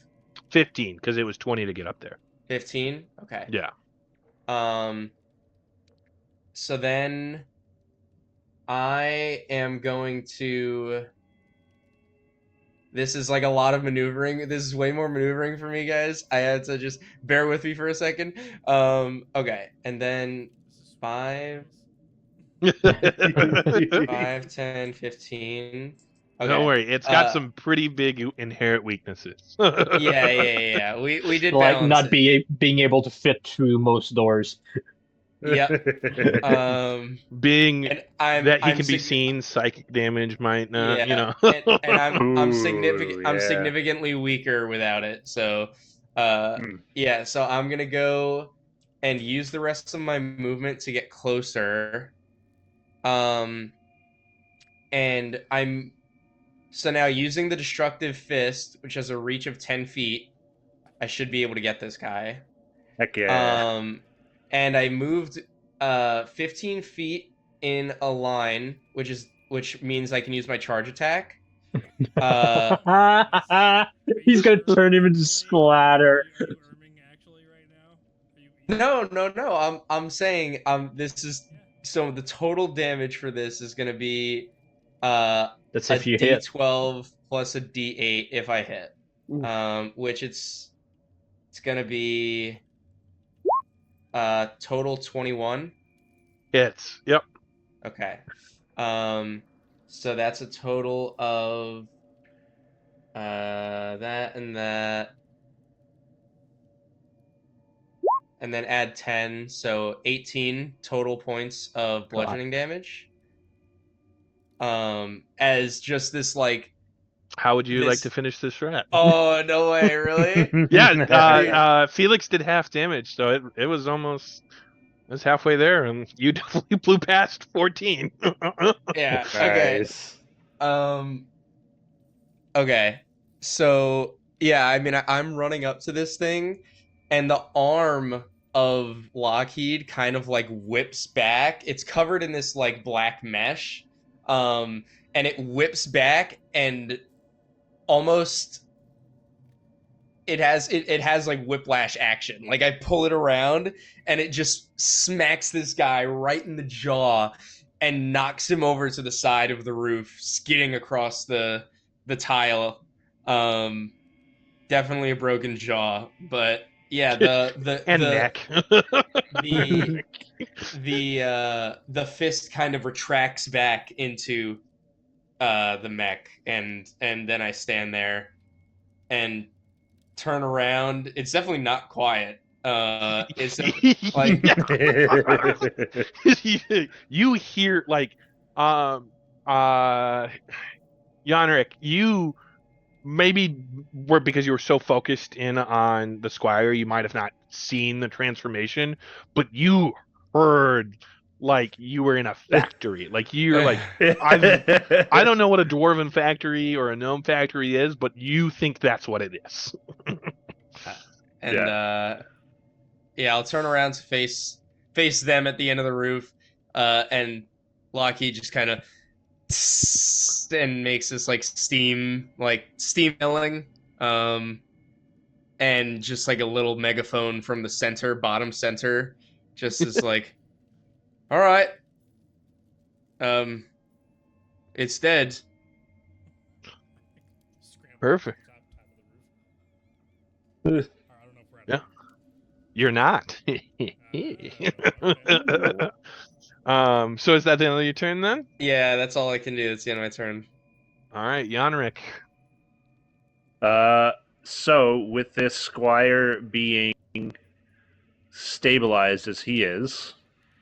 Speaker 1: 15, because it was 20 to get up there.
Speaker 5: 15. Okay.
Speaker 1: Yeah.
Speaker 5: So then I am going to. This is like a lot of maneuvering. This is way more maneuvering for me, guys. I had to just bear with me for a second. Okay, and then
Speaker 3: This is
Speaker 5: 5, 10, 15. Okay.
Speaker 1: Don't worry, it's got
Speaker 5: Uh,
Speaker 1: some pretty big inherent weaknesses.
Speaker 5: Yeah. We did
Speaker 6: Like
Speaker 5: balance
Speaker 6: not
Speaker 5: it.
Speaker 6: being able to fit through most doors.
Speaker 5: Yep.
Speaker 1: Being
Speaker 5: And I'm
Speaker 1: that he
Speaker 5: I'm
Speaker 1: can be
Speaker 5: sig-
Speaker 1: seen, psychic damage might not,
Speaker 5: Yeah, and I'm significant. I'm
Speaker 2: Ooh, yeah.
Speaker 5: significantly weaker without it. So,
Speaker 2: Hmm.
Speaker 5: yeah. So I'm gonna go and use the rest of my movement to get closer. And I'm so now using the destructive fist, which has a reach of 10 feet. I should be able to get this guy.
Speaker 2: Heck yeah.
Speaker 5: And I moved 15 feet in a line, which means I can use my charge attack.
Speaker 6: He's gonna turn him into splatter.
Speaker 3: Are you arming actually right now? Are you,
Speaker 5: No. I'm saying this is so the total damage for this is gonna be
Speaker 6: That's
Speaker 5: a
Speaker 6: if you hit.
Speaker 5: D12 plus a D8 if I hit. Which it's gonna be total 21.
Speaker 1: Hits. Yep.
Speaker 5: Okay. So that's a total of that and that. And then add 10, so 18 total points of bludgeoning damage. As just this like
Speaker 1: How would you like
Speaker 5: this.
Speaker 1: to finish this strat?
Speaker 5: Oh no way, really?
Speaker 1: Yeah, Felix did half damage, so it was almost it was halfway there, and you definitely blew past 14.
Speaker 5: Yeah. Okay.
Speaker 7: Nice.
Speaker 5: Okay. So yeah, I mean, I'm running up to this thing, and the arm of Lockheed kind of like whips back. It's covered in this like black mesh, and it whips back and almost it has like whiplash action. Like I pull it around and it just smacks this guy right in the jaw and knocks him over to the side of the roof, skidding across the tile. Definitely a broken jaw, but yeah,
Speaker 1: and
Speaker 5: the
Speaker 1: neck.
Speaker 5: the fist kind of retracts back into the mech, and then I stand there and turn around. It's definitely not quiet. It's like
Speaker 1: You hear like Yanrick, you maybe were because you were so focused in on the squire, you might have not seen the transformation, but you heard like you were in a factory. Like you're like, I don't know what a dwarven factory or a gnome factory is, but you think that's what it is.
Speaker 5: and I'll turn around to face them at the end of the roof, and Lockheed just kind of and makes this like steam milling, and just like a little megaphone from the bottom center, just is like, all right, it's dead.
Speaker 1: Perfect.
Speaker 3: I don't know if we're at
Speaker 1: Yeah. You're not. So is that the end of your turn then?
Speaker 5: Yeah, that's all I can do. That's the end of my turn.
Speaker 1: All right, Yanrick.
Speaker 2: So with this squire being stabilized as he is,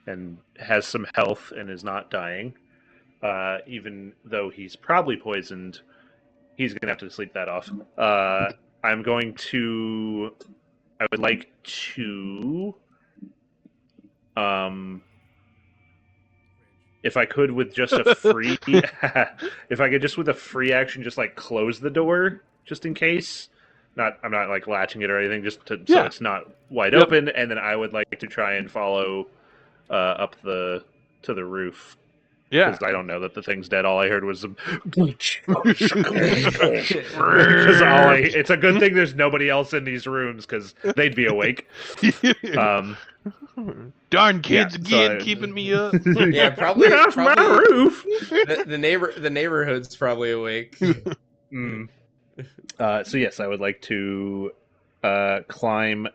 Speaker 2: and has some health and is not dying, even though he's probably poisoned, he's gonna have to sleep that off. I would like to, if I could with just a free, if I could just with a free action, just like close the door, just in case. I'm not like latching it or anything, just so it's not wide open. And then I would like to try and follow up to the roof.
Speaker 1: Yeah.
Speaker 2: Because I don't know that the thing's dead. All I heard was some. It's a good thing there's nobody else in these rooms because they'd be awake.
Speaker 1: Darn kids
Speaker 2: yeah,
Speaker 1: again, keeping me up.
Speaker 5: Yeah, probably.
Speaker 2: Get off my roof.
Speaker 5: The neighborhood's probably awake.
Speaker 2: So yes, I would like to climb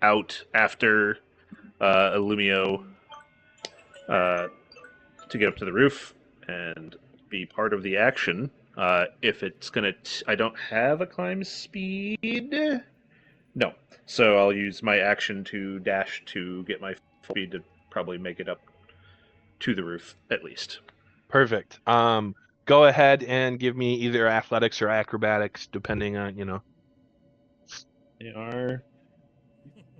Speaker 2: out after Illumio to get up to the roof and be part of the action. If it's gonna, I don't have a climb speed. No, so I'll use my action to dash to get my speed to probably make it up to the roof at least.
Speaker 1: Perfect. Go ahead and give me either athletics or acrobatics, depending on,
Speaker 2: They are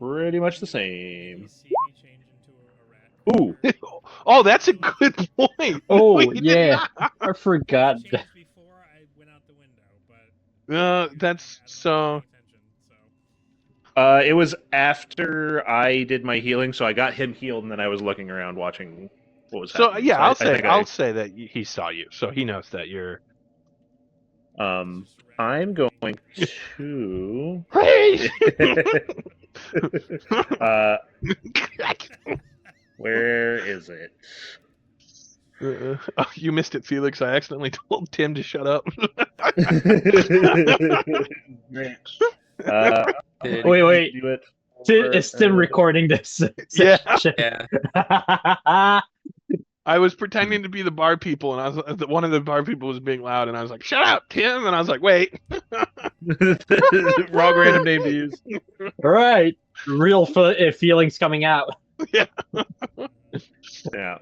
Speaker 2: pretty much the
Speaker 3: You
Speaker 2: same.
Speaker 3: see me change into a rat.
Speaker 2: Ooh,
Speaker 1: Oh, that's a good point.
Speaker 6: Oh,
Speaker 1: We did
Speaker 6: yeah.
Speaker 1: not-
Speaker 6: I forgot.
Speaker 3: Changed before I went out the window, but
Speaker 1: that's so.
Speaker 3: I wasn't paying attention, so.
Speaker 2: it was after I did my healing, so I got him healed, and then I was looking around watching what was
Speaker 1: So
Speaker 2: happening.
Speaker 1: yeah, I'll
Speaker 2: I think
Speaker 1: say that he saw you, so he knows that you're.
Speaker 2: I'm going to.
Speaker 1: Hey!
Speaker 2: Where is it?
Speaker 1: Oh, you missed it, Felix. I accidentally told Tim to shut up.
Speaker 2: Great.
Speaker 5: Dude,
Speaker 6: Wait.
Speaker 2: Do it.
Speaker 6: Is Tim recording this
Speaker 1: Yeah.
Speaker 6: session?
Speaker 5: yeah.
Speaker 1: I was pretending to be the bar people, and I was one of the bar people was being loud, and I was like, "Shut up, Tim!" And I was like, "Wait."
Speaker 2: Wrong random name to use.
Speaker 6: All right, real feelings coming out.
Speaker 1: Yeah.
Speaker 2: Yeah.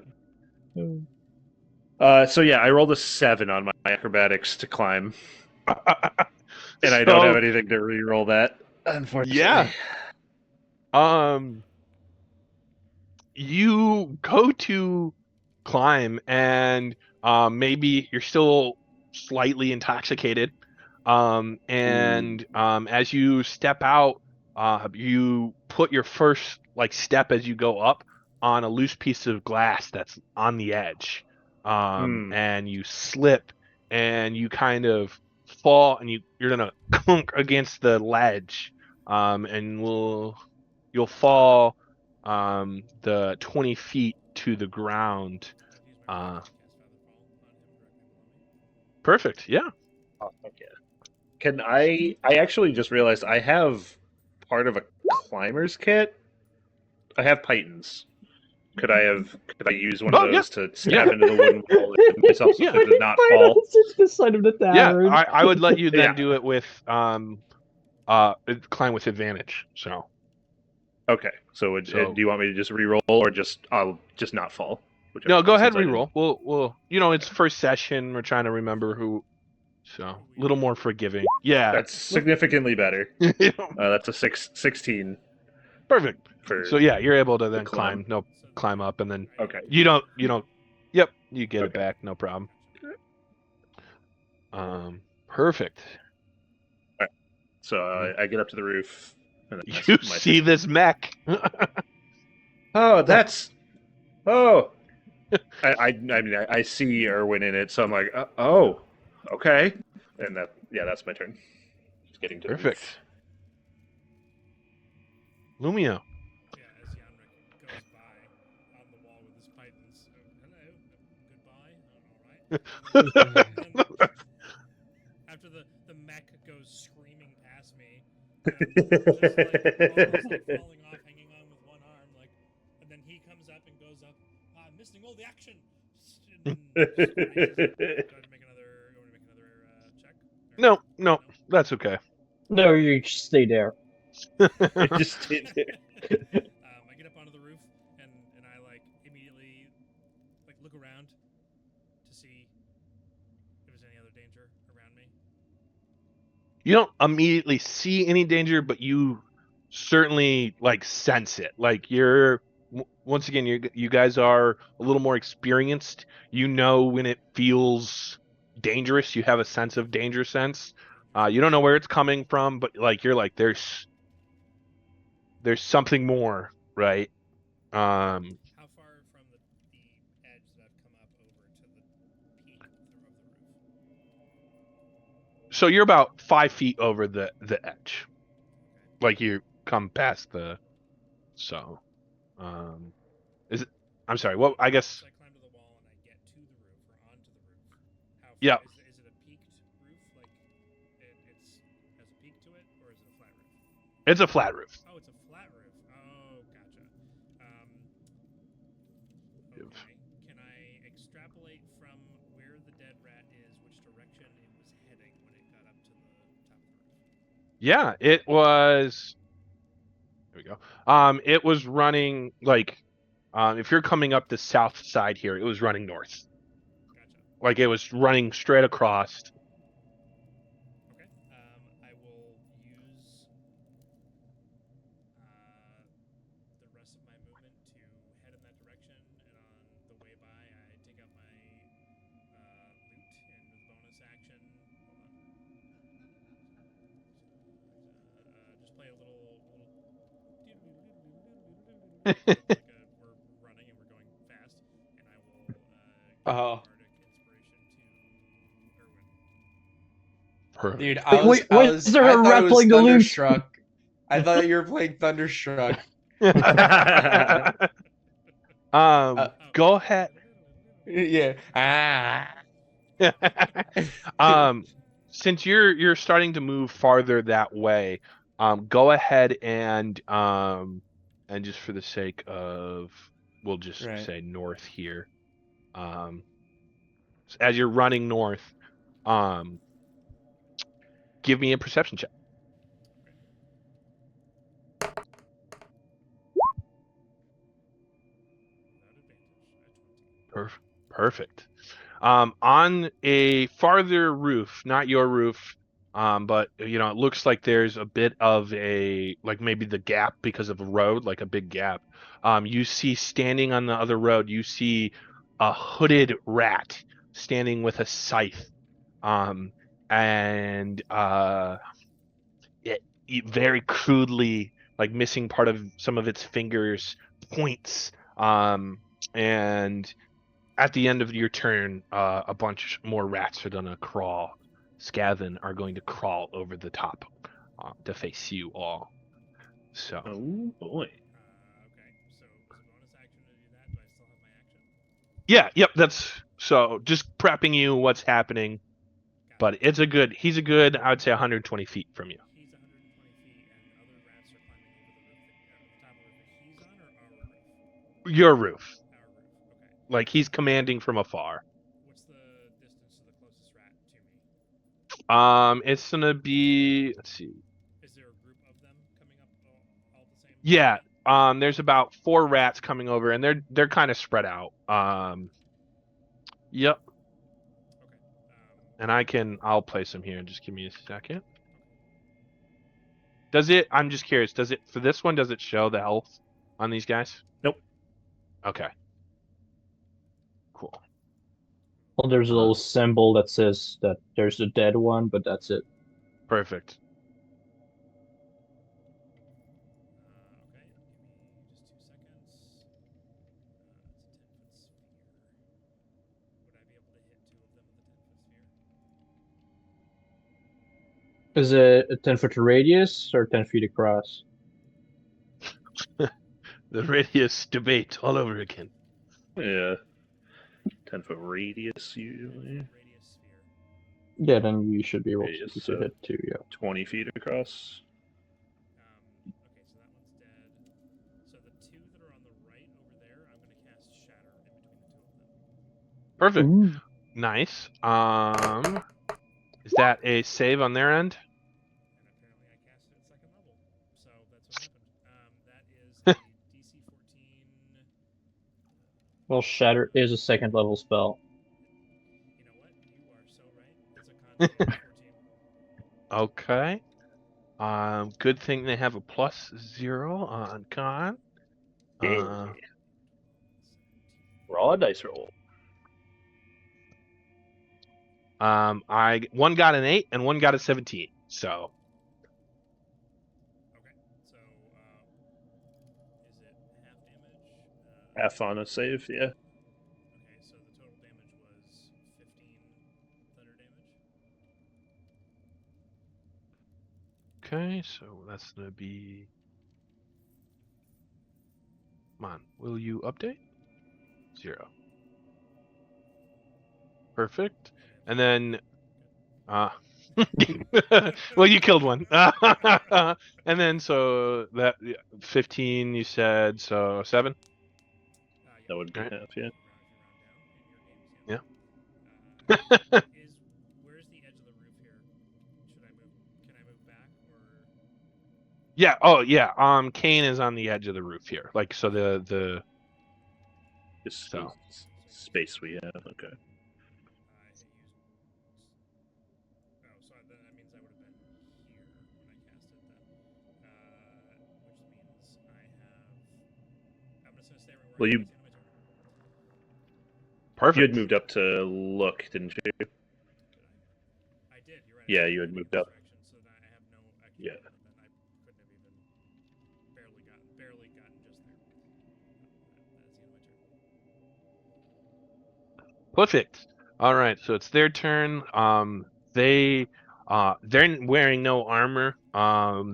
Speaker 2: So yeah, I rolled a 7 on my acrobatics to climb, and I don't
Speaker 1: So-
Speaker 2: have anything to re-roll that. Unfortunately.
Speaker 1: Yeah. You go to climb, and maybe you're still slightly intoxicated. And as you step out, you put your first step as you go up on a loose piece of glass that's on the edge. And you slip, and you kind of fall, and you're gonna clunk against the ledge. And you'll fall the 20 feet to the ground. Perfect. Yeah.
Speaker 2: Oh, okay. Can I actually just realized I have part of a climber's kit. I have pythons. Could I use one of those to stab into the wooden wall and myself so that it did not fall?
Speaker 6: It's the side of the tavern.
Speaker 1: Yeah, I would let you then
Speaker 2: Yeah.
Speaker 1: do it with climb with advantage. So
Speaker 2: Okay. So, do you want me to just re-roll, or I'll just not fall?
Speaker 1: no, go ahead,
Speaker 2: Since I
Speaker 1: reroll. We'll it's first session. We're trying to remember who, so a little more forgiving. Yeah,
Speaker 2: That's significantly better. That's a 16
Speaker 1: perfect.
Speaker 2: for.
Speaker 1: So yeah, you're able to then
Speaker 2: climb.
Speaker 1: climb up, and then
Speaker 2: Okay.
Speaker 1: you don't. Yep, you get it
Speaker 2: Okay.
Speaker 1: back, no problem. Perfect.
Speaker 2: So I get up to the roof. And then that's
Speaker 1: You
Speaker 2: my
Speaker 1: see this mech.
Speaker 2: Oh, that's. Oh. I mean, I see Erwin in it, so I'm like, oh, okay. And that's my turn. Just getting to
Speaker 1: Perfect. Lumio.
Speaker 3: Yeah, as Yanrick goes by on the wall with his pythons. Hello, goodbye, all right. After the mech goes screaming past me, just almost falling off, hanging on with one arm, and then he comes up and goes up. I'm missing all the action. And then, do I make another check? Or-
Speaker 1: No, that's okay.
Speaker 6: No, you just stay there.
Speaker 2: Just stay there.
Speaker 3: I get up onto the roof and I immediately look around to see if there's any other danger around me.
Speaker 1: You don't immediately see any danger, but you certainly sense it. Once again, you guys are a little more experienced. You know when it feels dangerous. You have a sense of danger sense. You don't know where it's coming from, but you're there's something more, right?
Speaker 3: How far from the edge that I've come up over to the peak of the roof?
Speaker 1: So you're about 5 feet over the edge. You come past the. So, is it? I'm sorry. What? I guess.
Speaker 3: So I climb to the wall and I get to the roof or onto the roof. How far,
Speaker 1: Yeah.
Speaker 3: Is it a peaked roof? It's has a peak to it, or is it a flat roof?
Speaker 1: It's a flat roof.
Speaker 3: Oh, it's a flat roof. Oh, gotcha. Okay. Can I extrapolate from where the dead rat is, which direction it was heading when it got up to the top of the roof?
Speaker 1: Yeah, it was. There we go. It was running if you're coming up the south side here, it was running north.
Speaker 3: Gotcha.
Speaker 1: It was running straight across.
Speaker 3: Okay. I will use the rest of my movement to head in that direction, and on the way by, I take out my loot and with bonus action. Just play a little. We're running and we're going fast, and I will give bardic inspiration to Erwin.
Speaker 1: Perfect.
Speaker 5: Dude,
Speaker 6: Wait,
Speaker 5: I
Speaker 6: is there a
Speaker 5: thought it
Speaker 6: rat
Speaker 5: was
Speaker 6: playing the loot?
Speaker 5: Thunderstruck. I thought you were playing Thunderstruck.
Speaker 1: Go ahead.
Speaker 5: Yeah. Ah.
Speaker 1: since you're starting to move farther that way, go ahead and just for the sake of, we'll just
Speaker 5: Right.
Speaker 1: say north here. As you're running north, um, give me a perception check.
Speaker 3: Without advantage.
Speaker 1: Perfect. On a farther roof, not your roof, but it looks like there's a bit of a, like maybe the gap because of a road, like a big gap. You see standing on the other road, you see a hooded rat standing with a scythe, and it very crudely, like missing part of some of its fingers, points, and at the end of your turn, a bunch more rats are gonna crawl. Scathen are going to crawl over the top to face you all. So
Speaker 2: Oh boy.
Speaker 3: Okay, so bonus action to do that. Do I still have my action?
Speaker 1: yeah, yep, that's so just prepping you what's happening. But he's a good, I would say 120 feet from you.
Speaker 3: He's 120 feet, and other rats are climbing over the roof, the top of the roof that he's on, or our roof?
Speaker 1: Your roof.
Speaker 3: Our roof. Okay.
Speaker 1: Like he's commanding from afar.
Speaker 3: What's the distance to the closest rat to me?
Speaker 1: It's gonna be, let's see.
Speaker 3: Is there a group of them coming up all the same?
Speaker 1: Yeah, there's about 4 rats coming over, and they're kind of spread out. Yep.
Speaker 3: Okay.
Speaker 1: And I'll place them here. Just give me a second. I'm just curious, for this one, does it show the health on these guys?
Speaker 2: Nope.
Speaker 1: Okay. Cool.
Speaker 6: Well, there's a little symbol that says that there's a dead one, but that's it.
Speaker 1: Perfect.
Speaker 3: Okay. Give me just 2 seconds. It's a 10-foot sphere. Would I be able to hit 2 of them with a 10-foot sphere?
Speaker 6: Is it a 10-foot radius or 10 feet across?
Speaker 1: The radius debate all over again.
Speaker 2: Yeah. 10-foot radius usually.
Speaker 3: Radius sphere.
Speaker 6: Yeah, then you should be able
Speaker 2: Radius,
Speaker 6: to
Speaker 2: so-
Speaker 6: hit 2, yeah.
Speaker 2: 20 feet across.
Speaker 3: Okay, so that one's dead. So the 2 that are on the right over there, I'm going to cast Shatter in between the 2 of them.
Speaker 1: Perfect. Nice. Is that a save on their end?
Speaker 3: And apparently I cast it at 2nd level. So that's what happened. That is a DC 14.
Speaker 6: Well, Shatter is a 2nd level spell.
Speaker 3: You know what? You are so right. It's a con 14.
Speaker 1: Okay. Good thing they have a +0 on con.
Speaker 2: Raw dice roll.
Speaker 1: One got an 8 and one got a 17. So
Speaker 3: Okay, so is it half damage?
Speaker 2: Half on a save, yeah.
Speaker 3: Okay, so the total damage was 15 thunder damage.
Speaker 1: okay, so that's gonna be. Come on, will you update? 0. Perfect. And then, well, you killed one. And then so that 15 you said, so 7.
Speaker 2: That would be
Speaker 1: Alright.
Speaker 2: half, yeah.
Speaker 1: Yeah.
Speaker 3: Where's the edge of the roof here? Should I move? Can I move back or?
Speaker 1: Yeah. Oh, yeah. Kane is on the edge of the roof here. Like, so the
Speaker 2: Just
Speaker 1: So.
Speaker 2: space we have, okay.
Speaker 3: I used. Oh, so then that means I would have been here when I cast it then. Which means I have. I'm just gonna stay where
Speaker 2: Well,
Speaker 3: I
Speaker 2: you-
Speaker 3: am.
Speaker 1: perfect.
Speaker 2: You had moved up to look, didn't you?
Speaker 3: I did. You're right.
Speaker 2: Yeah, you had moved up.
Speaker 3: Direction, so that I have no. I
Speaker 2: Yeah.
Speaker 3: I couldn't have even barely gotten just there. That's the end of my turn.
Speaker 1: Perfect. All right, so it's their turn. They're wearing no armor.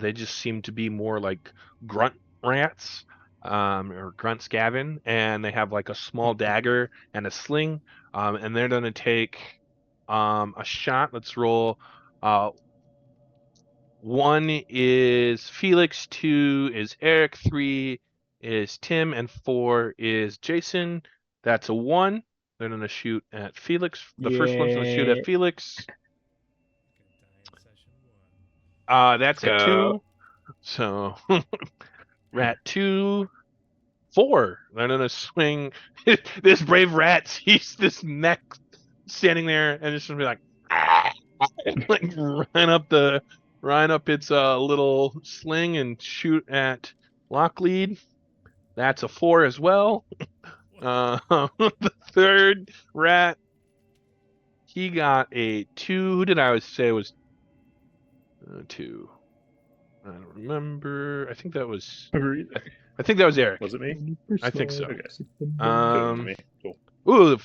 Speaker 1: They just seem to be more like grunt rats, or grunt scavin, and they have like a small dagger and a sling. And they're gonna take a shot. Let's roll Uh, 1 is Felix, 2 is Eric, 3 is Tim, and 4 is Jason. That's a 1. They're gonna shoot at Felix. The first one's gonna shoot
Speaker 6: Yeah.
Speaker 1: at Felix.
Speaker 3: Gonna die in session 1.
Speaker 1: That's a
Speaker 6: Go.
Speaker 1: 2. So rat 2, 4. They're gonna swing. This brave rat sees this mech standing there and it's gonna be like, ah! And like run up its little sling and shoot at Locklead. That's a 4 as well. The third rat, he got a 2. Who did I always say was 2? I don't remember. I think that was Eric.
Speaker 2: Was it me?
Speaker 1: I think so.
Speaker 2: Okay. Good
Speaker 1: Um,
Speaker 2: to me. Cool.
Speaker 1: Ooh,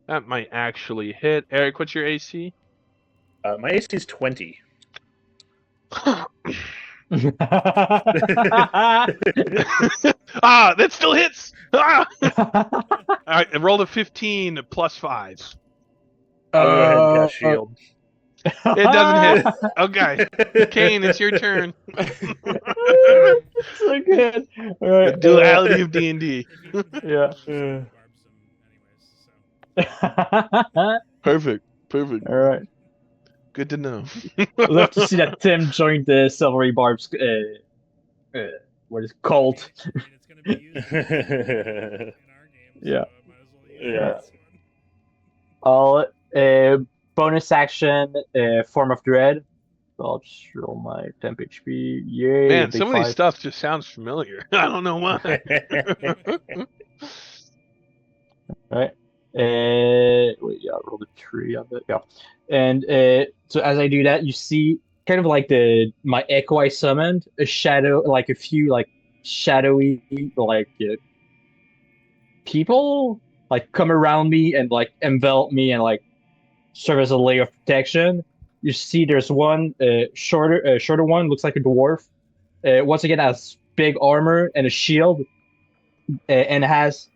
Speaker 1: that might actually hit. Eric, what's your AC?
Speaker 2: My AC is 20.
Speaker 1: That still hits. All right, I rolled a 15 plus 5.
Speaker 2: I'll go ahead and cast shield.
Speaker 1: It doesn't hit. Okay, Kane, it's your turn.
Speaker 6: So good. All right.
Speaker 1: The duality of D&D.
Speaker 6: Yeah.
Speaker 3: Barb some anyways. So
Speaker 1: Perfect.
Speaker 6: All right.
Speaker 1: Good to know.
Speaker 6: I'd love to see that Tim joined the Silvery Barb's what is it, cult.
Speaker 3: I mean, it's gonna be used in our game.
Speaker 6: Yeah.
Speaker 3: So might as well use
Speaker 2: Yeah.
Speaker 3: this one.
Speaker 6: I'll bonus action form of dread. So I'll just roll my temp HP. Yay!
Speaker 1: Man,
Speaker 6: big
Speaker 1: some of these
Speaker 6: 5.
Speaker 1: stuff just sounds familiar. I don't know why.
Speaker 6: Right. Wait, yeah, roll the 3 of it. Yeah. And so as I do that, you see kind of like my echo I summoned, a shadow, like a few like shadowy like people like come around me and like envelop me and like serve as a layer of protection. You see there's one shorter one, looks like a dwarf. Once again has big armor and a shield, and has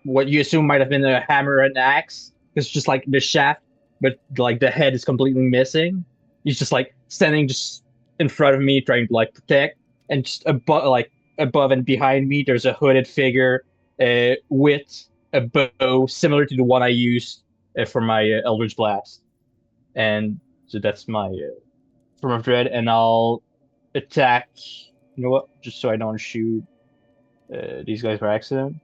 Speaker 6: what you assume might have been a hammer and axe. It's just like the shaft, but like the head is completely missing. He's just like standing just in front of me, trying to like protect. And just above and behind me, there's a hooded figure with a bow similar to the one I used for my Eldritch Blast. And so that's my Form of Dread, and I'll attack. You know what? Just so I don't shoot these guys by accident.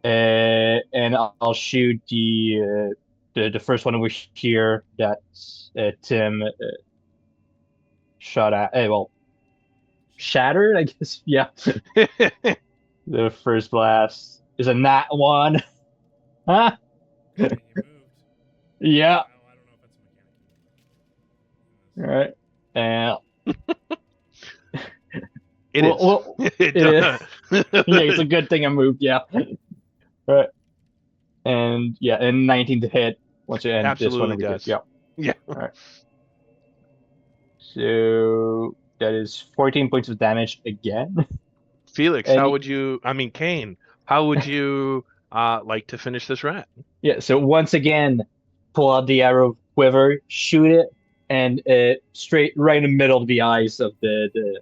Speaker 6: And I'll shoot the first one over here that Tim shot at. Well, shattered, I guess. Yeah. The first blast is a nat 1. Huh?
Speaker 3: Okay, you moved.
Speaker 6: Yeah.
Speaker 3: Oh, I don't know if that's a mechanic.
Speaker 6: All right.
Speaker 1: It is.
Speaker 6: Well,
Speaker 1: It
Speaker 6: is.
Speaker 1: does.
Speaker 6: Yeah, it's a good thing I moved. Yeah. Right. And yeah, and 19 to hit. Once you end this one,
Speaker 1: Absolutely
Speaker 6: we
Speaker 1: does.
Speaker 6: Yeah.
Speaker 1: Yeah.
Speaker 6: All right. So that is 14 points of damage again.
Speaker 1: Felix,
Speaker 6: And-
Speaker 1: how would you? I mean, Kane, how would you like to finish this rat?
Speaker 6: Yeah. So once again, pull out the arrow quiver, shoot it, and straight right in the middle of the eyes of the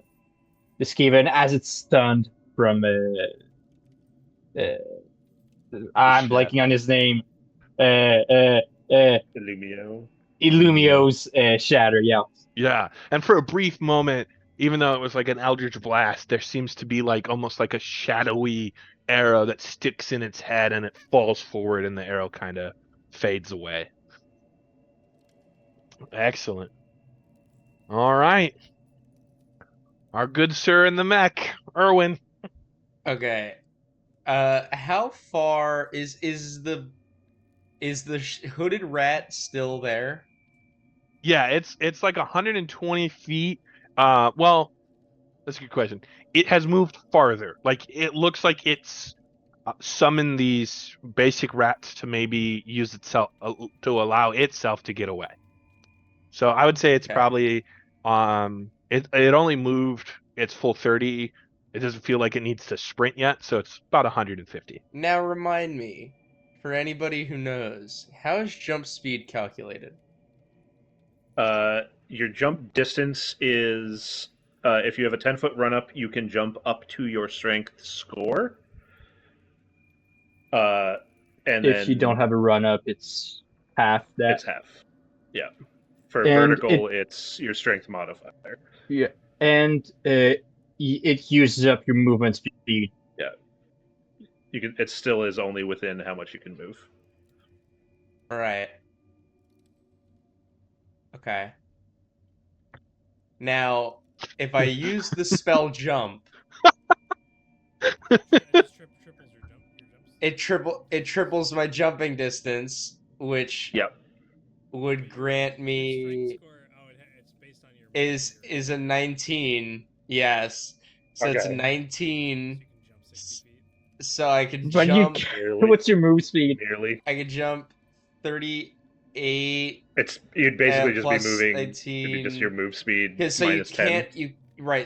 Speaker 6: Skaven as it's stunned from I'm blanking on his name.
Speaker 2: Illumio.
Speaker 6: Illumio's shatter. Yeah.
Speaker 1: Yeah, and for a brief moment, even though it was like an eldritch blast, there seems to be like almost like a shadowy arrow that sticks in its head and it falls forward and the arrow kind of fades away. Excellent. All right. Our good sir in the mech, Erwin.
Speaker 5: Okay. How far is the hooded rat still there?
Speaker 1: Yeah, it's like 120 feet. Well, that's a good question. It has moved farther. Like it looks like it's summoned these basic rats to maybe use itself to allow itself to get away. So I would say it's
Speaker 5: Okay.
Speaker 1: probably it only moved its full 30. It doesn't feel like it needs to sprint yet, so it's about 150.
Speaker 5: Now remind me, for anybody who knows, how is jump speed calculated?
Speaker 2: Your jump distance is if you have a 10-foot run up, you can jump up to your strength score. And
Speaker 6: If
Speaker 2: then
Speaker 6: you don't have a run up, it's half that.
Speaker 2: it's half. Yeah. For
Speaker 6: And
Speaker 2: vertical, it's your strength modifier.
Speaker 6: Yeah, and it uses up your movement speed.
Speaker 2: Yeah. You can. It still is only within how much you can move.
Speaker 5: Right. Okay. Now, if I use the spell jump,
Speaker 3: That just triples your jump.
Speaker 5: it triples my jumping distance, which
Speaker 2: Yep.
Speaker 5: would grant
Speaker 3: Strength
Speaker 5: me
Speaker 3: score. Oh, it's based on your.
Speaker 5: is a 19. Yes. So it's a
Speaker 2: Okay.
Speaker 5: 19.
Speaker 3: You can jump 60 feet.
Speaker 5: So I could
Speaker 6: But
Speaker 5: jump.
Speaker 2: Nearly.
Speaker 6: What's your move speed?
Speaker 2: Nearly.
Speaker 5: I could jump 38.
Speaker 2: You'd basically just be
Speaker 5: plus
Speaker 2: moving.
Speaker 5: 19.
Speaker 2: It'd be just your move speed
Speaker 5: Yeah, so
Speaker 2: minus
Speaker 5: you
Speaker 2: 10.
Speaker 5: can't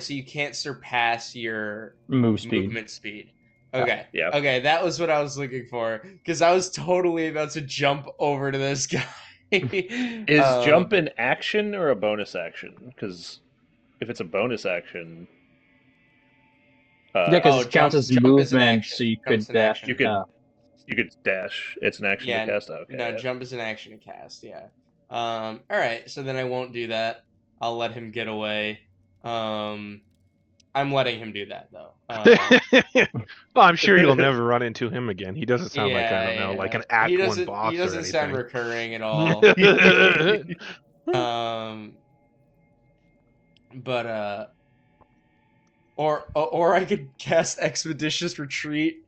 Speaker 5: so you can't surpass your
Speaker 6: Move speed.
Speaker 5: movement speed. Okay.
Speaker 2: Yeah.
Speaker 5: Okay, that was what I was looking for because I was totally about to jump over to this guy.
Speaker 2: Is jump an action or a bonus action? Because if it's a bonus action,
Speaker 6: Yeah, because
Speaker 5: Oh,
Speaker 6: it counts
Speaker 5: jump-
Speaker 6: as
Speaker 5: jump is an
Speaker 6: movement,
Speaker 5: action.
Speaker 6: so you
Speaker 5: Jump's
Speaker 6: could
Speaker 5: an
Speaker 6: dash.
Speaker 5: action.
Speaker 2: You could-
Speaker 6: uh,
Speaker 2: you could dash. It's an action
Speaker 5: Yeah,
Speaker 2: to cast. Okay.
Speaker 5: no,
Speaker 2: yeah.
Speaker 5: jump is an action to cast. Yeah. All right. So then I won't do that. I'll let him get away. I'm letting him do that though.
Speaker 1: Well, I'm sure you'll never run into him again. He doesn't sound like, I don't know, like an Act
Speaker 5: he
Speaker 1: 1
Speaker 5: doesn't.
Speaker 1: boss
Speaker 5: He
Speaker 1: or
Speaker 5: doesn't sound
Speaker 1: anything.
Speaker 5: recurring at all. But or I could cast Expeditious Retreat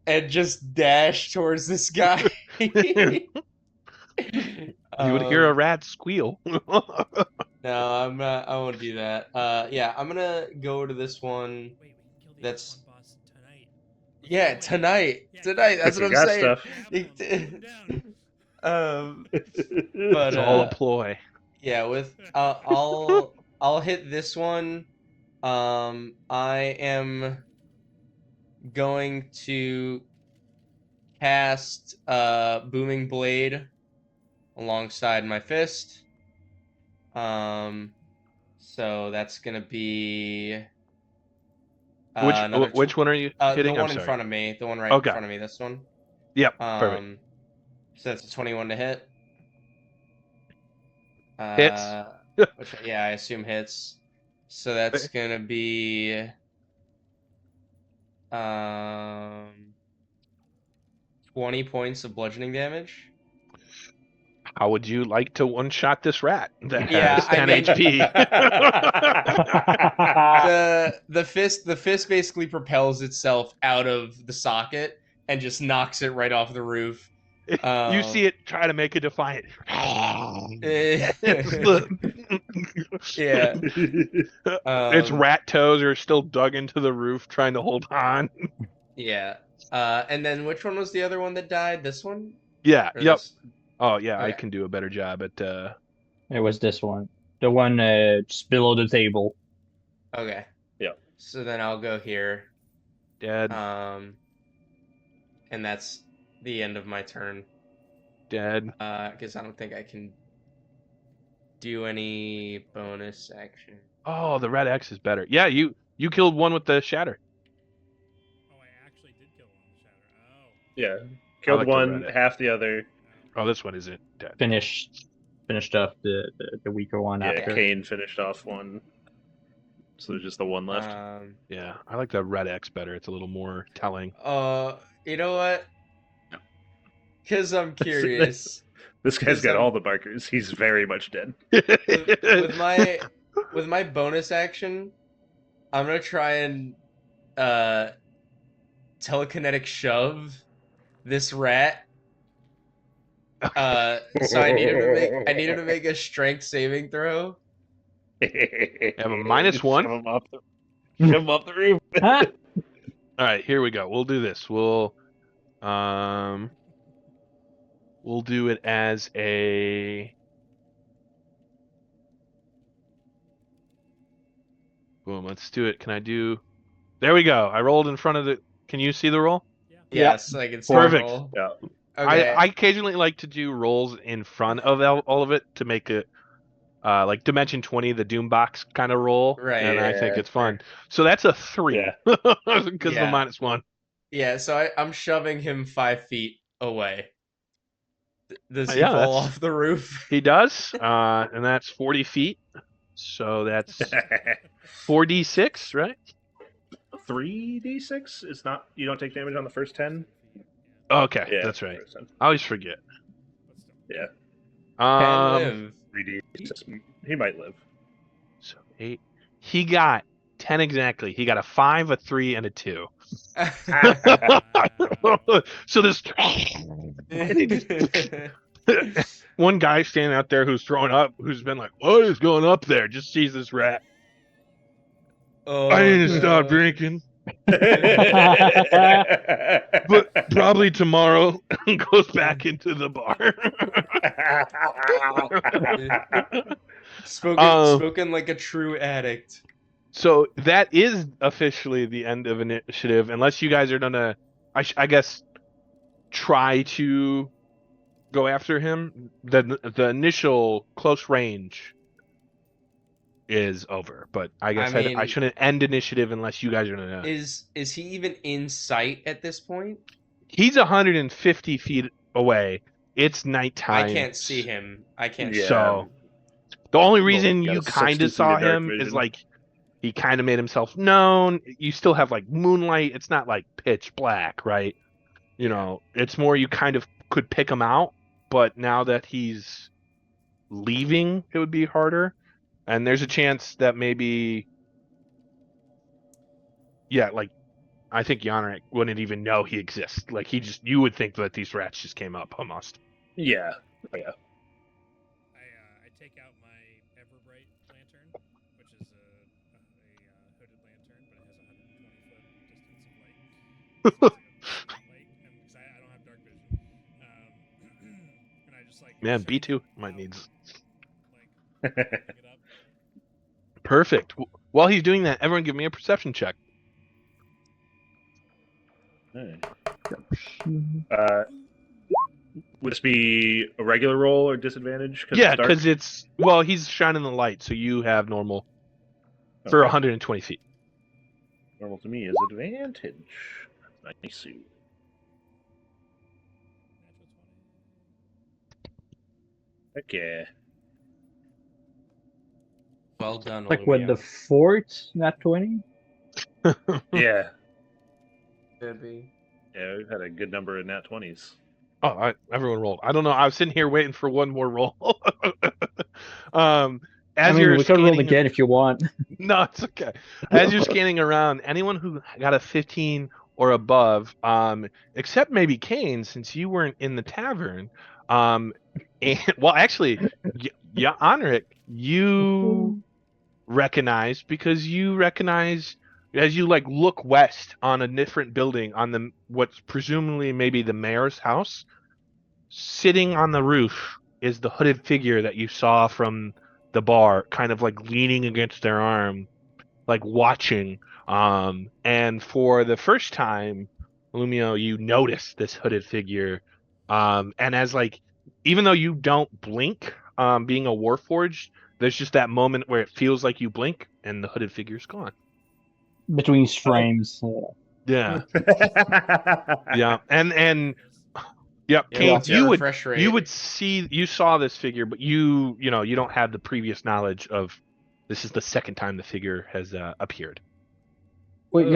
Speaker 5: and just dash towards this guy.
Speaker 1: You would hear a rat squeal.
Speaker 5: No, I'm not. I won't do that. Yeah, I'm gonna go to this one.
Speaker 3: Wait, we can kill the
Speaker 5: That's-
Speaker 3: F1 boss tonight.
Speaker 5: Yeah, tonight.
Speaker 3: Yeah.
Speaker 5: Tonight. That's
Speaker 2: If
Speaker 5: what
Speaker 2: you
Speaker 5: I'm
Speaker 2: got
Speaker 5: saying.
Speaker 2: stuff.
Speaker 3: Down.
Speaker 5: But
Speaker 1: It's all a ploy.
Speaker 5: yeah, with I'll hit this one. I am going to cast Booming Blade alongside my fist. So that's gonna be another
Speaker 1: Which one are you hitting?
Speaker 5: the
Speaker 1: I'm
Speaker 5: one in
Speaker 1: sorry.
Speaker 5: front of me, the one right
Speaker 1: Okay.
Speaker 5: in front of me. This one.
Speaker 1: Yep, perfect.
Speaker 5: So that's a 21 to hit.
Speaker 1: Hits.
Speaker 5: Which, yeah, I assume hits. So that's gonna be 20 points of bludgeoning damage.
Speaker 1: How would you like to one-shot this rat that
Speaker 5: Yeah,
Speaker 1: has 10
Speaker 5: I mean-
Speaker 1: HP?
Speaker 5: The fist basically propels itself out of the socket and just knocks it right off the roof.
Speaker 1: You see it try to make a defiant.
Speaker 5: Yeah.
Speaker 1: Its rat toes are still dug into the roof, trying to hold on.
Speaker 5: Yeah. And then which one was the other one that died? This one?
Speaker 1: Yeah.
Speaker 5: Or
Speaker 1: Yep.
Speaker 5: this-
Speaker 1: Oh yeah, I
Speaker 5: Okay.
Speaker 1: can do a better job at.
Speaker 6: It was this one. The one just below the table.
Speaker 5: Okay.
Speaker 2: Yeah.
Speaker 5: So then I'll go here.
Speaker 1: Dead.
Speaker 5: And that's the end of my turn.
Speaker 1: Dead.
Speaker 5: Because I don't think I can do any bonus action.
Speaker 1: Oh, the red X is better. Yeah, you killed one with the shatter.
Speaker 3: Oh, I actually did kill one with Shatter. Oh.
Speaker 2: Yeah. Killed
Speaker 1: like the
Speaker 2: one,
Speaker 1: red.
Speaker 2: half the other.
Speaker 1: Oh, this one isn't dead.
Speaker 6: Finished off the weaker one
Speaker 2: Yeah,
Speaker 6: after.
Speaker 2: Kane finished off one. So there's just the one left.
Speaker 1: Yeah, I like the red X better. It's a little more telling.
Speaker 5: You know what? Because I'm curious.
Speaker 2: This guy's
Speaker 5: Is
Speaker 2: got
Speaker 5: that-
Speaker 2: all the markers. He's very much dead.
Speaker 5: with my bonus action, I'm gonna try and telekinetic shove this rat. So I need him to make a strength saving throw.
Speaker 1: Have a -1?
Speaker 2: Shove him off the roof.
Speaker 6: Ah!
Speaker 1: All right, here we go. We'll do this. We'll do it as a boom. Let's do it. Can I do? There we go. I rolled in front of the. Can you see the roll?
Speaker 5: Yes, I can see
Speaker 1: Perfect.
Speaker 5: roll.
Speaker 2: Yeah.
Speaker 5: Okay.
Speaker 1: I occasionally like to do rolls in front of all of it to make it like Dimension 20, the Doombox kind of roll,
Speaker 5: Right.
Speaker 1: and I think
Speaker 2: Yeah,
Speaker 1: it's fun. So that's a 3
Speaker 2: Yeah.
Speaker 1: because of the
Speaker 5: Yeah.
Speaker 1: -1.
Speaker 5: Yeah, so I'm shoving him 5 feet away. Does he
Speaker 1: Yeah,
Speaker 5: fall
Speaker 1: that's
Speaker 5: off the roof?
Speaker 1: he does, and that's 40 feet. So that's 4d6, right?
Speaker 2: 3d6 is not. You don't take damage on the first 10.
Speaker 1: Okay,
Speaker 2: Yeah,
Speaker 1: that's right.
Speaker 2: first 10.
Speaker 1: I always forget.
Speaker 2: Yeah,
Speaker 5: Can
Speaker 1: Um,
Speaker 5: live.
Speaker 2: 3d6. He might live.
Speaker 1: so 8. He got 10 exactly. He got a 5, a 3, and a 2. So this one guy standing out there who's throwing up, who's been like, "What is going up there?" Just sees this rat.
Speaker 5: Oh,
Speaker 1: I need to stop
Speaker 5: no.
Speaker 1: drinking, but probably tomorrow goes back into the bar. Um,
Speaker 5: Spoken like a true addict.
Speaker 1: so that is officially the end of initiative, unless you guys are gonna, I guess, try to go after him. The initial close range is over, but I guess I
Speaker 5: mean,
Speaker 1: shouldn't end initiative unless you guys are gonna.
Speaker 5: is he even in sight at this point?
Speaker 1: He's 150 feet away. It's nighttime.
Speaker 5: I can't see him. I can't.
Speaker 2: Yeah.
Speaker 1: So the only reason
Speaker 2: got
Speaker 1: you
Speaker 2: a
Speaker 1: kind
Speaker 2: 60
Speaker 1: of
Speaker 2: feet
Speaker 1: saw
Speaker 2: of dark
Speaker 1: him is
Speaker 2: vision.
Speaker 1: like he kind of made himself known. You still have like moonlight. It's not like pitch black, right? You know, it's more you kind of could pick him out, but now that he's leaving, it would be harder. And there's a chance that maybe, yeah, like I think Yannick wouldn't even know he exists. Like you would think that these rats just came up almost.
Speaker 2: Yeah. Oh, yeah.
Speaker 3: I take out my Everbright lantern, which is a hooded lantern, but it has a 120-foot distance of light. So it's like a light, and because I don't have dark vision, and I just like
Speaker 1: Man,
Speaker 3: shine
Speaker 1: B2
Speaker 3: it
Speaker 1: might
Speaker 3: out,
Speaker 1: needs.
Speaker 3: like lighting it up.
Speaker 1: Perfect. While he's doing that, everyone give me a perception check.
Speaker 2: Alright. Would this be a regular roll or disadvantage?
Speaker 1: Yeah,
Speaker 2: dark?
Speaker 1: because he's shining the light, so you have normal for
Speaker 2: Okay.
Speaker 1: 120 feet.
Speaker 2: Normal to me is advantage. Nice. Heck yeah.
Speaker 5: Well done,
Speaker 6: Like with the
Speaker 5: Olivia.
Speaker 6: fort, not 20?
Speaker 2: Yeah.
Speaker 5: Could be.
Speaker 2: Yeah, we've had a good number of nat 20s.
Speaker 1: Oh, everyone rolled. I don't know. I was sitting here waiting for one more roll. As
Speaker 6: I
Speaker 1: you're
Speaker 6: mean, we can roll
Speaker 1: scanning,
Speaker 6: again if you want.
Speaker 1: no, it's okay. As you're scanning around, anyone who got a 15 or above, except maybe Kane, since you weren't in the tavern, and well, actually, yeah, Honoric, you recognize because you recognize as you like look west on a different building on the what's presumably maybe the mayor's house. Sitting on the roof is the hooded figure that you saw from the bar, kind of like leaning against their arm, like watching. And for the first time, Lumio, you notice this hooded figure. And as like, even though you don't blink, being a Warforged, there's just that moment where it feels like you blink and the hooded figure's gone.
Speaker 6: Between frames.
Speaker 1: Yeah, yeah, and yep,
Speaker 5: Yeah,
Speaker 1: Kane,
Speaker 5: what's your
Speaker 1: you
Speaker 5: refresh rate?
Speaker 1: you saw this figure, but you don't have the previous knowledge of this is the second time the figure has appeared.
Speaker 6: Wait,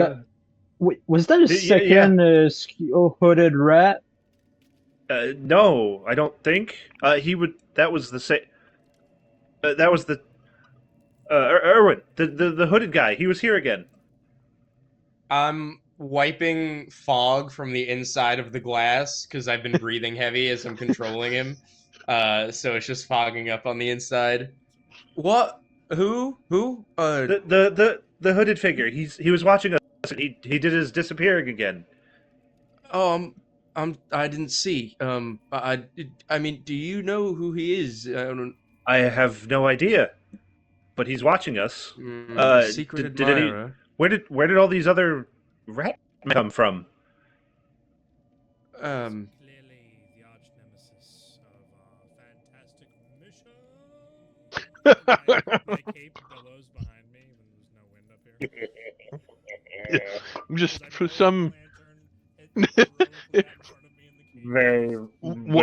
Speaker 6: wait, was that a second hooded rat?
Speaker 2: No, I don't think. He would. That was the same. That was the. Erwin, the hooded guy. He was here again.
Speaker 5: I'm wiping fog from the inside of the glass because I've been breathing heavy as I'm controlling him. So it's just fogging up on the inside. What? Who?
Speaker 2: The hooded figure. He was watching us. And he did his disappearing again.
Speaker 5: I didn't see. I mean, do you know who he is?
Speaker 2: I have no idea, but he's watching us.
Speaker 5: Secret
Speaker 2: did any?
Speaker 5: admirer.
Speaker 2: Where did all these other rat come from?
Speaker 5: Um,
Speaker 3: Clearly the arch nemesis of our fantastic mission. my cape billows behind me when there's no wind up here.
Speaker 1: Just
Speaker 3: As I
Speaker 1: for
Speaker 3: pull
Speaker 1: some,
Speaker 3: the lantern, it heroically out in front of me in the cave.
Speaker 2: Very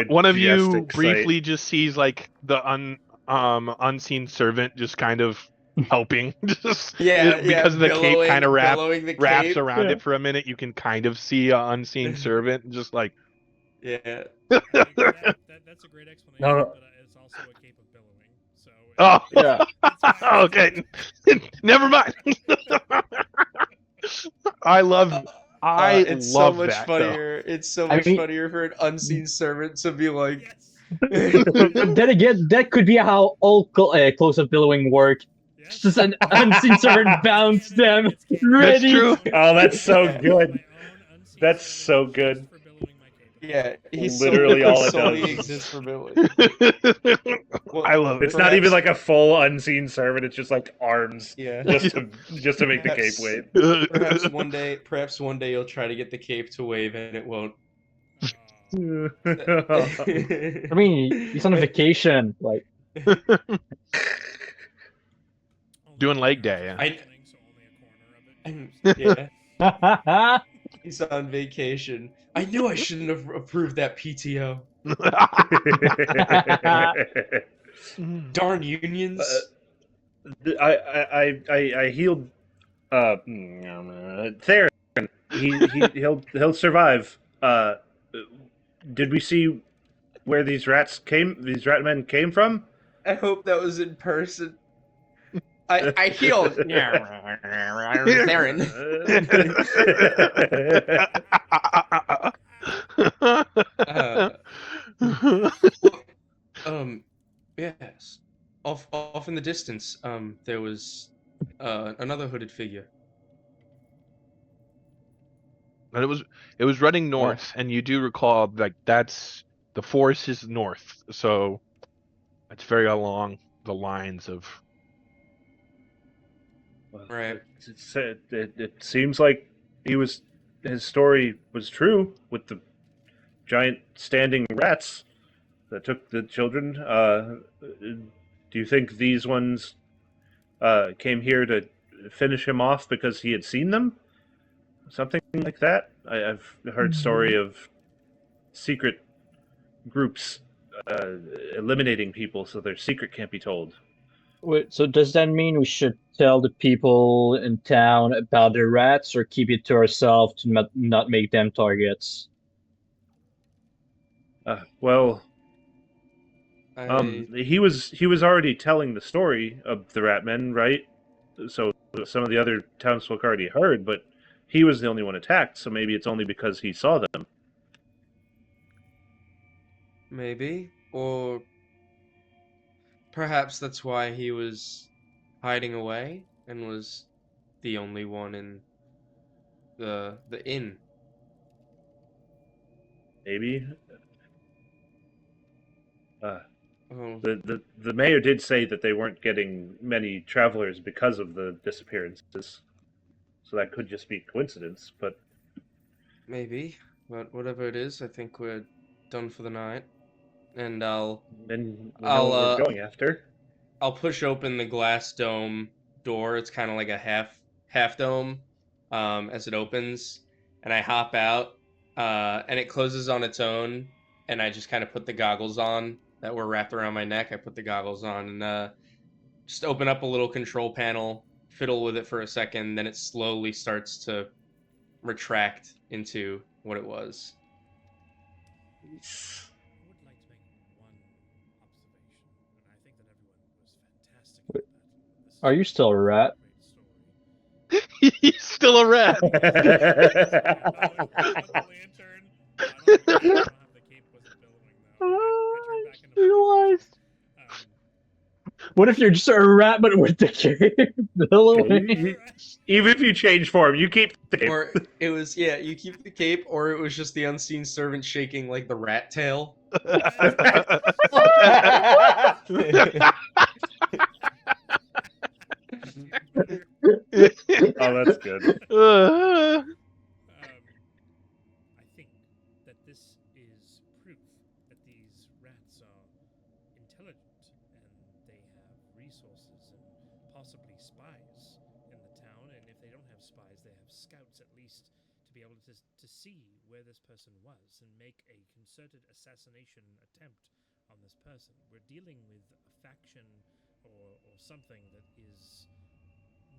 Speaker 1: one of you
Speaker 2: majestic
Speaker 1: briefly
Speaker 2: sight.
Speaker 1: just sees like the unseen servant just kind of helping, just because the cape kind of
Speaker 5: billowing the
Speaker 1: wraps
Speaker 5: cape.
Speaker 1: around
Speaker 6: Yeah.
Speaker 1: it for a minute. You can kind of see an unseen servant, just like.
Speaker 5: Yeah.
Speaker 3: That's a great explanation,
Speaker 2: No.
Speaker 3: but it's also a cape of billowing. So
Speaker 1: Oh,
Speaker 6: Yeah.
Speaker 3: it's fine.
Speaker 1: okay. Never mind. I love
Speaker 5: It's so much
Speaker 1: that
Speaker 5: funnier. It's so
Speaker 6: I
Speaker 5: much
Speaker 6: mean-
Speaker 5: funnier for an unseen servant to be like,
Speaker 3: Yes.
Speaker 6: But then again, that could be how all close-up billowing work.
Speaker 3: Yes.
Speaker 6: Just an unseen servant bounce them,
Speaker 3: It's canon.
Speaker 1: That's
Speaker 6: ready.
Speaker 1: true.
Speaker 2: Oh, that's so
Speaker 5: Yeah.
Speaker 2: good.
Speaker 3: My own unseen
Speaker 2: That's
Speaker 3: servant
Speaker 2: so good.
Speaker 3: just for billowing my cape.
Speaker 5: yeah, he's
Speaker 2: Literally all it
Speaker 5: solely
Speaker 2: does.
Speaker 5: exists for billing. Well,
Speaker 1: I love
Speaker 2: It's
Speaker 1: it.
Speaker 2: not even
Speaker 5: Perhaps-
Speaker 2: like a full unseen servant. It's just like arms,
Speaker 5: Yeah.
Speaker 2: just to make the cape
Speaker 5: Perhaps-
Speaker 2: wave.
Speaker 5: Perhaps one day you'll try to get the cape to wave and it won't.
Speaker 3: Oh.
Speaker 6: I mean, he's on a vacation. Like,
Speaker 3: Only
Speaker 1: Doing leg
Speaker 3: a
Speaker 1: day, yeah.
Speaker 3: functioning, so only a corner of it.
Speaker 5: Yeah, he's on vacation. I knew I shouldn't have approved that PTO. Darn unions.
Speaker 2: I healed Theron. He'll survive. Did we see where these rat men came from?
Speaker 5: I hope that was in person. I healed. Theron. Yes. Off in the distance, there was another hooded figure.
Speaker 1: And it was running north, and you do recall like that's the forest is north, so it's very along the lines of.
Speaker 5: Right.
Speaker 2: It seems like his story was true with the giant standing rats that took the children. Do you think these ones came here to finish him off because he had seen them? Something like that? I've heard story of secret groups eliminating people so their secret can't be told.
Speaker 6: wait, so does that mean we should tell the people in town about the rats, or keep it to ourselves to not make them targets?
Speaker 2: Well,
Speaker 5: I,
Speaker 2: he was already telling the story of the Ratmen, right? So some of the other townsfolk already heard, but he was the only one attacked. So maybe it's only because he saw them.
Speaker 5: maybe, or perhaps that's why he was hiding away and was the only one in the inn.
Speaker 2: Maybe.
Speaker 5: Oh,
Speaker 2: The mayor did say that they weren't getting many travelers because of the disappearances. So that could just be coincidence, but
Speaker 5: maybe, but whatever it is, I think we're done for the night, and
Speaker 2: then we know
Speaker 5: I'll,
Speaker 2: what we're going after.
Speaker 5: I'll push open the glass dome door. It's kind of like a half dome, as it opens, and I hop out, and it closes on its own, and I just kind of put the goggles on that were wrapped around my neck. I put the goggles on and just open up a little control panel, fiddle with it for a second, then it slowly starts to retract into what it was.
Speaker 3: I would like to make one observation, and I think that everyone was fantastic at that. This is
Speaker 6: Are you still a rat?
Speaker 3: great story.
Speaker 1: He's still a rat.
Speaker 3: I don't have the lantern. I don't have the cape wasn't billowing though. I turned back into
Speaker 6: realized.
Speaker 3: um,
Speaker 6: What if you're just a rat but with the cape billowing?
Speaker 2: Even if you change form, you keep the cape.
Speaker 5: Or it was, yeah, you keep the cape, or it was just the unseen servant shaking like the rat tail.
Speaker 2: Oh, that's good.
Speaker 3: I think that this is proof that these rats are intelligent and they have resources and possibly spies in the town. And if they don't have spies, they have scouts at least to be able to see where this person was and make a concerted assassination attempt on this person. We're dealing with a faction or something that is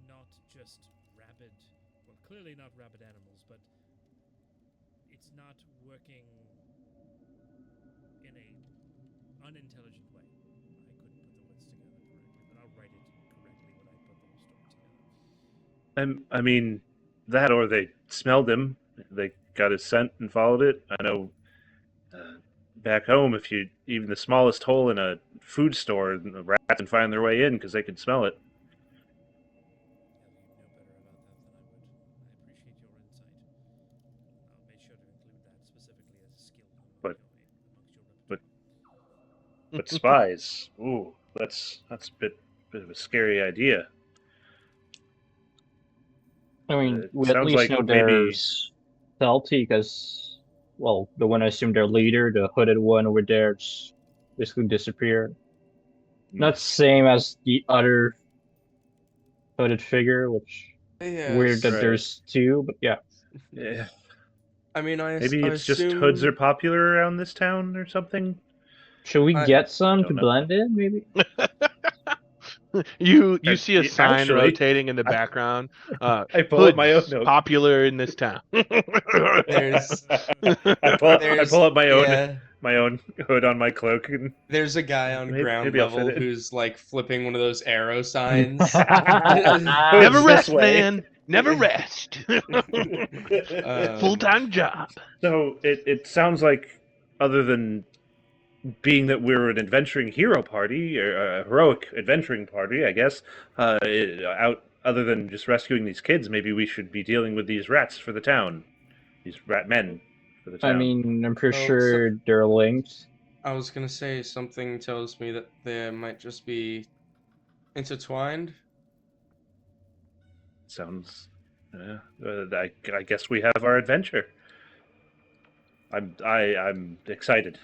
Speaker 3: not just rabid, well, clearly not rabid animals, but it's not working in a unintelligent way. I couldn't put the words together correctly, but I'll write it correctly when I put the whole story together.
Speaker 2: I mean, that or they smelled him. They got his scent and followed it. I know back home, if you even the smallest hole in a food store, the rats can find their way in because they can smell it.
Speaker 3: Yeah, you know better about that than I would. I appreciate your insight. I'll make sure to include that specifically as a skill
Speaker 2: But-
Speaker 3: amongst your
Speaker 2: but-
Speaker 3: repertoire.
Speaker 2: But spies, ooh, that's a bit of a scary idea.
Speaker 6: I mean,
Speaker 2: It
Speaker 6: we at
Speaker 2: sounds
Speaker 6: least
Speaker 2: like
Speaker 6: know
Speaker 2: maybe-
Speaker 6: they're stealthy because, well, the one I assume their leader, the hooded one over there, just basically disappeared. Not same as the other hooded figure, which weird that
Speaker 2: Right.
Speaker 6: there's two, but yeah.
Speaker 2: Yeah.
Speaker 7: I mean,
Speaker 2: Maybe
Speaker 7: I
Speaker 2: it's just
Speaker 7: assume...
Speaker 2: hoods are popular around this town or something.
Speaker 6: Should we
Speaker 7: I
Speaker 6: get some
Speaker 2: don't
Speaker 6: to
Speaker 2: know.
Speaker 6: blend in, maybe?
Speaker 1: You see a
Speaker 2: Yeah,
Speaker 1: sign
Speaker 2: actually,
Speaker 1: rotating in the
Speaker 2: I-
Speaker 1: background.
Speaker 2: I pull up my own
Speaker 1: Hoods
Speaker 2: note.
Speaker 1: popular in this town.
Speaker 7: There's-
Speaker 2: I pull up my own
Speaker 7: Yeah,
Speaker 2: hood on my cloak and
Speaker 7: there's a guy on ground
Speaker 2: maybe I'll fit
Speaker 7: level
Speaker 2: it in.
Speaker 7: who's like flipping one of those arrow signs.
Speaker 1: Never
Speaker 2: Hoods
Speaker 1: rest,
Speaker 2: this way.
Speaker 1: man. Never rest.
Speaker 7: Um,
Speaker 1: Full-time job.
Speaker 2: So it sounds like, other than being that we're an adventuring hero party, or a heroic adventuring party, I guess, out other than just rescuing these kids, maybe we should be dealing with these rats for the town, these rat men for the town.
Speaker 6: I mean, I'm pretty
Speaker 7: Oh,
Speaker 6: sure they're linked.
Speaker 7: I was gonna say something tells me that they might just be intertwined.
Speaker 2: Sounds. I guess we have our adventure. I'm excited.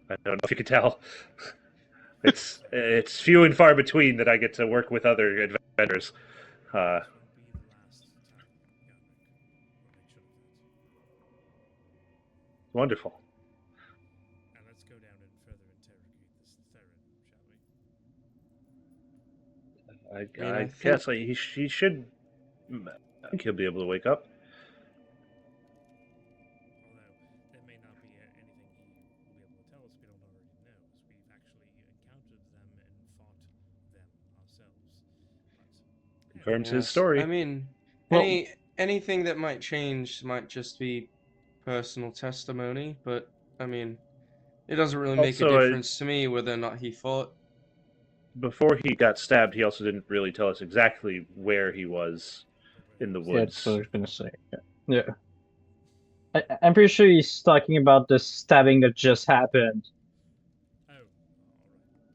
Speaker 2: I don't know if you can tell. It's few and far between that I get to work with other adventurers.
Speaker 3: This won't be the last time, Yannick. We'll make sure of that.
Speaker 2: Wonderful.
Speaker 3: And let's go down and further interrogate this Theron, shall we?
Speaker 2: I
Speaker 7: I think-
Speaker 2: guess he should. I think he'll be able to wake up.
Speaker 3: Although there may not be anything he will be able to tell us we don't already know, as we've actually encountered them and fought them ourselves. But
Speaker 2: Confirms his
Speaker 7: Yes,
Speaker 2: story.
Speaker 7: I mean,
Speaker 6: Well-
Speaker 7: anything that might change might just be personal testimony, but I mean, it doesn't really make a
Speaker 2: Also,
Speaker 7: difference to me whether or not he fought.
Speaker 2: Before he got stabbed, he also didn't really tell us exactly where he was in the
Speaker 6: Yeah,
Speaker 2: woods.
Speaker 6: that's what I was gonna say. Yeah. I'm pretty sure he's talking about the stabbing that just happened.
Speaker 3: oh, alright.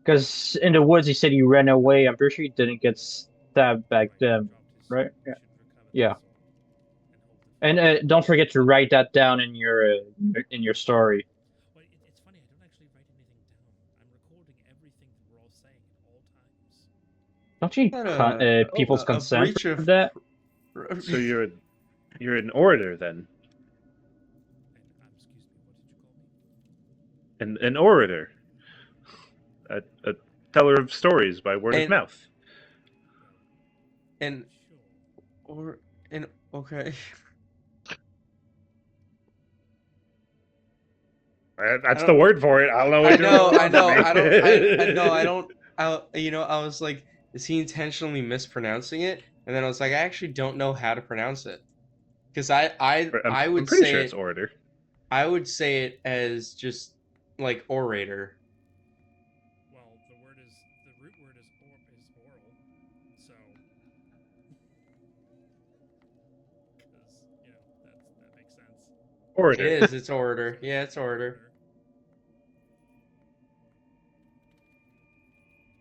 Speaker 6: Because in the woods, he said he ran away. I'm pretty sure he didn't get stabbed back then. right? Yeah. Yeah. And don't forget to write that down in your story.
Speaker 3: Well, it's funny. I don't actually write anything down. I'm recording everything that we're all saying at all times.
Speaker 6: Don't you
Speaker 7: Not
Speaker 6: need people's
Speaker 7: a
Speaker 6: consent
Speaker 7: breach
Speaker 6: for
Speaker 7: of-
Speaker 6: that?
Speaker 2: So you're an orator then,
Speaker 3: And excuse me, what did you call me?
Speaker 2: an orator, a teller of stories by word of
Speaker 7: And-
Speaker 2: mouth.
Speaker 7: and
Speaker 3: Sure.
Speaker 7: okay.
Speaker 2: That's
Speaker 7: I
Speaker 2: the
Speaker 7: don't-
Speaker 2: word for it. I don't know what
Speaker 7: I
Speaker 2: you're
Speaker 7: know, I
Speaker 2: looking
Speaker 7: know,
Speaker 2: at
Speaker 7: I
Speaker 2: me.
Speaker 7: don't, I don't. I was like, is he intentionally mispronouncing it? And then I was like, I actually don't know how to pronounce it, because I
Speaker 2: I'm
Speaker 7: would
Speaker 2: pretty
Speaker 7: say
Speaker 2: sure
Speaker 7: it,
Speaker 2: it's orator.
Speaker 7: I would say it as just like orator.
Speaker 3: Well, the root word is oral, so because that makes sense.
Speaker 2: Orator.
Speaker 7: It is. It's orator. Yeah, it's orator.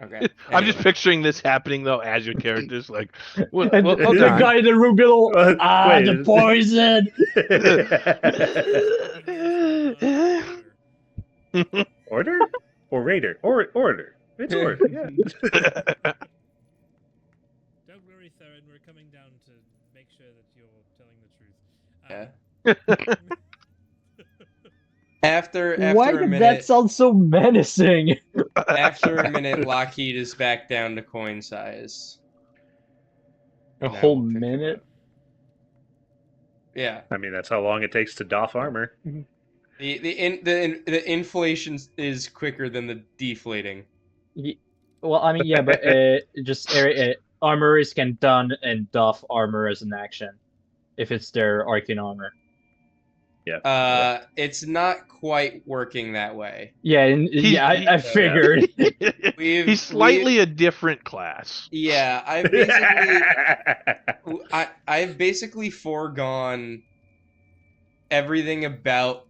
Speaker 7: Okay.
Speaker 1: I'm just
Speaker 7: anyway.
Speaker 1: picturing this happening though as your characters like, well,
Speaker 6: And
Speaker 1: hold
Speaker 6: the
Speaker 1: on.
Speaker 6: guy in the room below,
Speaker 2: Wait.
Speaker 6: the poison!
Speaker 2: Order? Orator? Orator. It's Ord, yeah.
Speaker 3: Don't worry, Theron. We're coming down to make sure that you're telling the truth.
Speaker 7: Yeah. After
Speaker 6: Why
Speaker 7: a
Speaker 6: did
Speaker 7: minute,
Speaker 6: that sound so menacing?
Speaker 7: after a minute, Lockheed is back down to coin size.
Speaker 6: A
Speaker 7: And I
Speaker 6: whole
Speaker 7: will pick him
Speaker 6: minute?
Speaker 7: up. Yeah.
Speaker 2: I mean, that's how long it takes to doff armor.
Speaker 7: The inflation is quicker than the deflating.
Speaker 6: Well, I mean, yeah, but just armorers can don and doff armor as an action if it's their arcane armor.
Speaker 2: Yeah.
Speaker 7: It's not quite working that way.
Speaker 6: Yeah, I figured.
Speaker 1: He's slightly a different class.
Speaker 7: Yeah, I've basically foregone everything about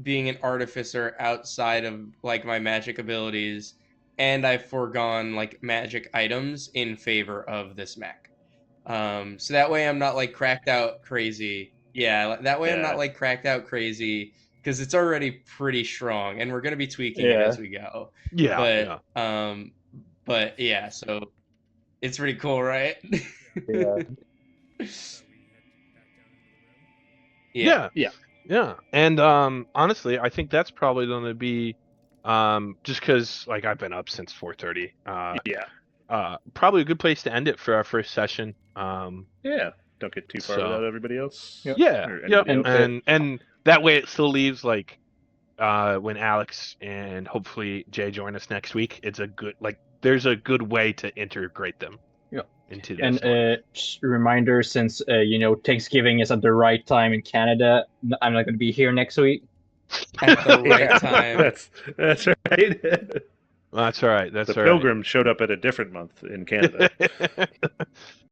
Speaker 7: being an artificer outside of like my magic abilities, and I've foregone like magic items in favor of this mech. So that way I'm not like cracked out crazy. Yeah, that way I'm not like cracked out crazy because it's already pretty strong, and we're gonna be tweaking it as we go.
Speaker 1: Yeah.
Speaker 7: But yeah, so it's pretty cool, right?
Speaker 6: Yeah.
Speaker 3: So we head back down into the room.
Speaker 1: Yeah. And honestly, I think that's probably going to be just because like I've been up since 4:30. Probably a good place to end it for our first session.
Speaker 2: Yeah. Don't get too far
Speaker 1: So-
Speaker 2: without everybody else.
Speaker 6: Yep.
Speaker 1: Yeah.
Speaker 2: Or
Speaker 1: Yep.
Speaker 2: anybody else.
Speaker 1: And that way it still leaves like when Alex and hopefully Jay join us next week, it's a good there's a good way to integrate them.
Speaker 6: Yep.
Speaker 1: Into the
Speaker 6: And
Speaker 1: story.
Speaker 6: just a reminder, since Thanksgiving is at the right time in Canada, I'm not going to be here next week.
Speaker 7: At the right time.
Speaker 2: That's right.
Speaker 1: That's all right. That's
Speaker 2: The
Speaker 1: all right.
Speaker 2: Pilgrim showed up at a different month in Canada.